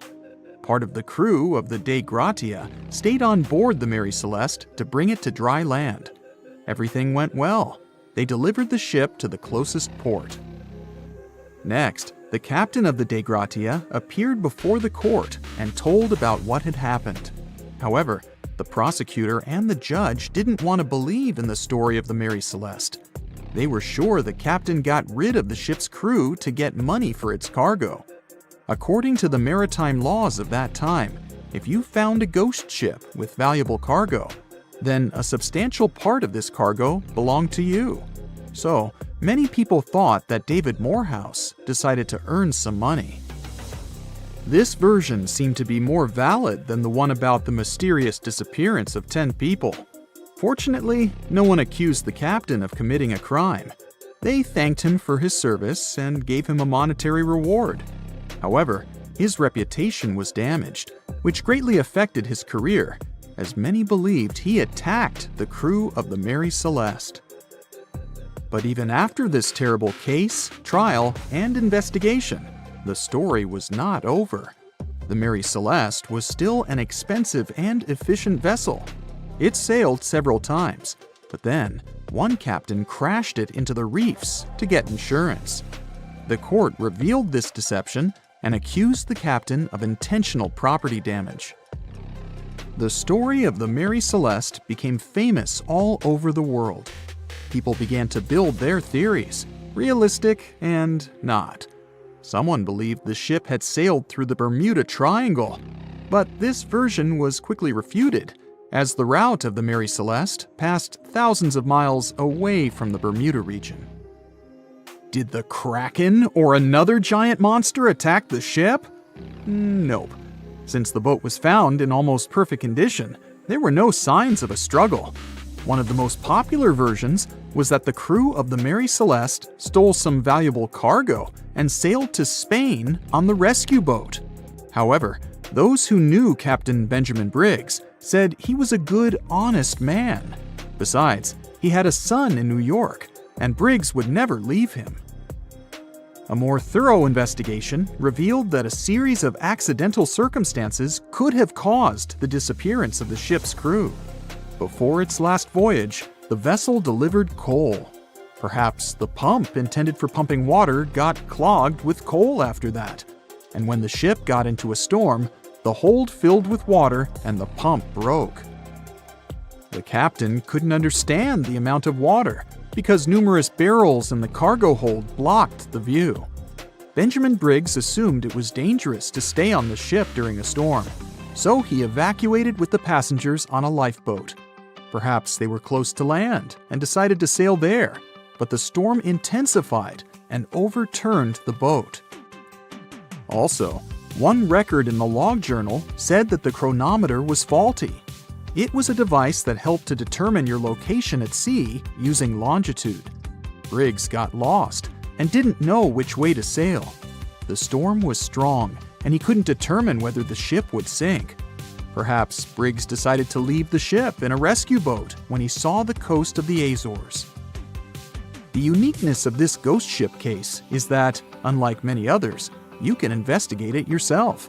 Part of the crew of the Dei Gratia stayed on board the Mary Celeste to bring it to dry land. Everything went well. They delivered the ship to the closest port. Next, the captain of the Dei Gratia appeared before the court and told about what had happened. However, the prosecutor and the judge didn't want to believe in the story of the Mary Celeste. They were sure the captain got rid of the ship's crew to get money for its cargo. According to the maritime laws of that time, if you found a ghost ship with valuable cargo, then a substantial part of this cargo belonged to you. So, many people thought that David Morehouse decided to earn some money. This version seemed to be more valid than the one about the mysterious disappearance of 10 people. Fortunately, no one accused the captain of committing a crime. They thanked him for his service and gave him a monetary reward. However, his reputation was damaged, which greatly affected his career, as many believed he attacked the crew of the Mary Celeste. But even after this terrible case, trial, and investigation, the story was not over. The Mary Celeste was still an expensive and efficient vessel. It sailed several times, but then one captain crashed it into the reefs to get insurance. The court revealed this deception and accused the captain of intentional property damage. The story of the Mary Celeste became famous all over the world. People began to build their theories, realistic and not. Someone believed the ship had sailed through the Bermuda Triangle, but this version was quickly refuted, as the route of the Mary Celeste passed thousands of miles away from the Bermuda region. Did the Kraken or another giant monster attack the ship? Nope. Since the boat was found in almost perfect condition, there were no signs of a struggle. One of the most popular versions was that the crew of the Mary Celeste stole some valuable cargo and sailed to Spain on the rescue boat. However, those who knew Captain Benjamin Briggs said he was a good, honest man. Besides, he had a son in New York, and Briggs would never leave him. A more thorough investigation revealed that a series of accidental circumstances could have caused the disappearance of the ship's crew. Before its last voyage, the vessel delivered coal. Perhaps the pump intended for pumping water got clogged with coal after that, and when the ship got into a storm, the hold filled with water and the pump broke. The captain couldn't understand the amount of water because numerous barrels in the cargo hold blocked the view. Benjamin Briggs assumed it was dangerous to stay on the ship during a storm, so he evacuated with the passengers on a lifeboat. Perhaps they were close to land and decided to sail there, but the storm intensified and overturned the boat. Also, one record in the log journal said that the chronometer was faulty. It was a device that helped to determine your location at sea using longitude. Briggs got lost and didn't know which way to sail. The storm was strong, and he couldn't determine whether the ship would sink. Perhaps Briggs decided to leave the ship in a rescue boat when he saw the coast of the Azores. The uniqueness of this ghost ship case is that, unlike many others, you can investigate it yourself.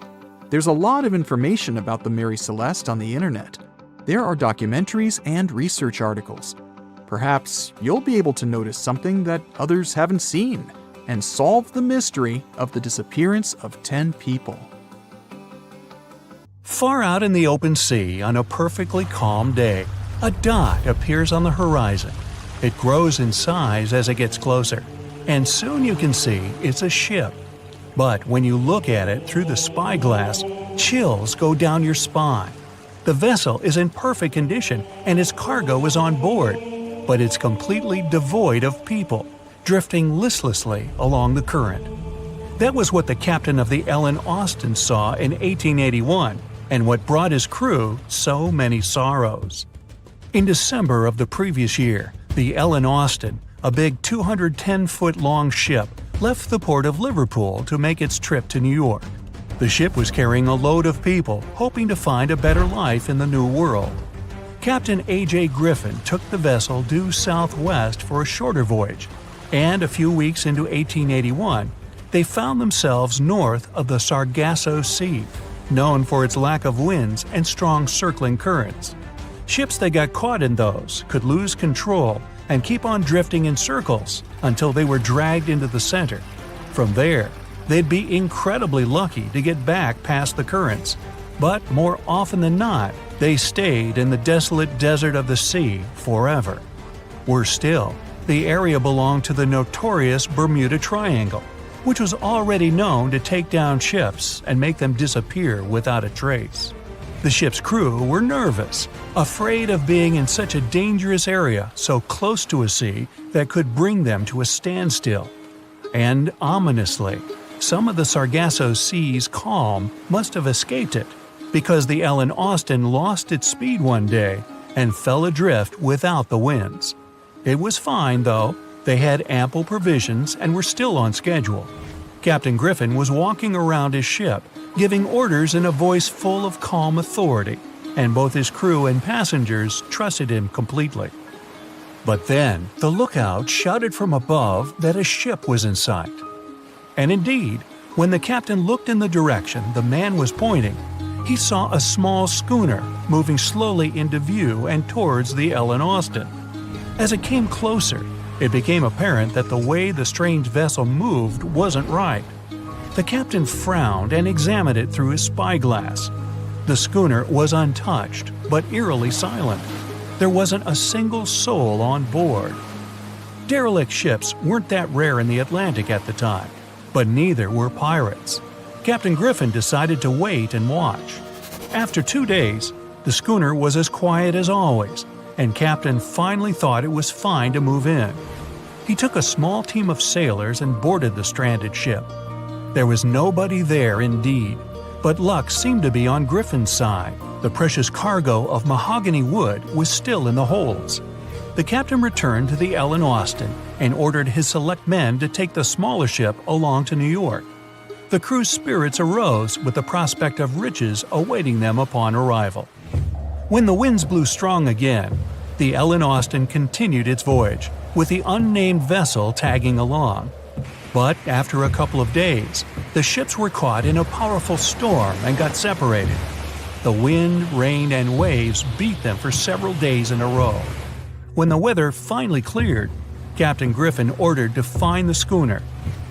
There's a lot of information about the Mary Celeste on the internet. There are documentaries and research articles. Perhaps you'll be able to notice something that others haven't seen and solve the mystery of the disappearance of 10 people. Far out in the open sea on a perfectly calm day, a dot appears on the horizon. It grows in size as it gets closer, and soon you can see it's a ship. But when you look at it through the spyglass, chills go down your spine. The vessel is in perfect condition and its cargo is on board, but it's completely devoid of people, drifting listlessly along the current. That was what the captain of the Ellen Austin saw in 1881, and what brought his crew so many sorrows. In December of the previous year, the Ellen Austin, a big 210-foot-long ship, left the port of Liverpool to make its trip to New York. The ship was carrying a load of people hoping to find a better life in the New World. Captain A.J. Griffin took the vessel due southwest for a shorter voyage, and a few weeks into 1881, they found themselves north of the Sargasso Sea, known for its lack of winds and strong circling currents. Ships that got caught in those could lose control and keep on drifting in circles until they were dragged into the center. From there, they'd be incredibly lucky to get back past the currents, but more often than not, they stayed in the desolate desert of the sea forever. Worse still, the area belonged to the notorious Bermuda Triangle, which was already known to take down ships and make them disappear without a trace. The ship's crew were nervous, afraid of being in such a dangerous area so close to a sea that could bring them to a standstill. And ominously, some of the Sargasso Sea's calm must have escaped it, because the Ellen Austin lost its speed one day and fell adrift without the winds. It was fine, though. They had ample provisions and were still on schedule. Captain Griffin was walking around his ship, giving orders in a voice full of calm authority, and both his crew and passengers trusted him completely. But then, the lookout shouted from above that a ship was in sight. And indeed, when the captain looked in the direction the man was pointing, he saw a small schooner moving slowly into view and towards the Ellen Austin. As it came closer, it became apparent that the way the strange vessel moved wasn't right. The captain frowned and examined it through his spyglass. The schooner was untouched, but eerily silent. There wasn't a single soul on board. Derelict ships weren't that rare in the Atlantic at the time, but neither were pirates. Captain Griffin decided to wait and watch. After 2 days, The schooner was as quiet as always, and Captain finally thought it was fine to move in. He took a small team of sailors and boarded the stranded ship. There was nobody there indeed, but luck seemed to be on Griffin's side. The precious cargo of mahogany wood was still in the holds. The captain returned to the Ellen Austin and ordered his select men to take the smaller ship along to New York. The crew's spirits arose with the prospect of riches awaiting them upon arrival. When the winds blew strong again, the Ellen Austin continued its voyage, with the unnamed vessel tagging along. But after a couple of days, the ships were caught in a powerful storm and got separated. The wind, rain, and waves beat them for several days in a row. When the weather finally cleared, Captain Griffin ordered to find the schooner.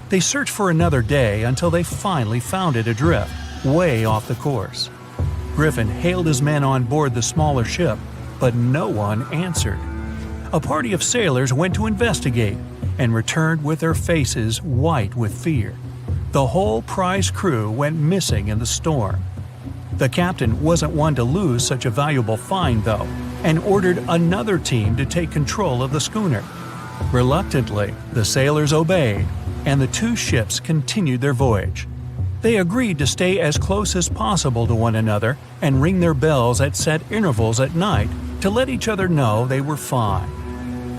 They searched for another day until they finally found it adrift, way off the course. Griffin hailed his men on board the smaller ship, but no one answered. A party of sailors went to investigate and returned with their faces white with fear. The whole prize crew went missing in the storm. The captain wasn't one to lose such a valuable find, though, and ordered another team to take control of the schooner. Reluctantly, the sailors obeyed, and the two ships continued their voyage. They agreed to stay as close as possible to one another and ring their bells at set intervals at night to let each other know they were fine.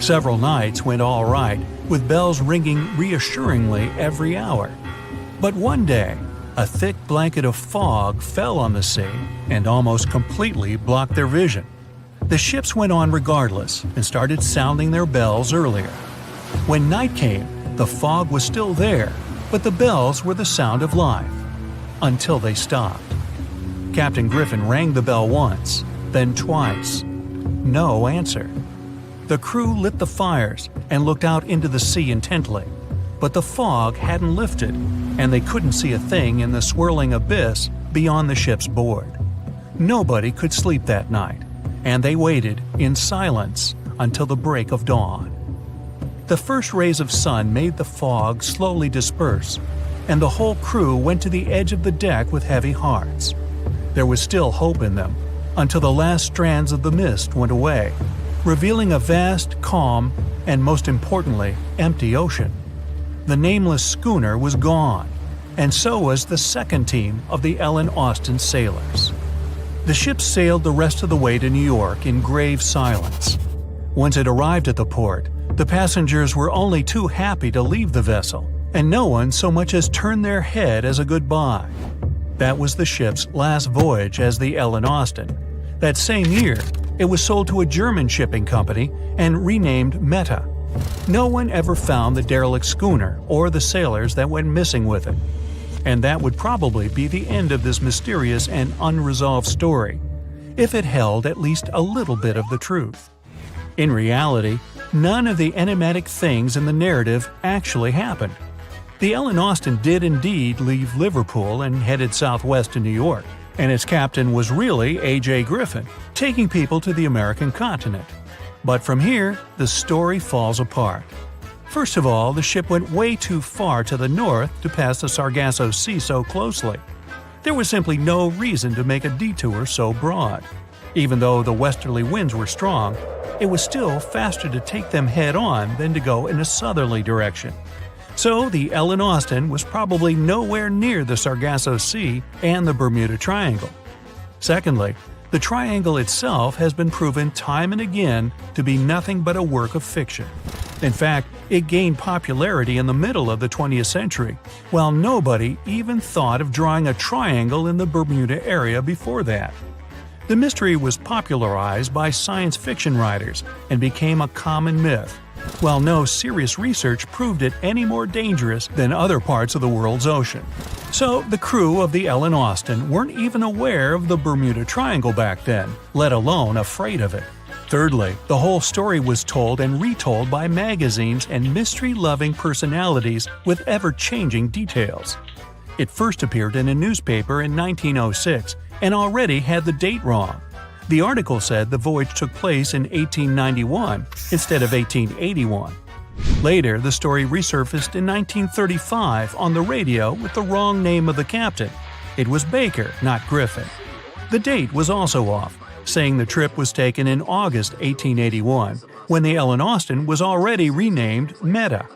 Several nights went all right, with bells ringing reassuringly every hour. But one day, a thick blanket of fog fell on the sea and almost completely blocked their vision. The ships went on regardless and started sounding their bells earlier. When night came, the fog was still there, but the bells were the sound of life. Until they stopped. Captain Griffin rang the bell once, then twice. No answer. The crew lit the fires and looked out into the sea intently, but the fog hadn't lifted, and they couldn't see a thing in the swirling abyss beyond the ship's board. Nobody could sleep that night, and they waited in silence until the break of dawn. The first rays of sun made the fog slowly disperse, and the whole crew went to the edge of the deck with heavy hearts. There was still hope in them, until the last strands of the mist went away, revealing a vast, calm, and most importantly, empty ocean. The nameless schooner was gone, and so was the second team of the Ellen Austin sailors. The ship sailed the rest of the way to New York in grave silence. Once it arrived at the port, the passengers were only too happy to leave the vessel, and no one so much as turned their head as a goodbye. That was the ship's last voyage as the Ellen Austin. That same year, it was sold to a German shipping company and renamed Meta. No one ever found the derelict schooner or the sailors that went missing with it. And that would probably be the end of this mysterious and unresolved story, if it held at least a little bit of the truth. In reality, none of the enigmatic things in the narrative actually happened. The Ellen Austin did indeed leave Liverpool and headed southwest to New York, and its captain was really A.J. Griffin, taking people to the American continent. But from here, the story falls apart. First of all, the ship went way too far to the north to pass the Sargasso Sea so closely. There was simply no reason to make a detour so broad. Even though the westerly winds were strong, it was still faster to take them head-on than to go in a southerly direction. So the Ellen Austin was probably nowhere near the Sargasso Sea and the Bermuda Triangle. Secondly, the triangle itself has been proven time and again to be nothing but a work of fiction. In fact, it gained popularity in the middle of the 20th century, while nobody even thought of drawing a triangle in the Bermuda area before that. The mystery was popularized by science fiction writers and became a common myth, while no serious research proved it any more dangerous than other parts of the world's ocean. So the crew of the Ellen Austin weren't even aware of the Bermuda Triangle back then, let alone afraid of it. Thirdly, the whole story was told and retold by magazines and mystery-loving personalities with ever-changing details. It first appeared in a newspaper in 1906 and already had the date wrong. The article said the voyage took place in 1891 instead of 1881. Later, the story resurfaced in 1935 on the radio with the wrong name of the captain. It was Baker, not Griffin. The date was also off, saying the trip was taken in August 1881, when the Ellen Austin was already renamed Meta.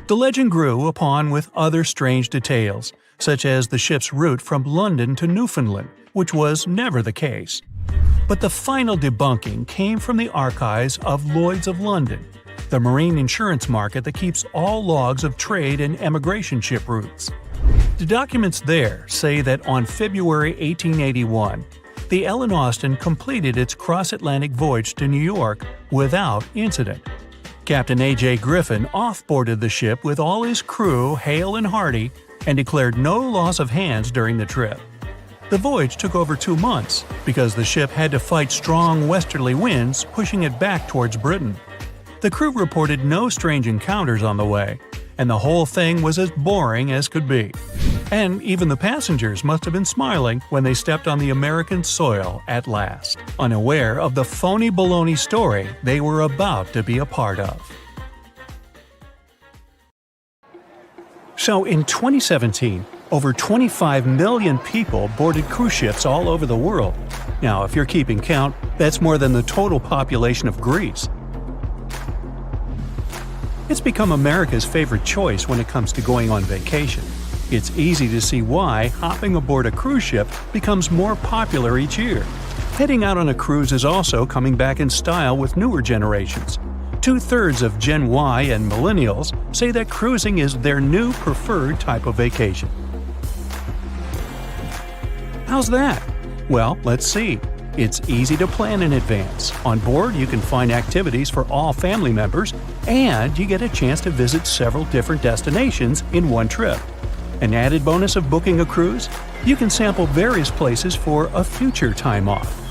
The legend grew upon with other strange details, such as the ship's route from London to Newfoundland, which was never the case. But the final debunking came from the archives of Lloyd's of London, the marine insurance market that keeps all logs of trade and emigration ship routes. The documents there say that on February 1881, the Ellen Austin completed its cross-Atlantic voyage to New York without incident. Captain A.J. Griffin off-boarded the ship with all his crew hale and hearty and declared no loss of hands during the trip. The voyage took over 2 months because the ship had to fight strong westerly winds pushing it back towards Britain. The crew reported no strange encounters on the way, and the whole thing was as boring as could be. And even the passengers must have been smiling when they stepped on the American soil at last, unaware of the phony baloney story they were about to be a part of. So in 2017, over 25 million people boarded cruise ships all over the world. Now, if you're keeping count, that's more than the total population of Greece. It's become America's favorite choice when it comes to going on vacation. It's easy to see why hopping aboard a cruise ship becomes more popular each year. Heading out on a cruise is also coming back in style with newer generations. 2/3 of Gen Y and millennials say that cruising is their new preferred type of vacation. How's that? Well, let's see. It's easy to plan in advance. On board, you can find activities for all family members, and you get a chance to visit several different destinations in one trip. An added bonus of booking a cruise? You can sample various places for a future time off.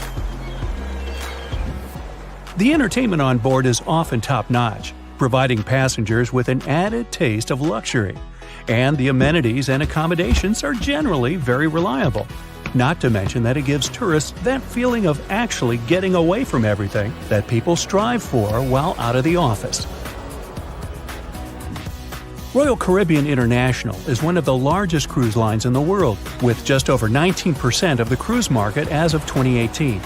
The entertainment on board is often top-notch, providing passengers with an added taste of luxury. And the amenities and accommodations are generally very reliable. Not to mention that it gives tourists that feeling of actually getting away from everything that people strive for while out of the office. Royal Caribbean International is one of the largest cruise lines in the world, with just over 19% of the cruise market as of 2018.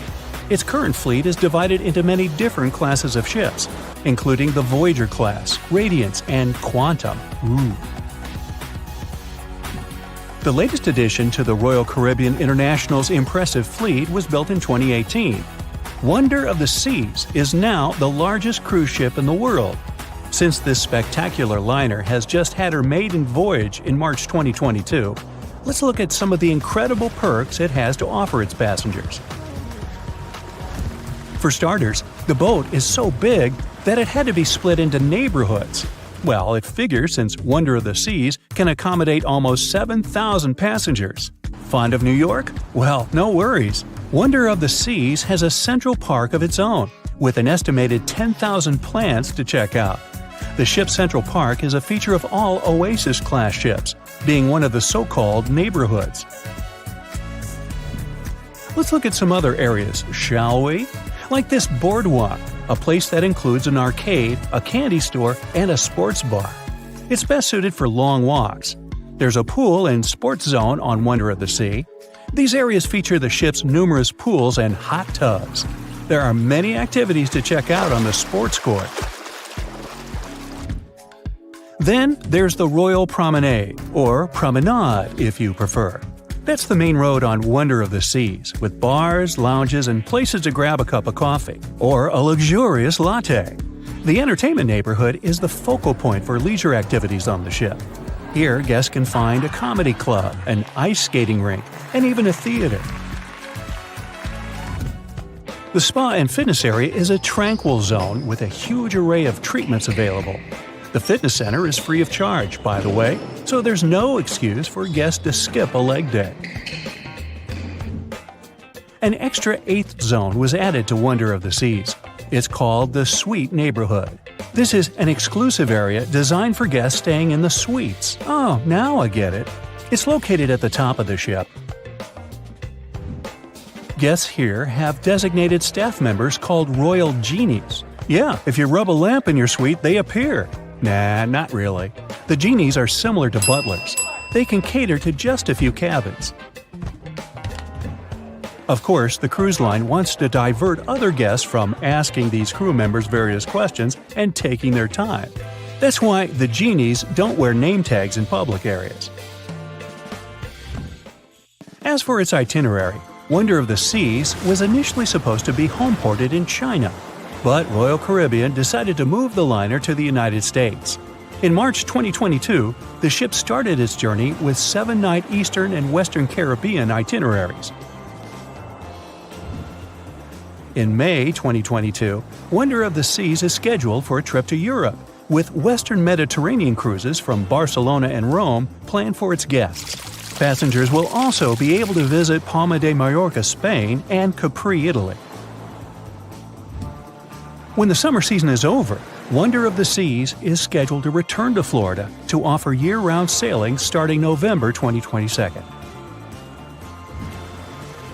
Its current fleet is divided into many different classes of ships, including the Voyager class, Radiance, and Quantum. The latest addition to the Royal Caribbean International's impressive fleet was built in 2018. Wonder of the Seas is now the largest cruise ship in the world. Since this spectacular liner has just had her maiden voyage in March 2022, let's look at some of the incredible perks it has to offer its passengers. For starters, the boat is so big that it had to be split into neighborhoods. Well, it figures since Wonder of the Seas can accommodate almost 7,000 passengers. Fond of New York? Well, no worries. Wonder of the Seas has a central park of its own, with an estimated 10,000 plants to check out. The ship's central park is a feature of all Oasis-class ships, being one of the so-called neighborhoods. Let's look at some other areas, shall we? Like this boardwalk, a place that includes an arcade, a candy store, and a sports bar. It's best suited for long walks. There's a pool and sports zone on Wonder of the Sea. These areas feature the ship's numerous pools and hot tubs. There are many activities to check out on the sports court. Then there's the Royal Promenade, or Promenade if you prefer. That's the main road on Wonder of the Seas, with bars, lounges, and places to grab a cup of coffee, or a luxurious latte. The entertainment neighborhood is the focal point for leisure activities on the ship. Here, guests can find a comedy club, an ice skating rink, and even a theater. The spa and fitness area is a tranquil zone with a huge array of treatments available. The fitness center is free of charge, by the way, so there's no excuse for guests to skip a leg day. An extra 8th zone was added to Wonder of the Seas. It's called the Suite Neighborhood. This is an exclusive area designed for guests staying in the suites. Oh, now I get it. It's located at the top of the ship. Guests here have designated staff members called Royal Genies. Yeah, if you rub a lamp in your suite, they appear. Nah, not really. The genies are similar to butlers. They can cater to just a few cabins. Of course, the cruise line wants to divert other guests from asking these crew members various questions and taking their time. That's why the genies don't wear name tags in public areas. As for its itinerary, Wonder of the Seas was initially supposed to be home-ported in China, but Royal Caribbean decided to move the liner to the United States. In March 2022, the ship started its journey with 7-night Eastern and Western Caribbean itineraries. In May 2022, Wonder of the Seas is scheduled for a trip to Europe, with Western Mediterranean cruises from Barcelona and Rome planned for its guests. Passengers will also be able to visit Palma de Mallorca, Spain, and Capri, Italy. When the summer season is over, Wonder of the Seas is scheduled to return to Florida to offer year-round sailing starting November 2022.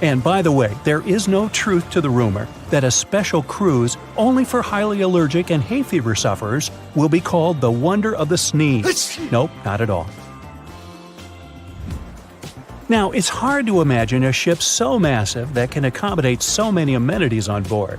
And by the way, there is no truth to the rumor that a special cruise only for highly allergic and hay fever sufferers will be called the Wonder of the Sneeze. Nope, not at all. Now, it's hard to imagine a ship so massive that can accommodate so many amenities on board.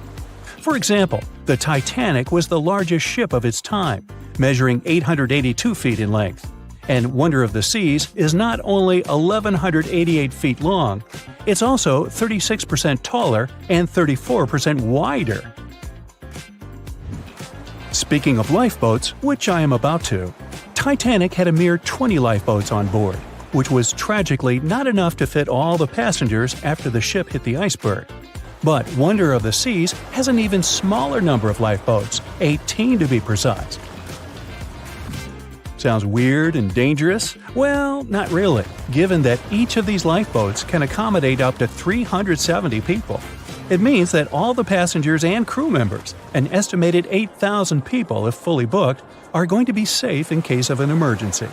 For example, the Titanic was the largest ship of its time, measuring 882 feet in length. And Wonder of the Seas is not only 1,188 feet long, it's also 36% taller and 34% wider. Speaking of lifeboats, which I am about to, Titanic had a mere 20 lifeboats on board, which was tragically not enough to fit all the passengers after the ship hit the iceberg. But Wonder of the Seas has an even smaller number of lifeboats, 18 to be precise. Sounds weird and dangerous? Well, not really, given that each of these lifeboats can accommodate up to 370 people. It means that all the passengers and crew members, an estimated 8,000 people if fully booked, are going to be safe in case of an emergency.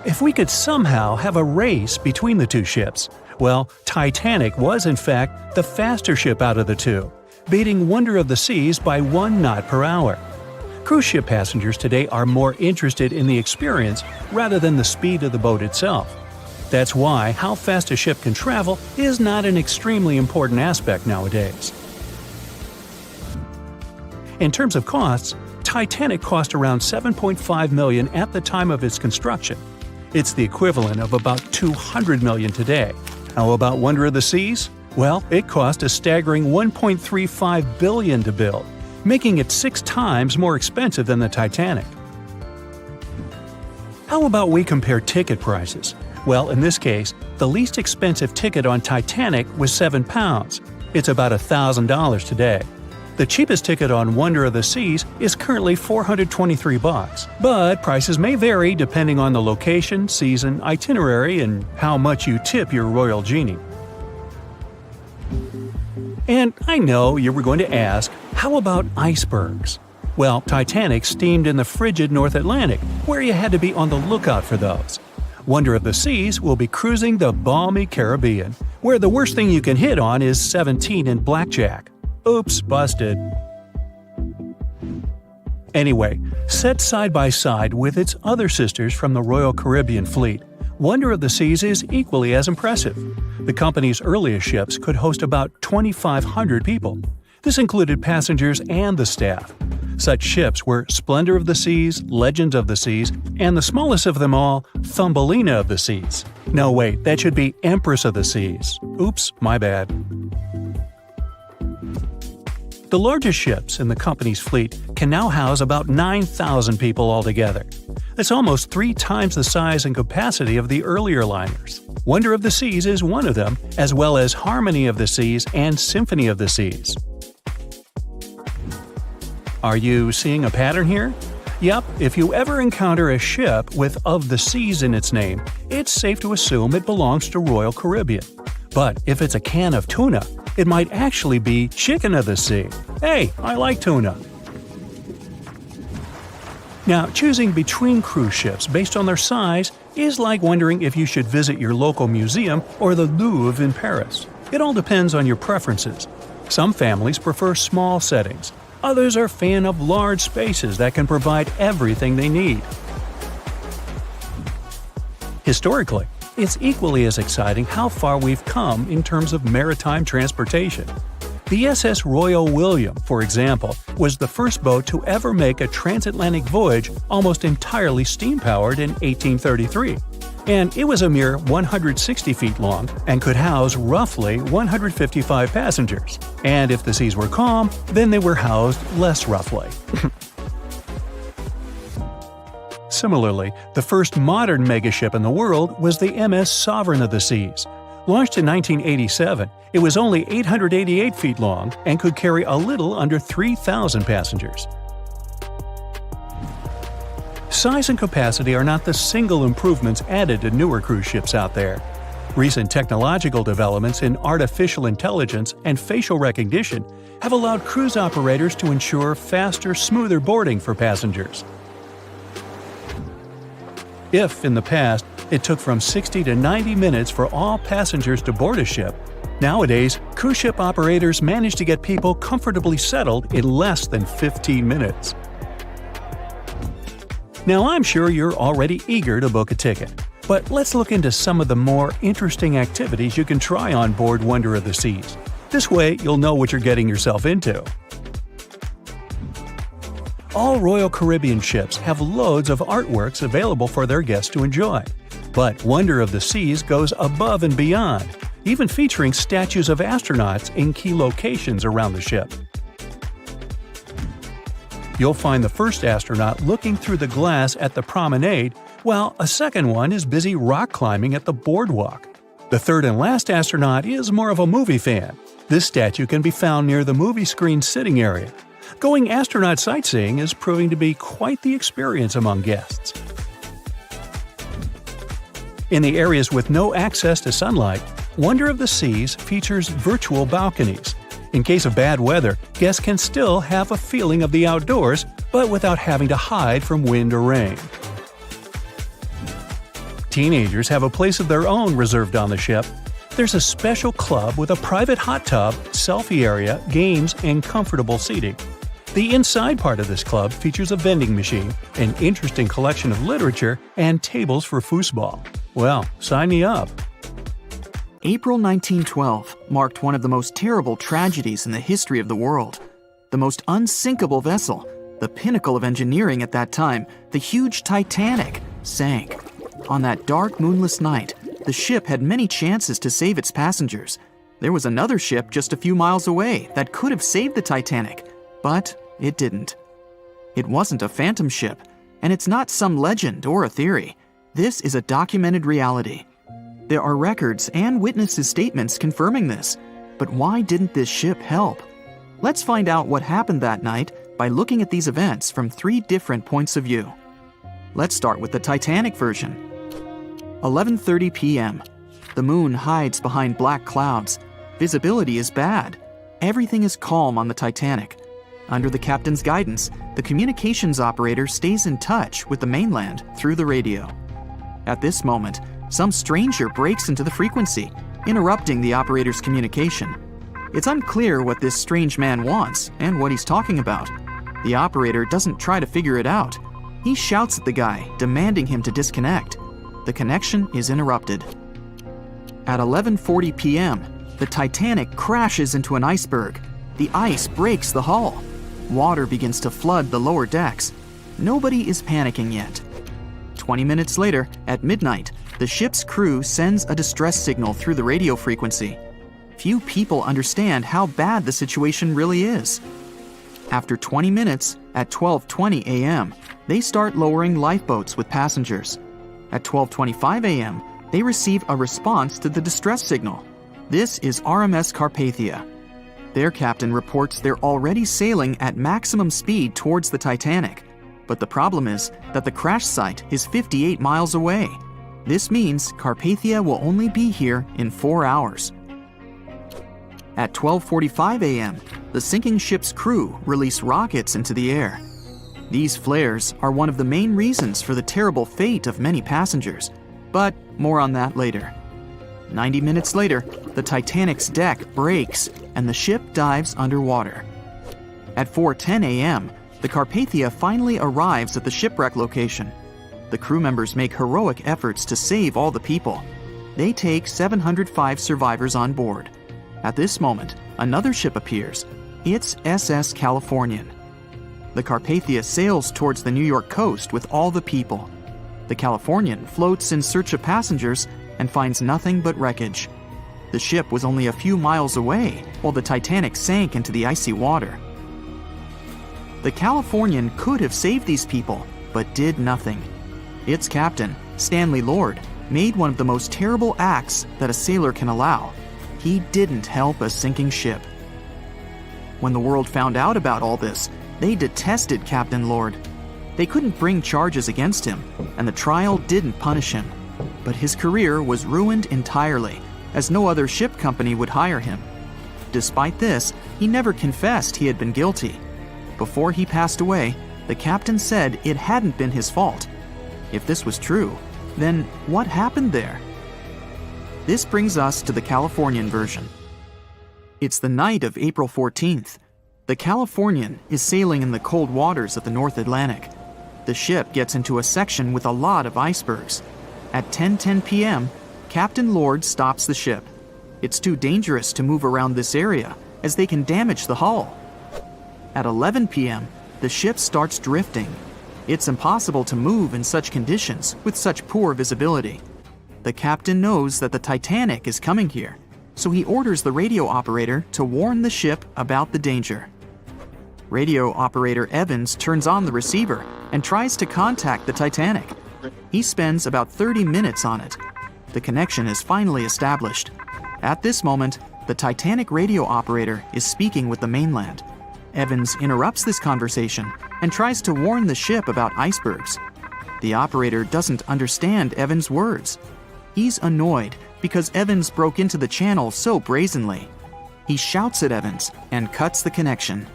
If we could somehow have a race between the two ships, well, Titanic was in fact the faster ship out of the two, beating Wonder of the Seas by 1 knot per hour. Cruise ship passengers today are more interested in the experience rather than the speed of the boat itself. That's why how fast a ship can travel is not an extremely important aspect nowadays. In terms of costs, Titanic cost around $7.5 million at the time of its construction. It's the equivalent of about $200 million today. How about Wonder of the Seas? Well, it cost a staggering $1.35 billion to build, making it 6 times more expensive than the Titanic. How about we compare ticket prices? Well, in this case, the least expensive ticket on Titanic was £7. It's about $1,000 today. The cheapest ticket on Wonder of the Seas is currently $423, but prices may vary depending on the location, season, itinerary, and how much you tip your royal genie. And I know you were going to ask, how about icebergs? Well, Titanic steamed in the frigid North Atlantic, where you had to be on the lookout for those. Wonder of the Seas will be cruising the balmy Caribbean, where the worst thing you can hit on is 17 and blackjack. Oops, busted. Anyway, set side by side with its other sisters from the Royal Caribbean fleet, Wonder of the Seas is equally as impressive. The company's earliest ships could host about 2,500 people. This included passengers and the staff. Such ships were Splendor of the Seas, Legend of the Seas, and the smallest of them all, Thumbelina of the Seas. No, wait, that should be Empress of the Seas. Oops, my bad. The largest ships in the company's fleet can now house about 9,000 people altogether. That's almost 3 times the size and capacity of the earlier liners. Wonder of the Seas is one of them, as well as Harmony of the Seas and Symphony of the Seas. Are you seeing a pattern here? Yep, if you ever encounter a ship with Of the Seas in its name, it's safe to assume it belongs to Royal Caribbean. But if it's a can of tuna, it might actually be Chicken of the Sea. Hey, I like tuna. Now, choosing between cruise ships based on their size is like wondering if you should visit your local museum or the Louvre in Paris. It all depends on your preferences. Some families prefer small settings. Others are fan of large spaces that can provide everything they need. Historically, it's equally as exciting how far we've come in terms of maritime transportation. The SS Royal William, for example, was the first boat to ever make a transatlantic voyage almost entirely steam-powered in 1833. And it was a mere 160 feet long and could house roughly 155 passengers. And if the seas were calm, then they were housed less roughly. Similarly, the first modern megaship in the world was the MS Sovereign of the Seas. Launched in 1987, it was only 888 feet long and could carry a little under 3,000 passengers. Size and capacity are not the single improvements added to newer cruise ships out there. Recent technological developments in artificial intelligence and facial recognition have allowed cruise operators to ensure faster, smoother boarding for passengers. If, in the past, it took from 60 to 90 minutes for all passengers to board a ship, nowadays, cruise ship operators manage to get people comfortably settled in less than 15 minutes. Now, I'm sure you're already eager to book a ticket, but let's look into some of the more interesting activities you can try on board Wonder of the Seas. This way, you'll know what you're getting yourself into. All Royal Caribbean ships have loads of artworks available for their guests to enjoy. But Wonder of the Seas goes above and beyond, even featuring statues of astronauts in key locations around the ship. You'll find the first astronaut looking through the glass at the promenade, while a second one is busy rock climbing at the boardwalk. The third and last astronaut is more of a movie fan. This statue can be found near the movie screen sitting area. Going astronaut sightseeing is proving to be quite the experience among guests. In the areas with no access to sunlight, Wonder of the Seas features virtual balconies. In case of bad weather, guests can still have a feeling of the outdoors, but without having to hide from wind or rain. Teenagers have a place of their own reserved on the ship. There's a special club with a private hot tub, selfie area, games, and comfortable seating. The inside part of this club features a vending machine, an interesting collection of literature, and tables for foosball. Well, sign me up. April 1912 marked one of the most terrible tragedies in the history of the world. The most unsinkable vessel, the pinnacle of engineering at that time, the huge Titanic, sank. On that dark, moonless night, the ship had many chances to save its passengers. There was another ship just a few miles away that could have saved the Titanic, but it didn't. It wasn't a phantom ship, and it's not some legend or a theory. This is a documented reality. There are records and witnesses' statements confirming this. But why didn't this ship help? Let's find out what happened that night by looking at these events from 3 different points of view. Let's start with the Titanic version. 11:30 p.m. The moon hides behind black clouds. Visibility is bad. Everything is calm on the Titanic. Under the captain's guidance, the communications operator stays in touch with the mainland through the radio. At this moment, some stranger breaks into the frequency, interrupting the operator's communication. It's unclear what this strange man wants and what he's talking about. The operator doesn't try to figure it out. He shouts at the guy, demanding him to disconnect. The connection is interrupted. At 11:40 p.m., the Titanic crashes into an iceberg. The ice breaks the hull. Water begins to flood the lower decks. Nobody is panicking yet. 20 minutes later, at midnight, the ship's crew sends a distress signal through the radio frequency. Few people understand how bad the situation really is. After 20 minutes, at 12:20 a.m., they start lowering lifeboats with passengers. At 12:25 a.m., they receive a response to the distress signal. This is RMS Carpathia. Their captain reports they're already sailing at maximum speed towards the Titanic. But the problem is that the crash site is 58 miles away. This means Carpathia will only be here in 4 hours. At 12:45 a.m., the sinking ship's crew release rockets into the air. These flares are one of the main reasons for the terrible fate of many passengers, but more on that later. 90 minutes later, the Titanic's deck breaks and the ship dives underwater. At 4:10 a.m., the Carpathia finally arrives at the shipwreck location. The crew members make heroic efforts to save all the people, They take 705 survivors on board. At this moment, another ship appears. It's SS Californian. The Carpathia sails towards the New York coast with all the people. The Californian floats in search of passengers and finds nothing but wreckage. The ship was only a few miles away while the Titanic sank into the icy water. The Californian could have saved these people, but did nothing. Its captain, Stanley Lord, made one of the most terrible acts that a sailor can allow. He didn't help a sinking ship. When the world found out about all this, they detested Captain Lord. They couldn't bring charges against him, and the trial didn't punish him. But his career was ruined entirely, as no other ship company would hire him. Despite this, he never confessed he had been guilty. Before he passed away, the captain said it hadn't been his fault. If this was true, then what happened there? This brings us to the Californian version. It's the night of April 14th. The Californian is sailing in the cold waters of the North Atlantic. The ship gets into a section with a lot of icebergs. At 10:10 p.m., Captain Lord stops the ship. It's too dangerous to move around this area, as they can damage the hull. At 11 p.m., the ship starts drifting. It's impossible to move in such conditions with such poor visibility. The captain knows that the Titanic is coming here, so he orders the radio operator to warn the ship about the danger. Radio operator Evans turns on the receiver and tries to contact the Titanic. He spends about 30 minutes on it. The connection is finally established. At this moment, the Titanic radio operator is speaking with the mainland. Evans interrupts this conversation and tries to warn the ship about icebergs. The operator doesn't understand Evans' words. He's annoyed because Evans broke into the channel so brazenly. He shouts at Evans and cuts the connection.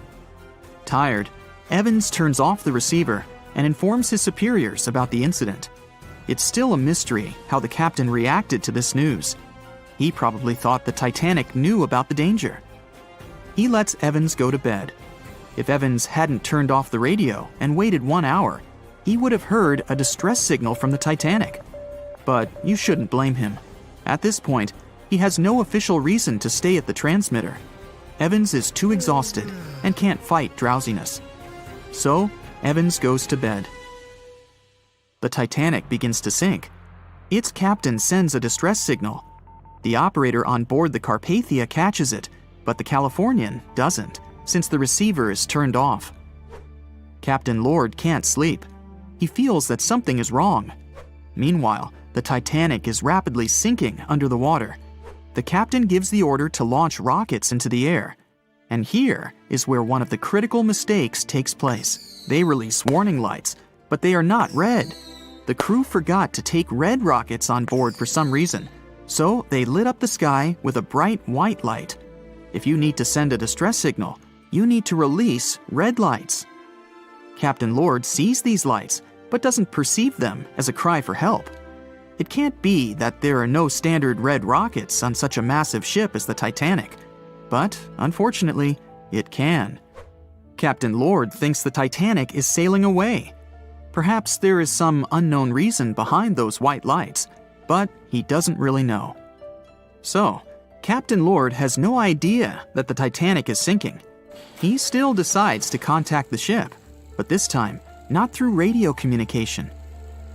Tired, Evans turns off the receiver and informs his superiors about the incident. It's still a mystery how the captain reacted to this news. He probably thought the Titanic knew about the danger. He lets Evans go to bed. If Evans hadn't turned off the radio and waited 1 hour, he would have heard a distress signal from the Titanic. But you shouldn't blame him. At this point, he has no official reason to stay at the transmitter. Evans is too exhausted and can't fight drowsiness. So, Evans goes to bed. The Titanic begins to sink. Its captain sends a distress signal. The operator on board the Carpathia catches it, but the Californian doesn't, since the receiver is turned off. Captain Lord can't sleep. He feels that something is wrong. Meanwhile, the Titanic is rapidly sinking under the water. The captain gives the order to launch rockets into the air. And here is where one of the critical mistakes takes place. They release warning lights, but they are not red. The crew forgot to take red rockets on board for some reason, so they lit up the sky with a bright white light. If you need to send a distress signal, you need to release red lights. Captain Lord sees these lights, but doesn't perceive them as a cry for help. It can't be that there are no standard red rockets on such a massive ship as the Titanic. But, unfortunately, it can. Captain Lord thinks the Titanic is sailing away. Perhaps there is some unknown reason behind those white lights, but he doesn't really know. So, Captain Lord has no idea that the Titanic is sinking. He still decides to contact the ship, but this time, not through radio communication.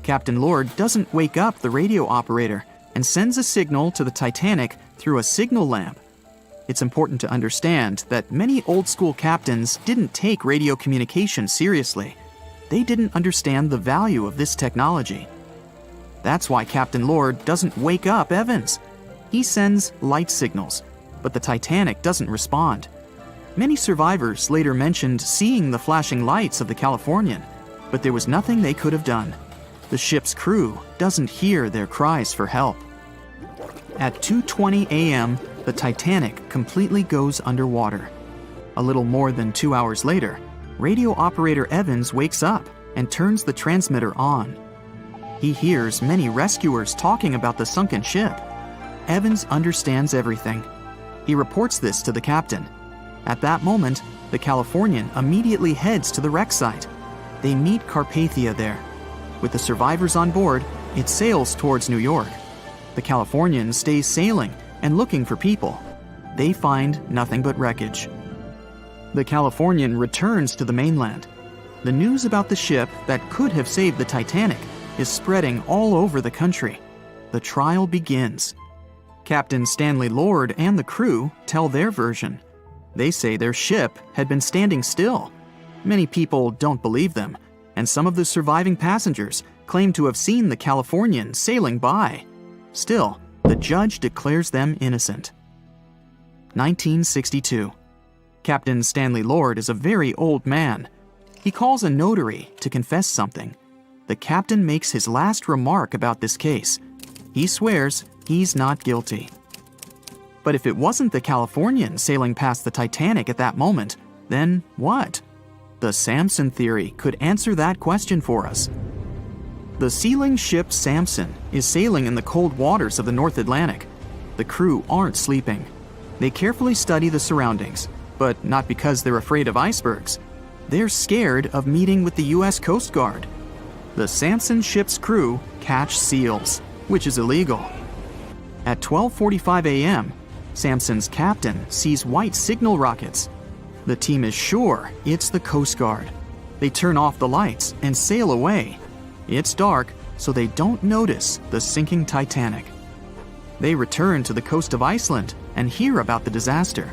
Captain Lord doesn't wake up the radio operator and sends a signal to the Titanic through a signal lamp. It's important to understand that many old-school captains didn't take radio communication seriously. They didn't understand the value of this technology. That's why Captain Lord doesn't wake up Evans. He sends light signals, but the Titanic doesn't respond. Many survivors later mentioned seeing the flashing lights of the Californian, but there was nothing they could have done. The ship's crew doesn't hear their cries for help. At 2:20 a.m., the Titanic completely goes underwater. A little more than 2 hours later, radio operator Evans wakes up and turns the transmitter on. He hears many rescuers talking about the sunken ship. Evans understands everything. He reports this to the captain. At that moment, the Californian immediately heads to the wreck site. They meet Carpathia there. With the survivors on board, it sails towards New York. The Californian stays sailing and looking for people. They find nothing but wreckage. The Californian returns to the mainland. The news about the ship that could have saved the Titanic is spreading all over the country. The trial begins. Captain Stanley Lord and the crew tell their version. They say their ship had been standing still. Many people don't believe them, and some of the surviving passengers claim to have seen the Californian sailing by. Still, the judge declares them innocent. 1962. Captain Stanley Lord is a very old man. He calls a notary to confess something. The captain makes his last remark about this case. He swears he's not guilty. But if it wasn't the Californian sailing past the Titanic at that moment, then what? The Samson theory could answer that question for us. The sealing ship Samson is sailing in the cold waters of the North Atlantic. The crew aren't sleeping. They carefully study the surroundings, but not because they're afraid of icebergs. They're scared of meeting with the U.S. Coast Guard. The Samson ship's crew catch seals, which is illegal. At 12:45 a.m., Samson's captain sees white signal rockets. The team is sure it's the Coast Guard. They turn off the lights and sail away. It's dark, so they don't notice the sinking Titanic. They return to the coast of Iceland and hear about the disaster.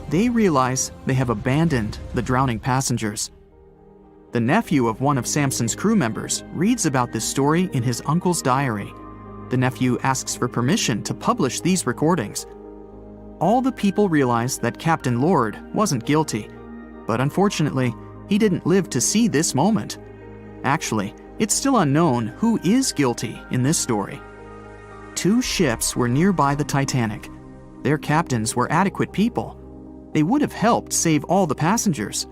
They realize they have abandoned the drowning passengers. The nephew of one of Samson's crew members reads about this story in his uncle's diary. The nephew asks for permission to publish these recordings. All the people realize that Captain Lord wasn't guilty, but unfortunately, he didn't live to see this moment. Actually, it's still unknown who is guilty in this story. 2 ships were nearby the Titanic. Their captains were adequate people. They would have helped save all the passengers.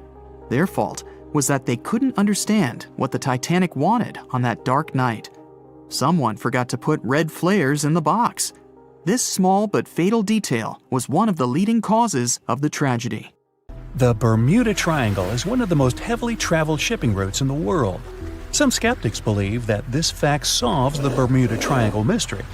Their fault was that they couldn't understand what the Titanic wanted on that dark night. Someone forgot to put red flares in the box. This small but fatal detail was one of the leading causes of the tragedy. The Bermuda Triangle is one of the most heavily traveled shipping routes in the world. Some skeptics believe that this fact solves the Bermuda Triangle mystery.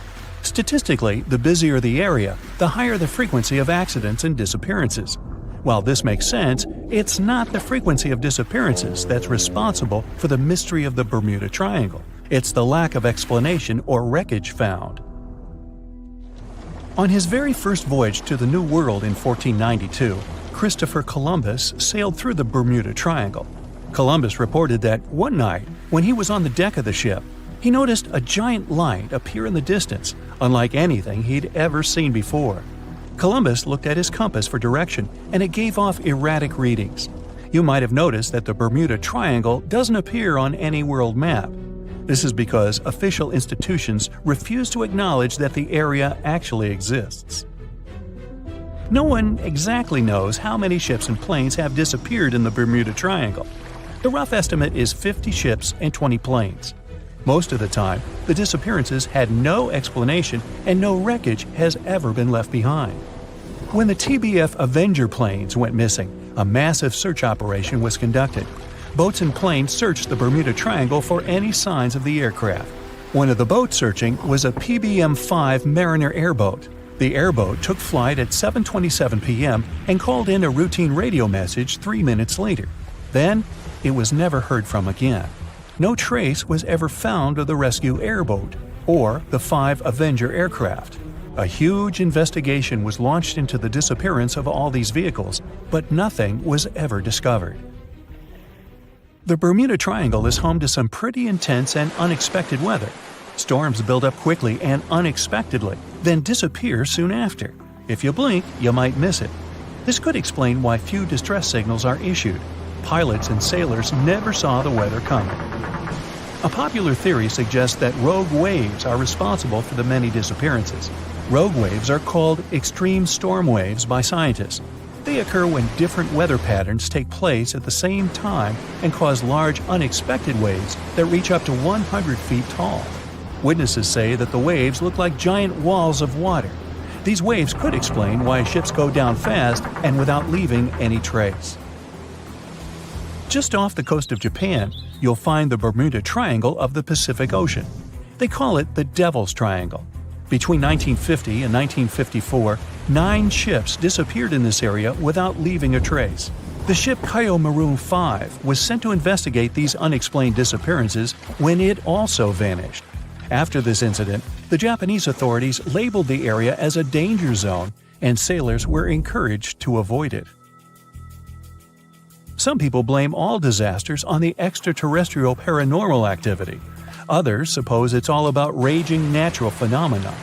Statistically, the busier the area, the higher the frequency of accidents and disappearances. While this makes sense, it's not the frequency of disappearances that's responsible for the mystery of the Bermuda Triangle. It's the lack of explanation or wreckage found. On his very first voyage to the New World in 1492, Christopher Columbus sailed through the Bermuda Triangle. Columbus reported that one night, when he was on the deck of the ship, he noticed a giant light appear in the distance, unlike anything he'd ever seen before. Columbus looked at his compass for direction, and it gave off erratic readings. You might have noticed that the Bermuda Triangle doesn't appear on any world map. This is because official institutions refuse to acknowledge that the area actually exists. No one exactly knows how many ships and planes have disappeared in the Bermuda Triangle. The rough estimate is 50 ships and 20 planes. Most of the time, the disappearances had no explanation and no wreckage has ever been left behind. When the TBF Avenger planes went missing, a massive search operation was conducted. Boats and planes searched the Bermuda Triangle for any signs of the aircraft. One of the boats searching was a PBM-5 Mariner airboat. The airboat took flight at 7:27 p.m. and called in a routine radio message 3 minutes later. Then, it was never heard from again. No trace was ever found of the rescue airboat or the 5 Avenger aircraft. A huge investigation was launched into the disappearance of all these vehicles, but nothing was ever discovered. The Bermuda Triangle is home to some pretty intense and unexpected weather. Storms build up quickly and unexpectedly, then disappear soon after. If you blink, you might miss it. This could explain why few distress signals are issued. Pilots and sailors never saw the weather coming. A popular theory suggests that rogue waves are responsible for the many disappearances. Rogue waves are called extreme storm waves by scientists. They occur when different weather patterns take place at the same time and cause large, unexpected waves that reach up to 100 feet tall. Witnesses say that the waves look like giant walls of water. These waves could explain why ships go down fast and without leaving any trace. Just off the coast of Japan, you'll find the Bermuda Triangle of the Pacific Ocean. They call it the Devil's Triangle. Between 1950 and 1954, 9 ships disappeared in this area without leaving a trace. The ship Kaio Maroon 5 was sent to investigate these unexplained disappearances when it also vanished. After this incident, the Japanese authorities labeled the area as a danger zone, and sailors were encouraged to avoid it. Some people blame all disasters on the extraterrestrial paranormal activity. Others suppose it's all about raging natural phenomena.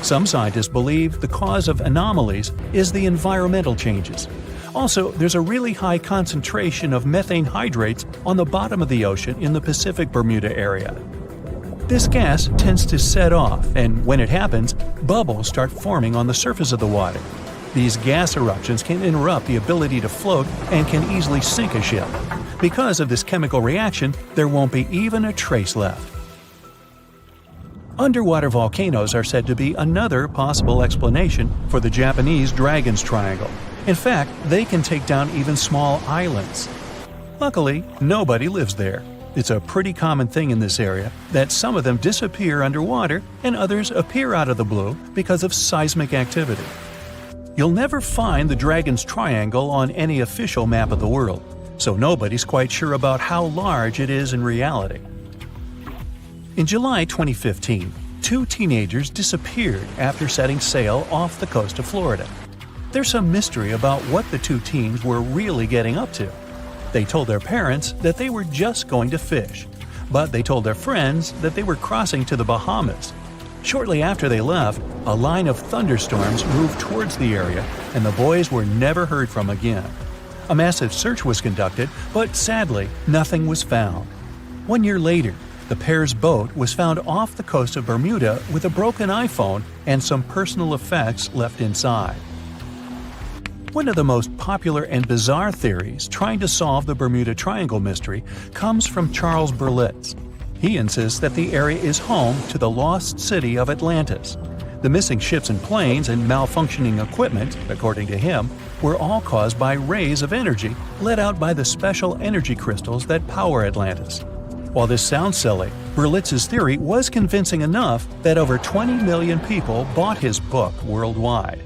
Some scientists believe the cause of anomalies is the environmental changes. Also, there's a really high concentration of methane hydrates on the bottom of the ocean in the Pacific Bermuda area. This gas tends to set off, and when it happens, bubbles start forming on the surface of the water. These gas eruptions can interrupt the ability to float and can easily sink a ship. Because of this chemical reaction, there won't be even a trace left. Underwater volcanoes are said to be another possible explanation for the Japanese Dragon's Triangle. In fact, they can take down even small islands. Luckily, nobody lives there. It's a pretty common thing in this area that some of them disappear underwater and others appear out of the blue because of seismic activity. You'll never find the Dragon's Triangle on any official map of the world, so nobody's quite sure about how large it is in reality. In July 2015, 2 teenagers disappeared after setting sail off the coast of Florida. There's some mystery about what the 2 teens were really getting up to. They told their parents that they were just going to fish, but they told their friends that they were crossing to the Bahamas. Shortly after they left, a line of thunderstorms moved towards the area, and the boys were never heard from again. A massive search was conducted, but sadly, nothing was found. 1 year later, the pair's boat was found off the coast of Bermuda with a broken iPhone and some personal effects left inside. One of the most popular and bizarre theories trying to solve the Bermuda Triangle mystery comes from Charles Berlitz. He insists that the area is home to the lost city of Atlantis. The missing ships and planes and malfunctioning equipment, according to him, were all caused by rays of energy let out by the special energy crystals that power Atlantis. While this sounds silly, Berlitz's theory was convincing enough that over 20 million people bought his book worldwide.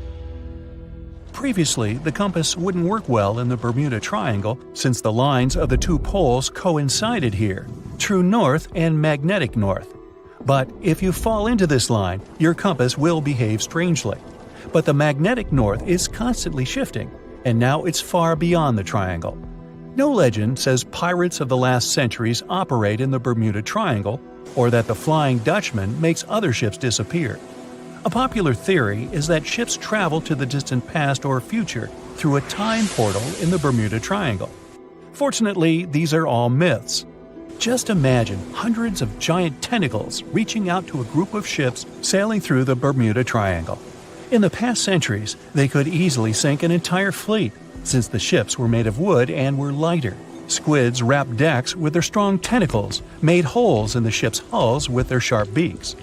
Previously, the compass wouldn't work well in the Bermuda Triangle since the lines of the 2 poles coincided here, true north and magnetic north. But if you fall into this line, your compass will behave strangely. But the magnetic north is constantly shifting, and now it's far beyond the triangle. No legend says pirates of the last centuries operate in the Bermuda Triangle, or that the Flying Dutchman makes other ships disappear. A popular theory is that ships travel to the distant past or future through a time portal in the Bermuda Triangle. Fortunately, these are all myths. Just imagine hundreds of giant tentacles reaching out to a group of ships sailing through the Bermuda Triangle. In the past centuries, they could easily sink an entire fleet, since the ships were made of wood and were lighter. Squids wrapped decks with their strong tentacles, made holes in the ship's hulls with their sharp beaks.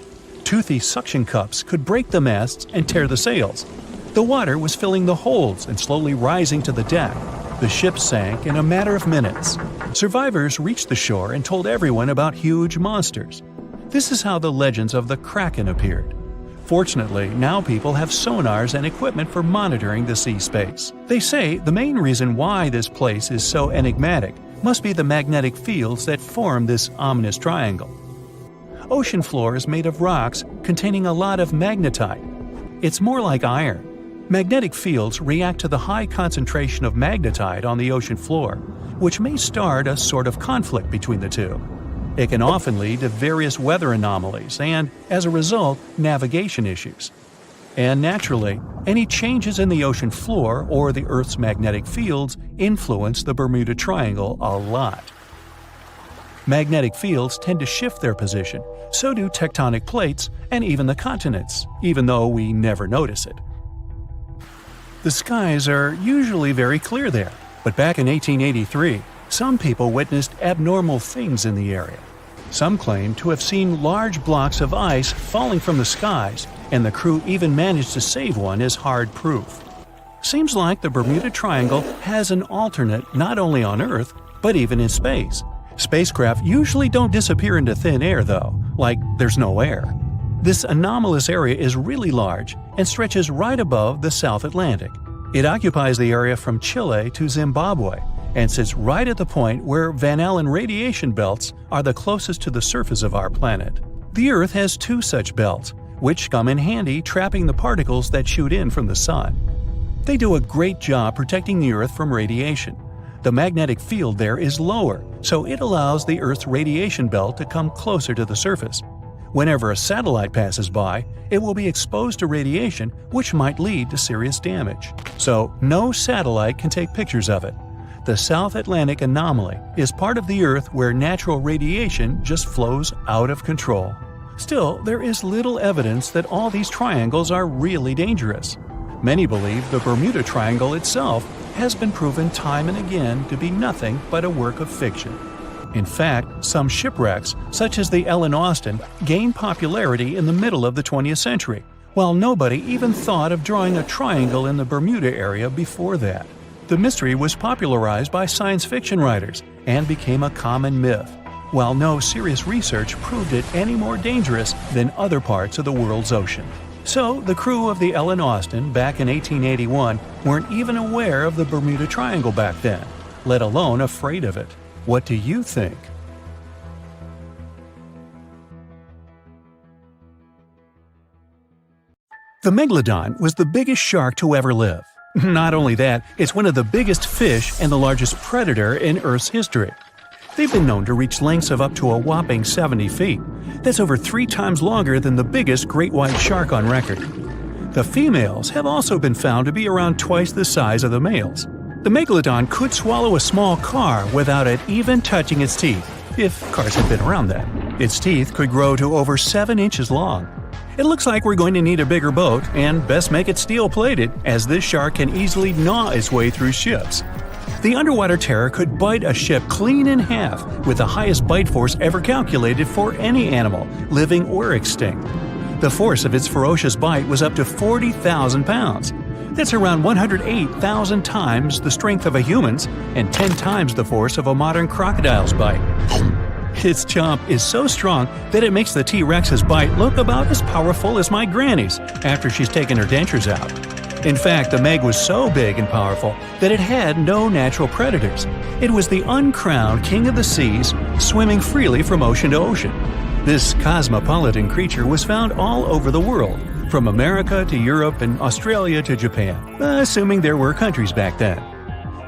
Toothy suction cups could break the masts and tear the sails. The water was filling the holds and slowly rising to the deck. The ship sank in a matter of minutes. Survivors reached the shore and told everyone about huge monsters. This is how the legends of the Kraken appeared. Fortunately, now people have sonars and equipment for monitoring the sea space. They say the main reason why this place is so enigmatic must be the magnetic fields that form this ominous triangle. Ocean floor is made of rocks containing a lot of magnetite. It's more like iron. Magnetic fields react to the high concentration of magnetite on the ocean floor, which may start a sort of conflict between the two. It can often lead to various weather anomalies and, as a result, navigation issues. And naturally, any changes in the ocean floor or the Earth's magnetic fields influence the Bermuda Triangle a lot. Magnetic fields tend to shift their position, so do tectonic plates and even the continents, even though we never notice it. The skies are usually very clear there, but back in 1883, some people witnessed abnormal things in the area. Some claim to have seen large blocks of ice falling from the skies, and the crew even managed to save one as hard proof. Seems like the Bermuda Triangle has an alternate not only on Earth, but even in space. Spacecraft usually don't disappear into thin air, though, like there's no air. This anomalous area is really large and stretches right above the South Atlantic. It occupies the area from Chile to Zimbabwe and sits right at the point where Van Allen radiation belts are the closest to the surface of our planet. The Earth has two such belts, which come in handy trapping the particles that shoot in from the Sun. They do a great job protecting the Earth from radiation. The magnetic field there is lower, so it allows the Earth's radiation belt to come closer to the surface. Whenever a satellite passes by, it will be exposed to radiation, which might lead to serious damage. So, no satellite can take pictures of it. The South Atlantic anomaly is part of the Earth where natural radiation just flows out of control. Still, there is little evidence that all these triangles are really dangerous. Many believe the Bermuda Triangle itself has been proven time and again to be nothing but a work of fiction. In fact, some shipwrecks, such as the Ellen Austin, gained popularity in the middle of the 20th century, while nobody even thought of drawing a triangle in the Bermuda area before that. The mystery was popularized by science fiction writers and became a common myth, while no serious research proved it any more dangerous than other parts of the world's ocean. So, the crew of the Ellen Austin back in 1881 weren't even aware of the Bermuda Triangle back then, let alone afraid of it. What do you think? The Megalodon was the biggest shark to ever live. Not only that, it's one of the biggest fish and the largest predator in Earth's history. They've been known to reach lengths of up to a whopping 70 feet. That's over 3 times longer than the biggest great white shark on record. The females have also been found to be around twice the size of the males. The Megalodon could swallow a small car without it even touching its teeth, if cars had been around then. Its teeth could grow to over 7 inches long. It looks like we're going to need a bigger boat, and best make it steel-plated, as this shark can easily gnaw its way through ships. The underwater terror could bite a ship clean in half, with the highest bite force ever calculated for any animal, living or extinct. The force of its ferocious bite was up to 40,000 pounds. That's around 108,000 times the strength of a human's and 10 times the force of a modern crocodile's bite. Its chomp is so strong that it makes the T-Rex's bite look about as powerful as my granny's after she's taken her dentures out. In fact, the Meg was so big and powerful that it had no natural predators. It was the uncrowned king of the seas, swimming freely from ocean to ocean. This cosmopolitan creature was found all over the world, from America to Europe and Australia to Japan, assuming there were countries back then.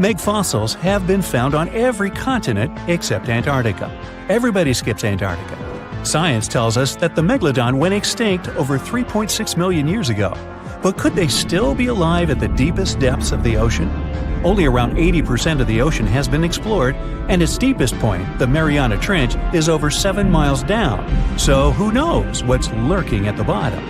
Meg fossils have been found on every continent except Antarctica. Everybody skips Antarctica. Science tells us that the Megalodon went extinct over 3.6 million years ago. But could they still be alive at the deepest depths of the ocean? Only around 80% of the ocean has been explored, and its deepest point, the Mariana Trench, is over 7 miles down. So who knows what's lurking at the bottom?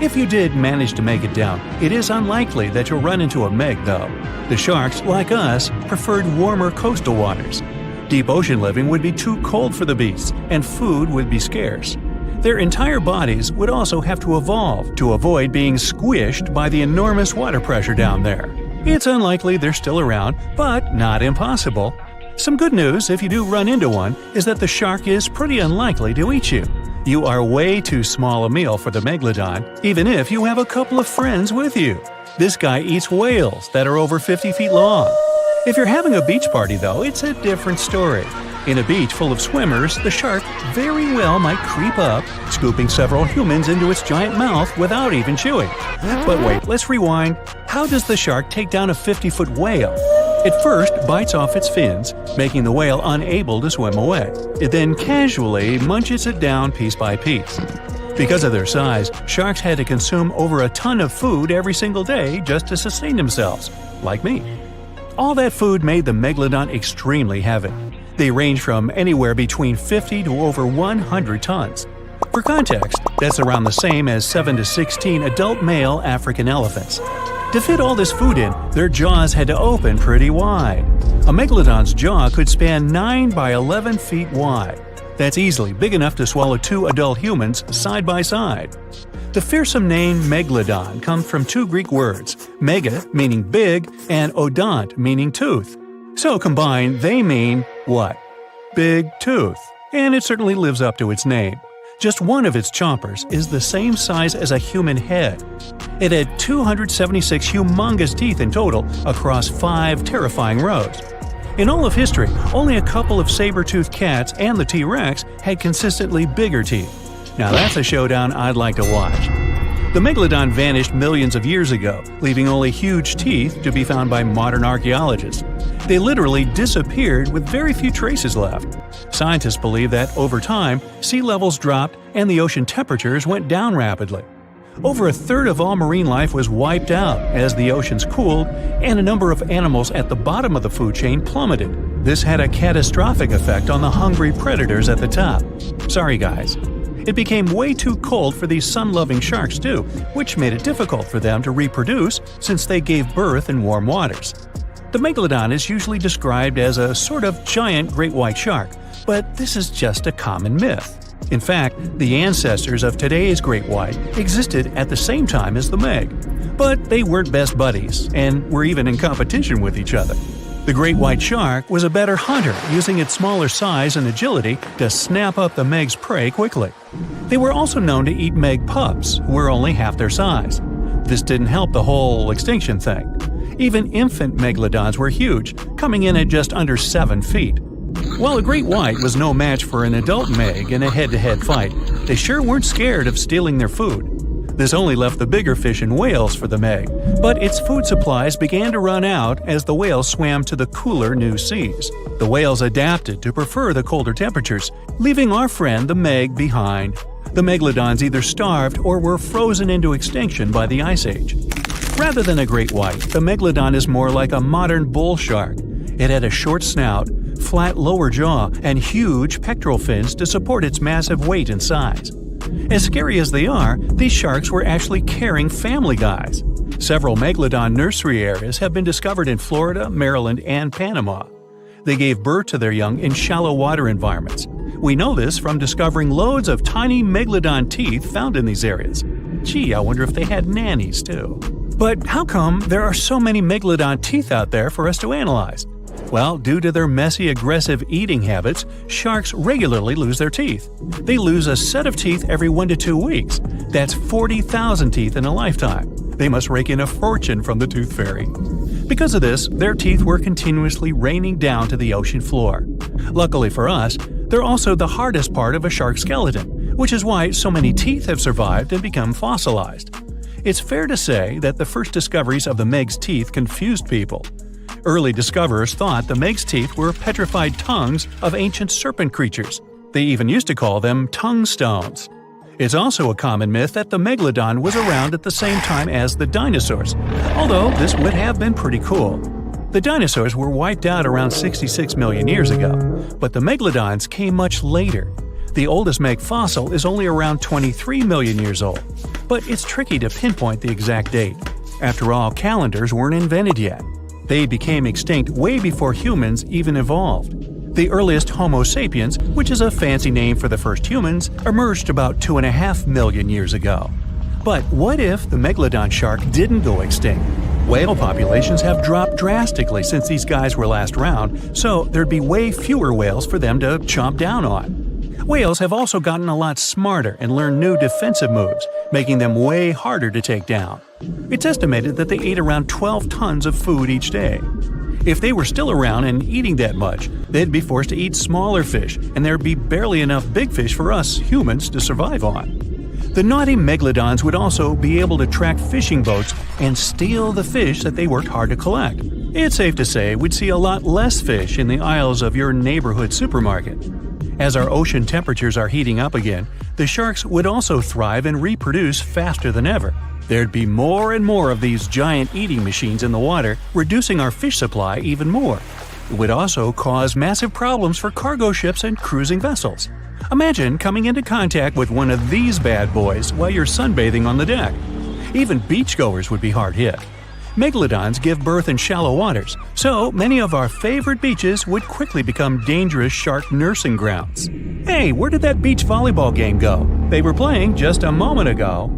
If you did manage to make it down, it is unlikely that you'll run into a Meg, though. The sharks, like us, preferred warmer coastal waters. Deep ocean living would be too cold for the beasts, and food would be scarce. Their entire bodies would also have to evolve to avoid being squished by the enormous water pressure down there. It's unlikely they're still around, but not impossible. Some good news, if you do run into one, is that the shark is pretty unlikely to eat you. You are way too small a meal for the Megalodon, even if you have a couple of friends with you. This guy eats whales that are over 50 feet long. If you're having a beach party, though, it's a different story. In a beach full of swimmers, the shark very well might creep up, scooping several humans into its giant mouth without even chewing. But wait, let's rewind. How does the shark take down a 50-foot whale? It first bites off its fins, making the whale unable to swim away. It then casually munches it down piece by piece. Because of their size, sharks had to consume over a ton of food every single day just to sustain themselves, like me. All that food made the Megalodon extremely heavy. They range from anywhere between 50 to over 100 tons. For context, that's around the same as 7 to 16 adult male African elephants. To fit all this food in, their jaws had to open pretty wide. A Megalodon's jaw could span 9 by 11 feet wide. That's easily big enough to swallow 2 adult humans side by side. The fearsome name Megalodon comes from 2 Greek words, mega meaning big and odont meaning tooth. So combined, they mean what? Big tooth. And it certainly lives up to its name. Just one of its chompers is the same size as a human head. It had 276 humongous teeth in total across 5 terrifying rows. In all of history, only a couple of saber-toothed cats and the T-Rex had consistently bigger teeth. Now that's a showdown I'd like to watch. The megalodon vanished millions of years ago, leaving only huge teeth to be found by modern archaeologists. They literally disappeared with very few traces left. Scientists believe that over time, sea levels dropped and the ocean temperatures went down rapidly. Over a third of all marine life was wiped out as the oceans cooled and a number of animals at the bottom of the food chain plummeted. This had a catastrophic effect on the hungry predators at the top. Sorry guys. It became way too cold for these sun-loving sharks too, which made it difficult for them to reproduce since they gave birth in warm waters. The megalodon is usually described as a sort of giant great white shark, but this is just a common myth. In fact, the ancestors of today's great white existed at the same time as the Meg, but they weren't best buddies and were even in competition with each other. The great white shark was a better hunter, using its smaller size and agility to snap up the Meg's prey quickly. They were also known to eat Meg pups, who were only half their size. This didn't help the whole extinction thing. Even infant megalodons were huge, coming in at just under 7 feet. While a great white was no match for an adult Meg in a head-to-head fight, they sure weren't scared of stealing their food. This only left the bigger fish and whales for the Meg, but its food supplies began to run out as the whales swam to the cooler new seas. The whales adapted to prefer the colder temperatures, leaving our friend the Meg behind. The megalodons either starved or were frozen into extinction by the Ice Age. Rather than a great white, the megalodon is more like a modern bull shark. It had a short snout, flat lower jaw, and huge pectoral fins to support its massive weight and size. As scary as they are, these sharks were actually caring family guys. Several megalodon nursery areas have been discovered in Florida, Maryland, and Panama. They gave birth to their young in shallow water environments. We know this from discovering loads of tiny megalodon teeth found in these areas. Gee, I wonder if they had nannies too. But how come there are so many megalodon teeth out there for us to analyze? Well, due to their messy, aggressive eating habits, sharks regularly lose their teeth. They lose a set of teeth every 1 to 2 weeks. That's 40,000 teeth in a lifetime. They must rake in a fortune from the tooth fairy. Because of this, their teeth were continuously raining down to the ocean floor. Luckily for us, they're also the hardest part of a shark skeleton, which is why so many teeth have survived and become fossilized. It's fair to say that the first discoveries of the Meg's teeth confused people. Early discoverers thought the Meg's teeth were petrified tongues of ancient serpent creatures. They even used to call them tongue stones. It's also a common myth that the megalodon was around at the same time as the dinosaurs, although this would have been pretty cool. The dinosaurs were wiped out around 66 million years ago, but the megalodons came much later. The oldest Meg fossil is only around 23 million years old, but it's tricky to pinpoint the exact date. After all, calendars weren't invented yet. They became extinct way before humans even evolved. The earliest Homo sapiens, which is a fancy name for the first humans, emerged about 2.5 million years ago. But what if the megalodon shark didn't go extinct? Whale populations have dropped drastically since these guys were last around, so there'd be way fewer whales for them to chomp down on. Whales have also gotten a lot smarter and learned new defensive moves, making them way harder to take down. It's estimated that they ate around 12 tons of food each day. If they were still around and eating that much, they'd be forced to eat smaller fish, and there'd be barely enough big fish for us humans to survive on. The naughty megalodons would also be able to track fishing boats and steal the fish that they worked hard to collect. It's safe to say we'd see a lot less fish in the aisles of your neighborhood supermarket. As our ocean temperatures are heating up again, the sharks would also thrive and reproduce faster than ever. There'd be more and more of these giant eating machines in the water, reducing our fish supply even more. It would also cause massive problems for cargo ships and cruising vessels. Imagine coming into contact with one of these bad boys while you're sunbathing on the deck. Even beachgoers would be hard hit. Megalodons give birth in shallow waters, so many of our favorite beaches would quickly become dangerous shark nursing grounds. Hey, where did that beach volleyball game go? They were playing just a moment ago.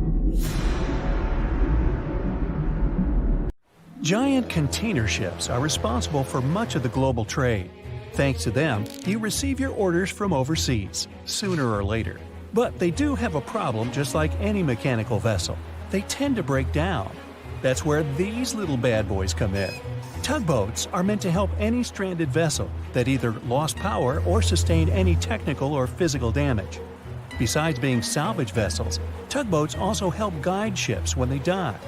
Giant container ships are responsible for much of the global trade. Thanks to them, you receive your orders from overseas, sooner or later. But they do have a problem just like any mechanical vessel. They tend to break down. That's where these little bad boys come in. Tugboats are meant to help any stranded vessel that either lost power or sustained any technical or physical damage. Besides being salvage vessels, tugboats also help guide ships when they dock.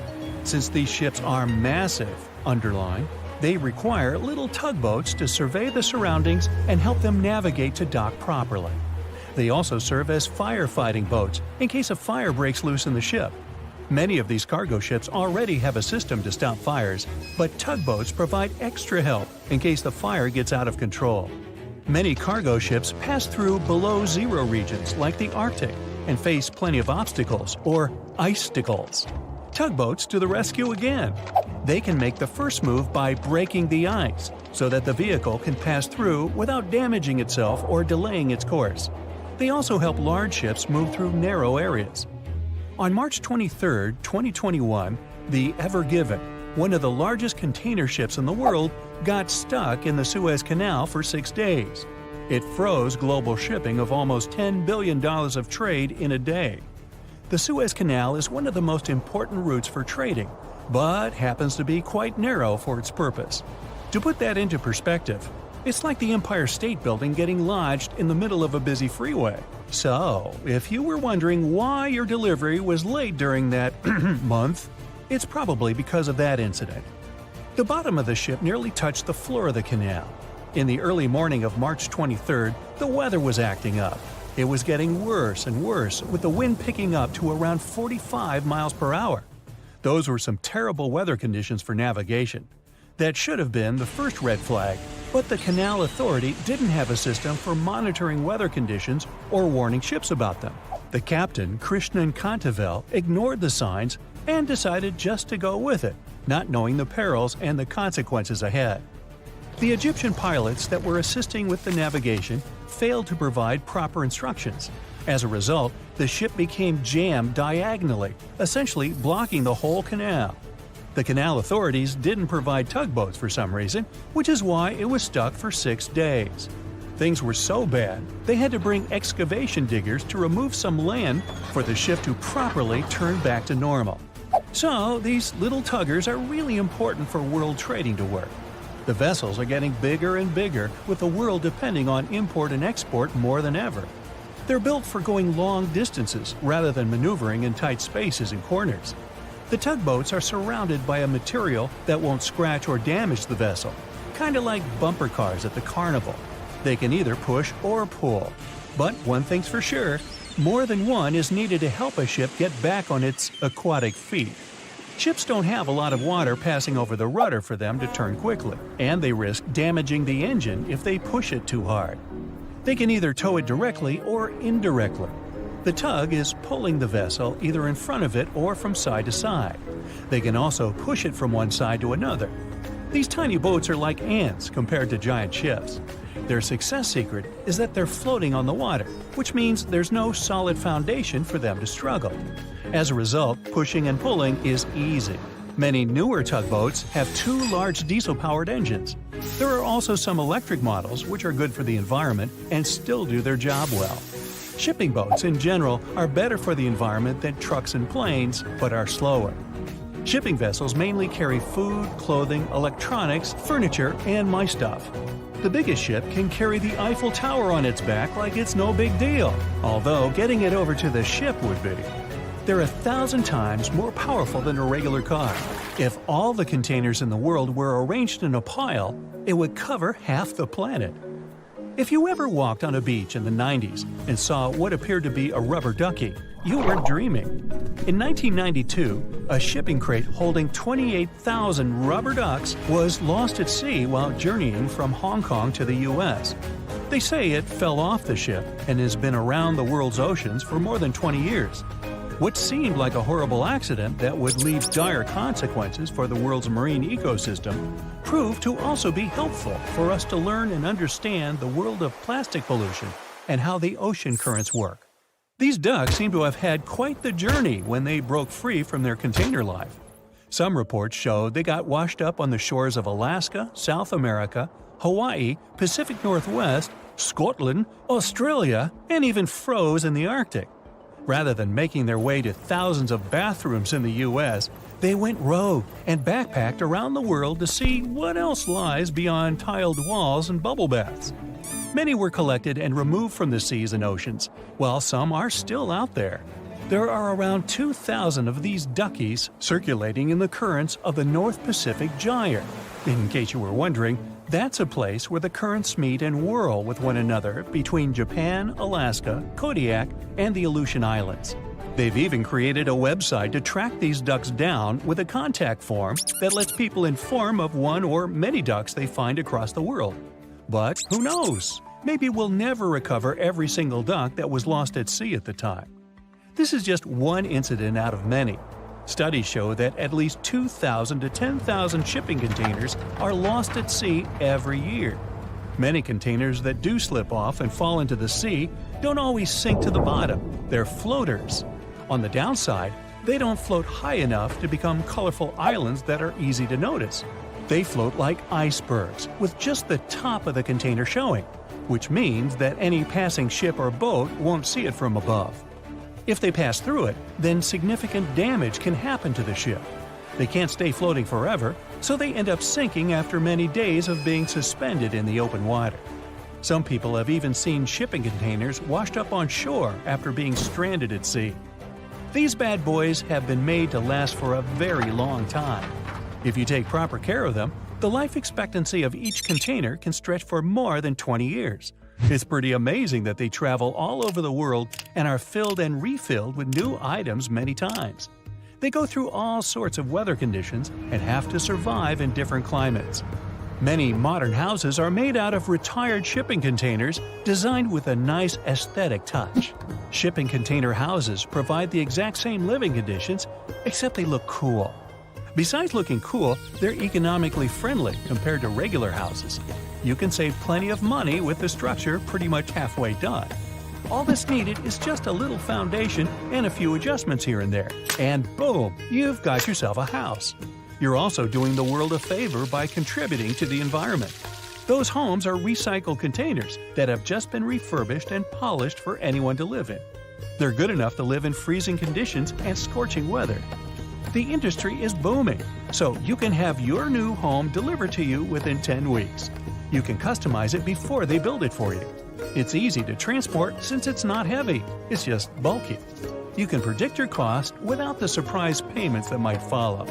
Since these ships are massive, underline, they require little tugboats to survey the surroundings and help them navigate to dock properly. They also serve as firefighting boats in case a fire breaks loose in the ship. Many of these cargo ships already have a system to stop fires, but tugboats provide extra help in case the fire gets out of control. Many cargo ships pass through below-zero regions like the Arctic and face plenty of obstacles, or icicles. Tugboats to the rescue again! They can make the first move by breaking the ice so that the vehicle can pass through without damaging itself or delaying its course. They also help large ships move through narrow areas. On March 23, 2021, the Ever Given, one of the largest container ships in the world, got stuck in the Suez Canal for 6 days. It froze global shipping of almost $10 billion of trade in a day. The Suez Canal is one of the most important routes for trading, but happens to be quite narrow for its purpose. To put that into perspective, it's like the Empire State Building getting lodged in the middle of a busy freeway. So, if you were wondering why your delivery was late during that month, it's probably because of that incident. The bottom of the ship nearly touched the floor of the canal. In the early morning of March 23rd, the weather was acting up. It was getting worse and worse, with the wind picking up to around 45 miles per hour. Those were some terrible weather conditions for navigation. That should have been the first red flag, but the Canal Authority didn't have a system for monitoring weather conditions or warning ships about them. The captain, Krishnan Kantavel, ignored the signs and decided just to go with it, not knowing the perils and the consequences ahead. The Egyptian pilots that were assisting with the navigation failed to provide proper instructions. As a result, the ship became jammed diagonally, essentially blocking the whole canal. The canal authorities didn't provide tugboats for some reason, which is why it was stuck for 6 days. Things were so bad, they had to bring excavation diggers to remove some land for the ship to properly turn back to normal. So, these little tuggers are really important for world trading to work. The vessels are getting bigger and bigger, with the world depending on import and export more than ever. They're built for going long distances rather than maneuvering in tight spaces and corners. The tugboats are surrounded by a material that won't scratch or damage the vessel, kind of like bumper cars at the carnival. They can either push or pull. But one thing's for sure, more than one is needed to help a ship get back on its aquatic feet. Ships don't have a lot of water passing over the rudder for them to turn quickly, and they risk damaging the engine if they push it too hard. They can either tow it directly or indirectly. The tug is pulling the vessel either in front of it or from side to side. They can also push it from one side to another. These tiny boats are like ants compared to giant ships. Their success secret is that they're floating on the water, which means there's no solid foundation for them to struggle. As a result, pushing and pulling is easy. Many newer tugboats have 2 large diesel-powered engines. There are also some electric models which are good for the environment and still do their job well. Shipping boats in general are better for the environment than trucks and planes, but are slower. Shipping vessels mainly carry food, clothing, electronics, furniture, and my stuff. The biggest ship can carry the Eiffel Tower on its back like it's no big deal, although getting it over to the ship would be. They're 1,000 times more powerful than a regular car. If all the containers in the world were arranged in a pile, it would cover half the planet. If you ever walked on a beach in the 90s and saw what appeared to be a rubber ducky, you weren't dreaming. In 1992, a shipping crate holding 28,000 rubber ducks was lost at sea while journeying from Hong Kong to the U.S. They say it fell off the ship and has been around the world's oceans for more than 20 years. What seemed like a horrible accident that would leave dire consequences for the world's marine ecosystem proved to also be helpful for us to learn and understand the world of plastic pollution and how the ocean currents work. These ducks seem to have had quite the journey when they broke free from their container life. Some reports showed they got washed up on the shores of Alaska, South America, Hawaii, Pacific Northwest, Scotland, Australia, and even froze in the Arctic. Rather than making their way to thousands of bathrooms in the U.S., they went rogue and backpacked around the world to see what else lies beyond tiled walls and bubble baths. Many were collected and removed from the seas and oceans, while some are still out there. There are around 2,000 of these duckies circulating in the currents of the North Pacific Gyre. In case you were wondering, that's a place where the currents meet and whirl with one another between Japan, Alaska, Kodiak, and the Aleutian Islands. They've even created a website to track these ducks down with a contact form that lets people inform of one or many ducks they find across the world. But who knows? Maybe we'll never recover every single duck that was lost at sea at the time. This is just one incident out of many. Studies show that at least 2,000 to 10,000 shipping containers are lost at sea every year. Many containers that do slip off and fall into the sea don't always sink to the bottom. They're floaters. On the downside, they don't float high enough to become colorful islands that are easy to notice. They float like icebergs, with just the top of the container showing, which means that any passing ship or boat won't see it from above. If they pass through it, then significant damage can happen to the ship. They can't stay floating forever, so they end up sinking after many days of being suspended in the open water. Some people have even seen shipping containers washed up on shore after being stranded at sea. These bad boys have been made to last for a very long time. If you take proper care of them, the life expectancy of each container can stretch for more than 20 years. It's pretty amazing that they travel all over the world and are filled and refilled with new items many times. They go through all sorts of weather conditions and have to survive in different climates. Many modern houses are made out of retired shipping containers designed with a nice aesthetic touch. Shipping container houses provide the exact same living conditions, except they look cool. Besides looking cool, they're economically friendly compared to regular houses. You can save plenty of money with the structure pretty much halfway done. All that's needed is just a little foundation and a few adjustments here and there, and boom, you've got yourself a house. You're also doing the world a favor by contributing to the environment. Those homes are recycled containers that have just been refurbished and polished for anyone to live in. They're good enough to live in freezing conditions and scorching weather. The industry is booming, so you can have your new home delivered to you within 10 weeks. You can customize it before they build it for you. It's easy to transport since it's not heavy, it's just bulky. You can predict your cost without the surprise payments that might follow.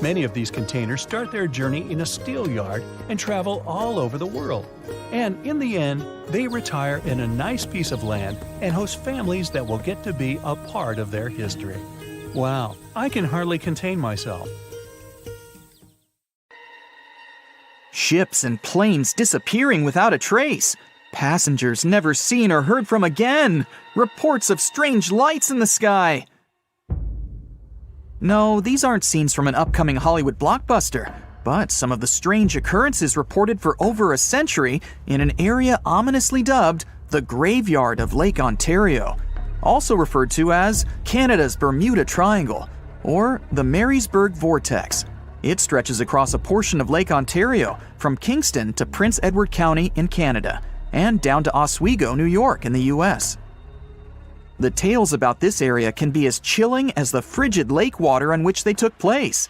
Many of these containers start their journey in a steel yard and travel all over the world. And in the end, they retire in a nice piece of land and host families that will get to be a part of their history. Wow, I can hardly contain myself. Ships and planes disappearing without a trace. Passengers never seen or heard from again. Reports of strange lights in the sky. No, these aren't scenes from an upcoming Hollywood blockbuster, but some of the strange occurrences reported for over a century in an area ominously dubbed the Graveyard of Lake Ontario, also referred to as Canada's Bermuda Triangle, or the Marysburg Vortex. It stretches across a portion of Lake Ontario from Kingston to Prince Edward County in Canada, and down to Oswego, New York in the US. The tales about this area can be as chilling as the frigid lake water on which they took place.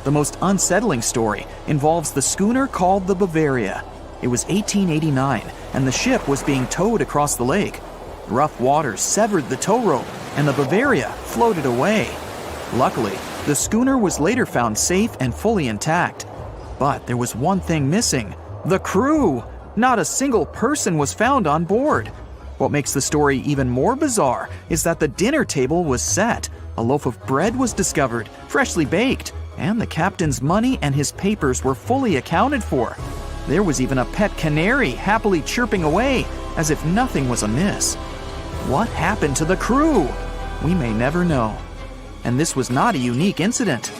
The most unsettling story involves the schooner called the Bavaria. It was 1889, and the ship was being towed across the lake. Rough waters severed the tow rope, and the Bavaria floated away. Luckily, the schooner was later found safe and fully intact. But there was one thing missing: the crew. Not a single person was found on board. What makes the story even more bizarre is that the dinner table was set, a loaf of bread was discovered, freshly baked, and the captain's money and his papers were fully accounted for. There was even a pet canary happily chirping away, as if nothing was amiss. What happened to the crew? We may never know. And this was not a unique incident.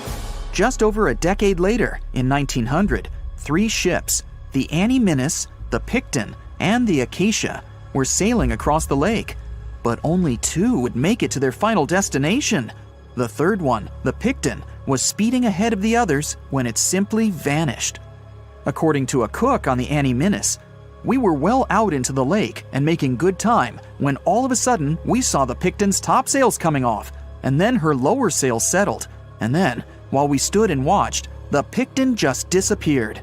Just over a decade later, in 1900, 3 ships, the Annie Minnis, the Picton, and the Acacia, were sailing across the lake, but only 2 would make it to their final destination. The third one, the Picton, was speeding ahead of the others when it simply vanished. According to a cook on the Annie Minnis, We were well out into the lake and making good time when all of a sudden we saw the Picton's topsails coming off, and then her lower sails settled, and then, while we stood and watched, the Picton just disappeared.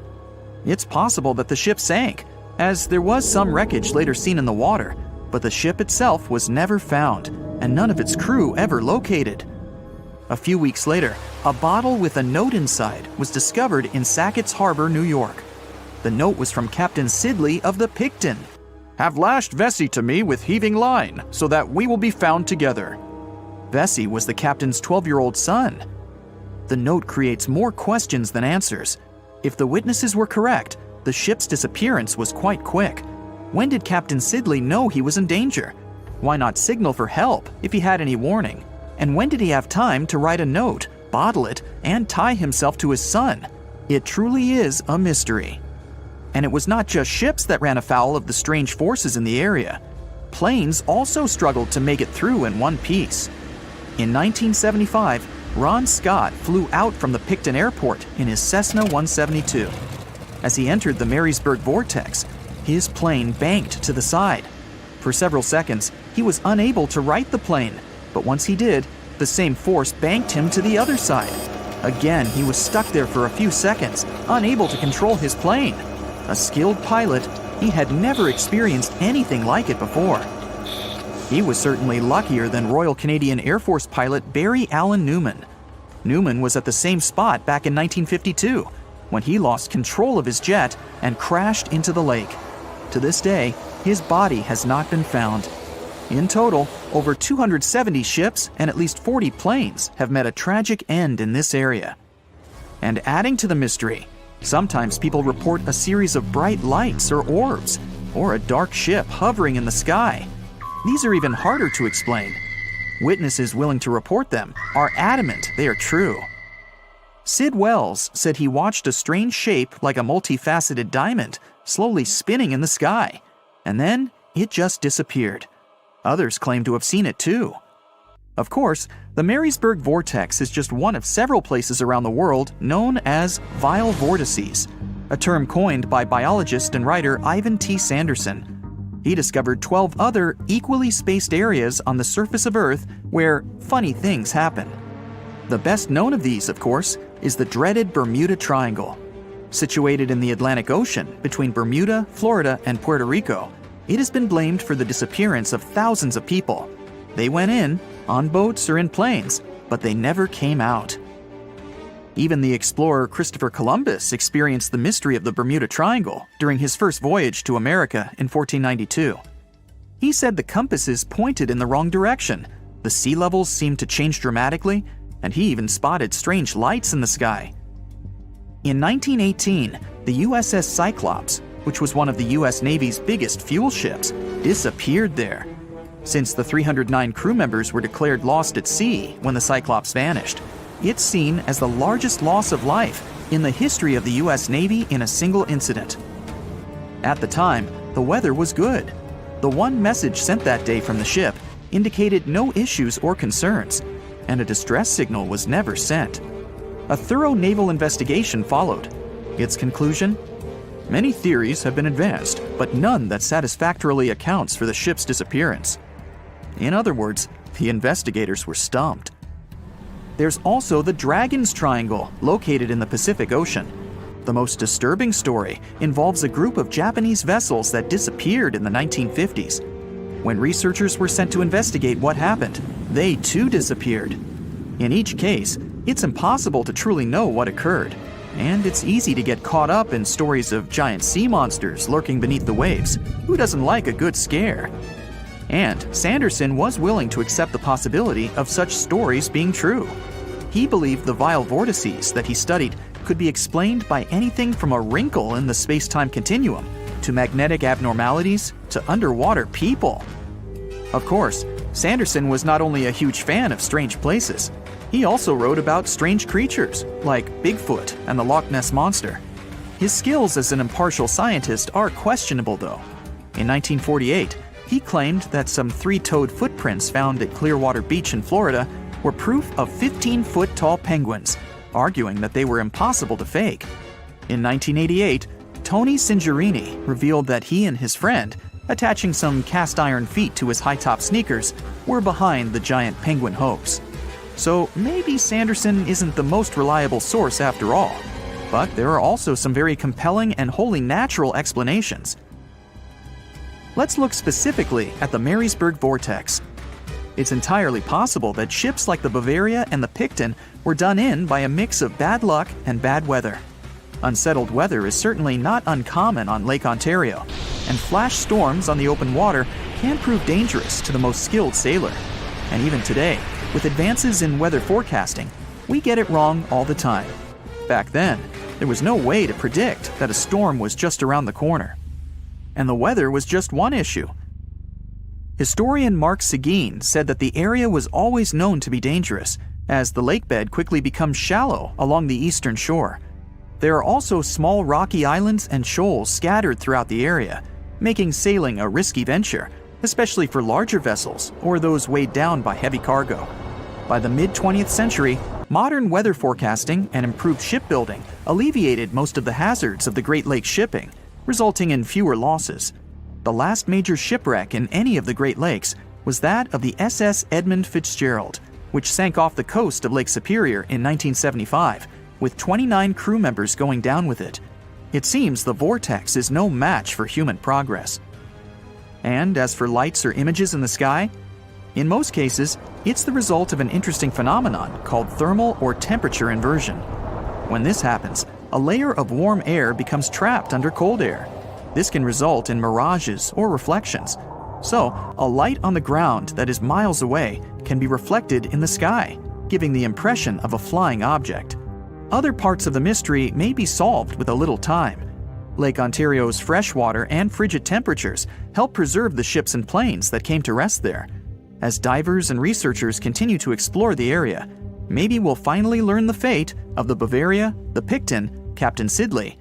It's possible that the ship sank, as there was some wreckage later seen in the water, but the ship itself was never found, and none of its crew ever located. A few weeks later, a bottle with a note inside was discovered in Sackett's Harbor, New York. The note was from Captain Sidley of the Picton. "Have lashed Vesey to me with heaving line, so that we will be found together." Vesey was the captain's 12-year-old son. The note creates more questions than answers. If the witnesses were correct, the ship's disappearance was quite quick. When did Captain Sidley know he was in danger? Why not signal for help if he had any warning? And when did he have time to write a note, bottle it, and tie himself to his son? It truly is a mystery. And it was not just ships that ran afoul of the strange forces in the area. Planes also struggled to make it through in one piece. In 1975, Ron Scott flew out from the Picton Airport in his Cessna 172. As he entered the Marysburg vortex, his plane banked to the side. For several seconds, he was unable to right the plane, but once he did, the same force banked him to the other side. Again, he was stuck there for a few seconds, unable to control his plane. A skilled pilot, he had never experienced anything like it before. He was certainly luckier than Royal Canadian Air Force pilot Barry Allen Newman. Newman was at the same spot back in 1952, when he lost control of his jet and crashed into the lake. To this day, his body has not been found. In total, over 270 ships and at least 40 planes have met a tragic end in this area. And adding to the mystery, sometimes people report a series of bright lights or orbs, or a dark ship hovering in the sky. These are even harder to explain. Witnesses willing to report them are adamant they are true. Sid Wells said he watched a strange shape like a multifaceted diamond slowly spinning in the sky, and then it just disappeared. Others claim to have seen it too. Of course, the Marysburg vortex is just one of several places around the world known as vile vortices, a term coined by biologist and writer Ivan T. Sanderson. He discovered 12 other equally spaced areas on the surface of Earth where funny things happen. The best known of these, of course, is the dreaded Bermuda Triangle. Situated in the Atlantic Ocean between Bermuda, Florida, and Puerto Rico, it has been blamed for the disappearance of thousands of people. They went in, on boats or in planes, but they never came out. Even the explorer Christopher Columbus experienced the mystery of the Bermuda Triangle during his first voyage to America in 1492. He said the compasses pointed in the wrong direction, the sea levels seemed to change dramatically, and he even spotted strange lights in the sky. In 1918, the USS Cyclops, which was one of the US Navy's biggest fuel ships, disappeared there. Since the 309 crew members were declared lost at sea when the Cyclops vanished, it's seen as the largest loss of life in the history of the US Navy in a single incident. At the time, the weather was good. The one message sent that day from the ship indicated no issues or concerns, and a distress signal was never sent. A thorough naval investigation followed. Its conclusion? Many theories have been advanced, but none that satisfactorily accounts for the ship's disappearance. In other words, the investigators were stumped. There's also the Dragon's Triangle, located in the Pacific Ocean. The most disturbing story involves a group of Japanese vessels that disappeared in the 1950s. When researchers were sent to investigate what happened, they too disappeared. In each case, it's impossible to truly know what occurred, and it's easy to get caught up in stories of giant sea monsters lurking beneath the waves. Who doesn't like a good scare? And Sanderson was willing to accept the possibility of such stories being true. He believed the vile vortices that he studied could be explained by anything from a wrinkle in the space-time continuum to magnetic abnormalities to underwater people. Of course, Sanderson was not only a huge fan of strange places, he also wrote about strange creatures like Bigfoot and the Loch Ness Monster. His skills as an impartial scientist are questionable, though. In 1948, he claimed that some three-toed footprints found at Clearwater Beach in Florida were proof of 15-foot tall penguins, arguing that they were impossible to fake. In 1988, Tony Singerini revealed that he and his friend, attaching some cast iron feet to his high-top sneakers, were behind the giant penguin hoax. So maybe Sanderson isn't the most reliable source after all. But there are also some very compelling and wholly natural explanations. Let's look specifically at the Marysburg vortex. It's entirely possible that ships like the Bavaria and the Picton were done in by a mix of bad luck and bad weather. Unsettled weather is certainly not uncommon on Lake Ontario, and flash storms on the open water can prove dangerous to the most skilled sailor. And even today, with advances in weather forecasting, we get it wrong all the time. Back then, there was no way to predict that a storm was just around the corner. And the weather was just one issue. Historian Mark Seguin said that the area was always known to be dangerous, as the lake bed quickly becomes shallow along the eastern shore. There are also small rocky islands and shoals scattered throughout the area, making sailing a risky venture, especially for larger vessels or those weighed down by heavy cargo. By the mid-20th century, modern weather forecasting and improved shipbuilding alleviated most of the hazards of the Great Lakes shipping, resulting in fewer losses. The last major shipwreck in any of the Great Lakes was that of the SS Edmund Fitzgerald, which sank off the coast of Lake Superior in 1975, with 29 crew members going down with it. It seems the vortex is no match for human progress. And as for lights or images in the sky, in most cases, it's the result of an interesting phenomenon called thermal or temperature inversion. When this happens, a layer of warm air becomes trapped under cold air. This can result in mirages or reflections. So, a light on the ground that is miles away can be reflected in the sky, giving the impression of a flying object. Other parts of the mystery may be solved with a little time. Lake Ontario's freshwater and frigid temperatures help preserve the ships and planes that came to rest there. As divers and researchers continue to explore the area, maybe we'll finally learn the fate of the Bavaria, the Picton, Captain Sidley,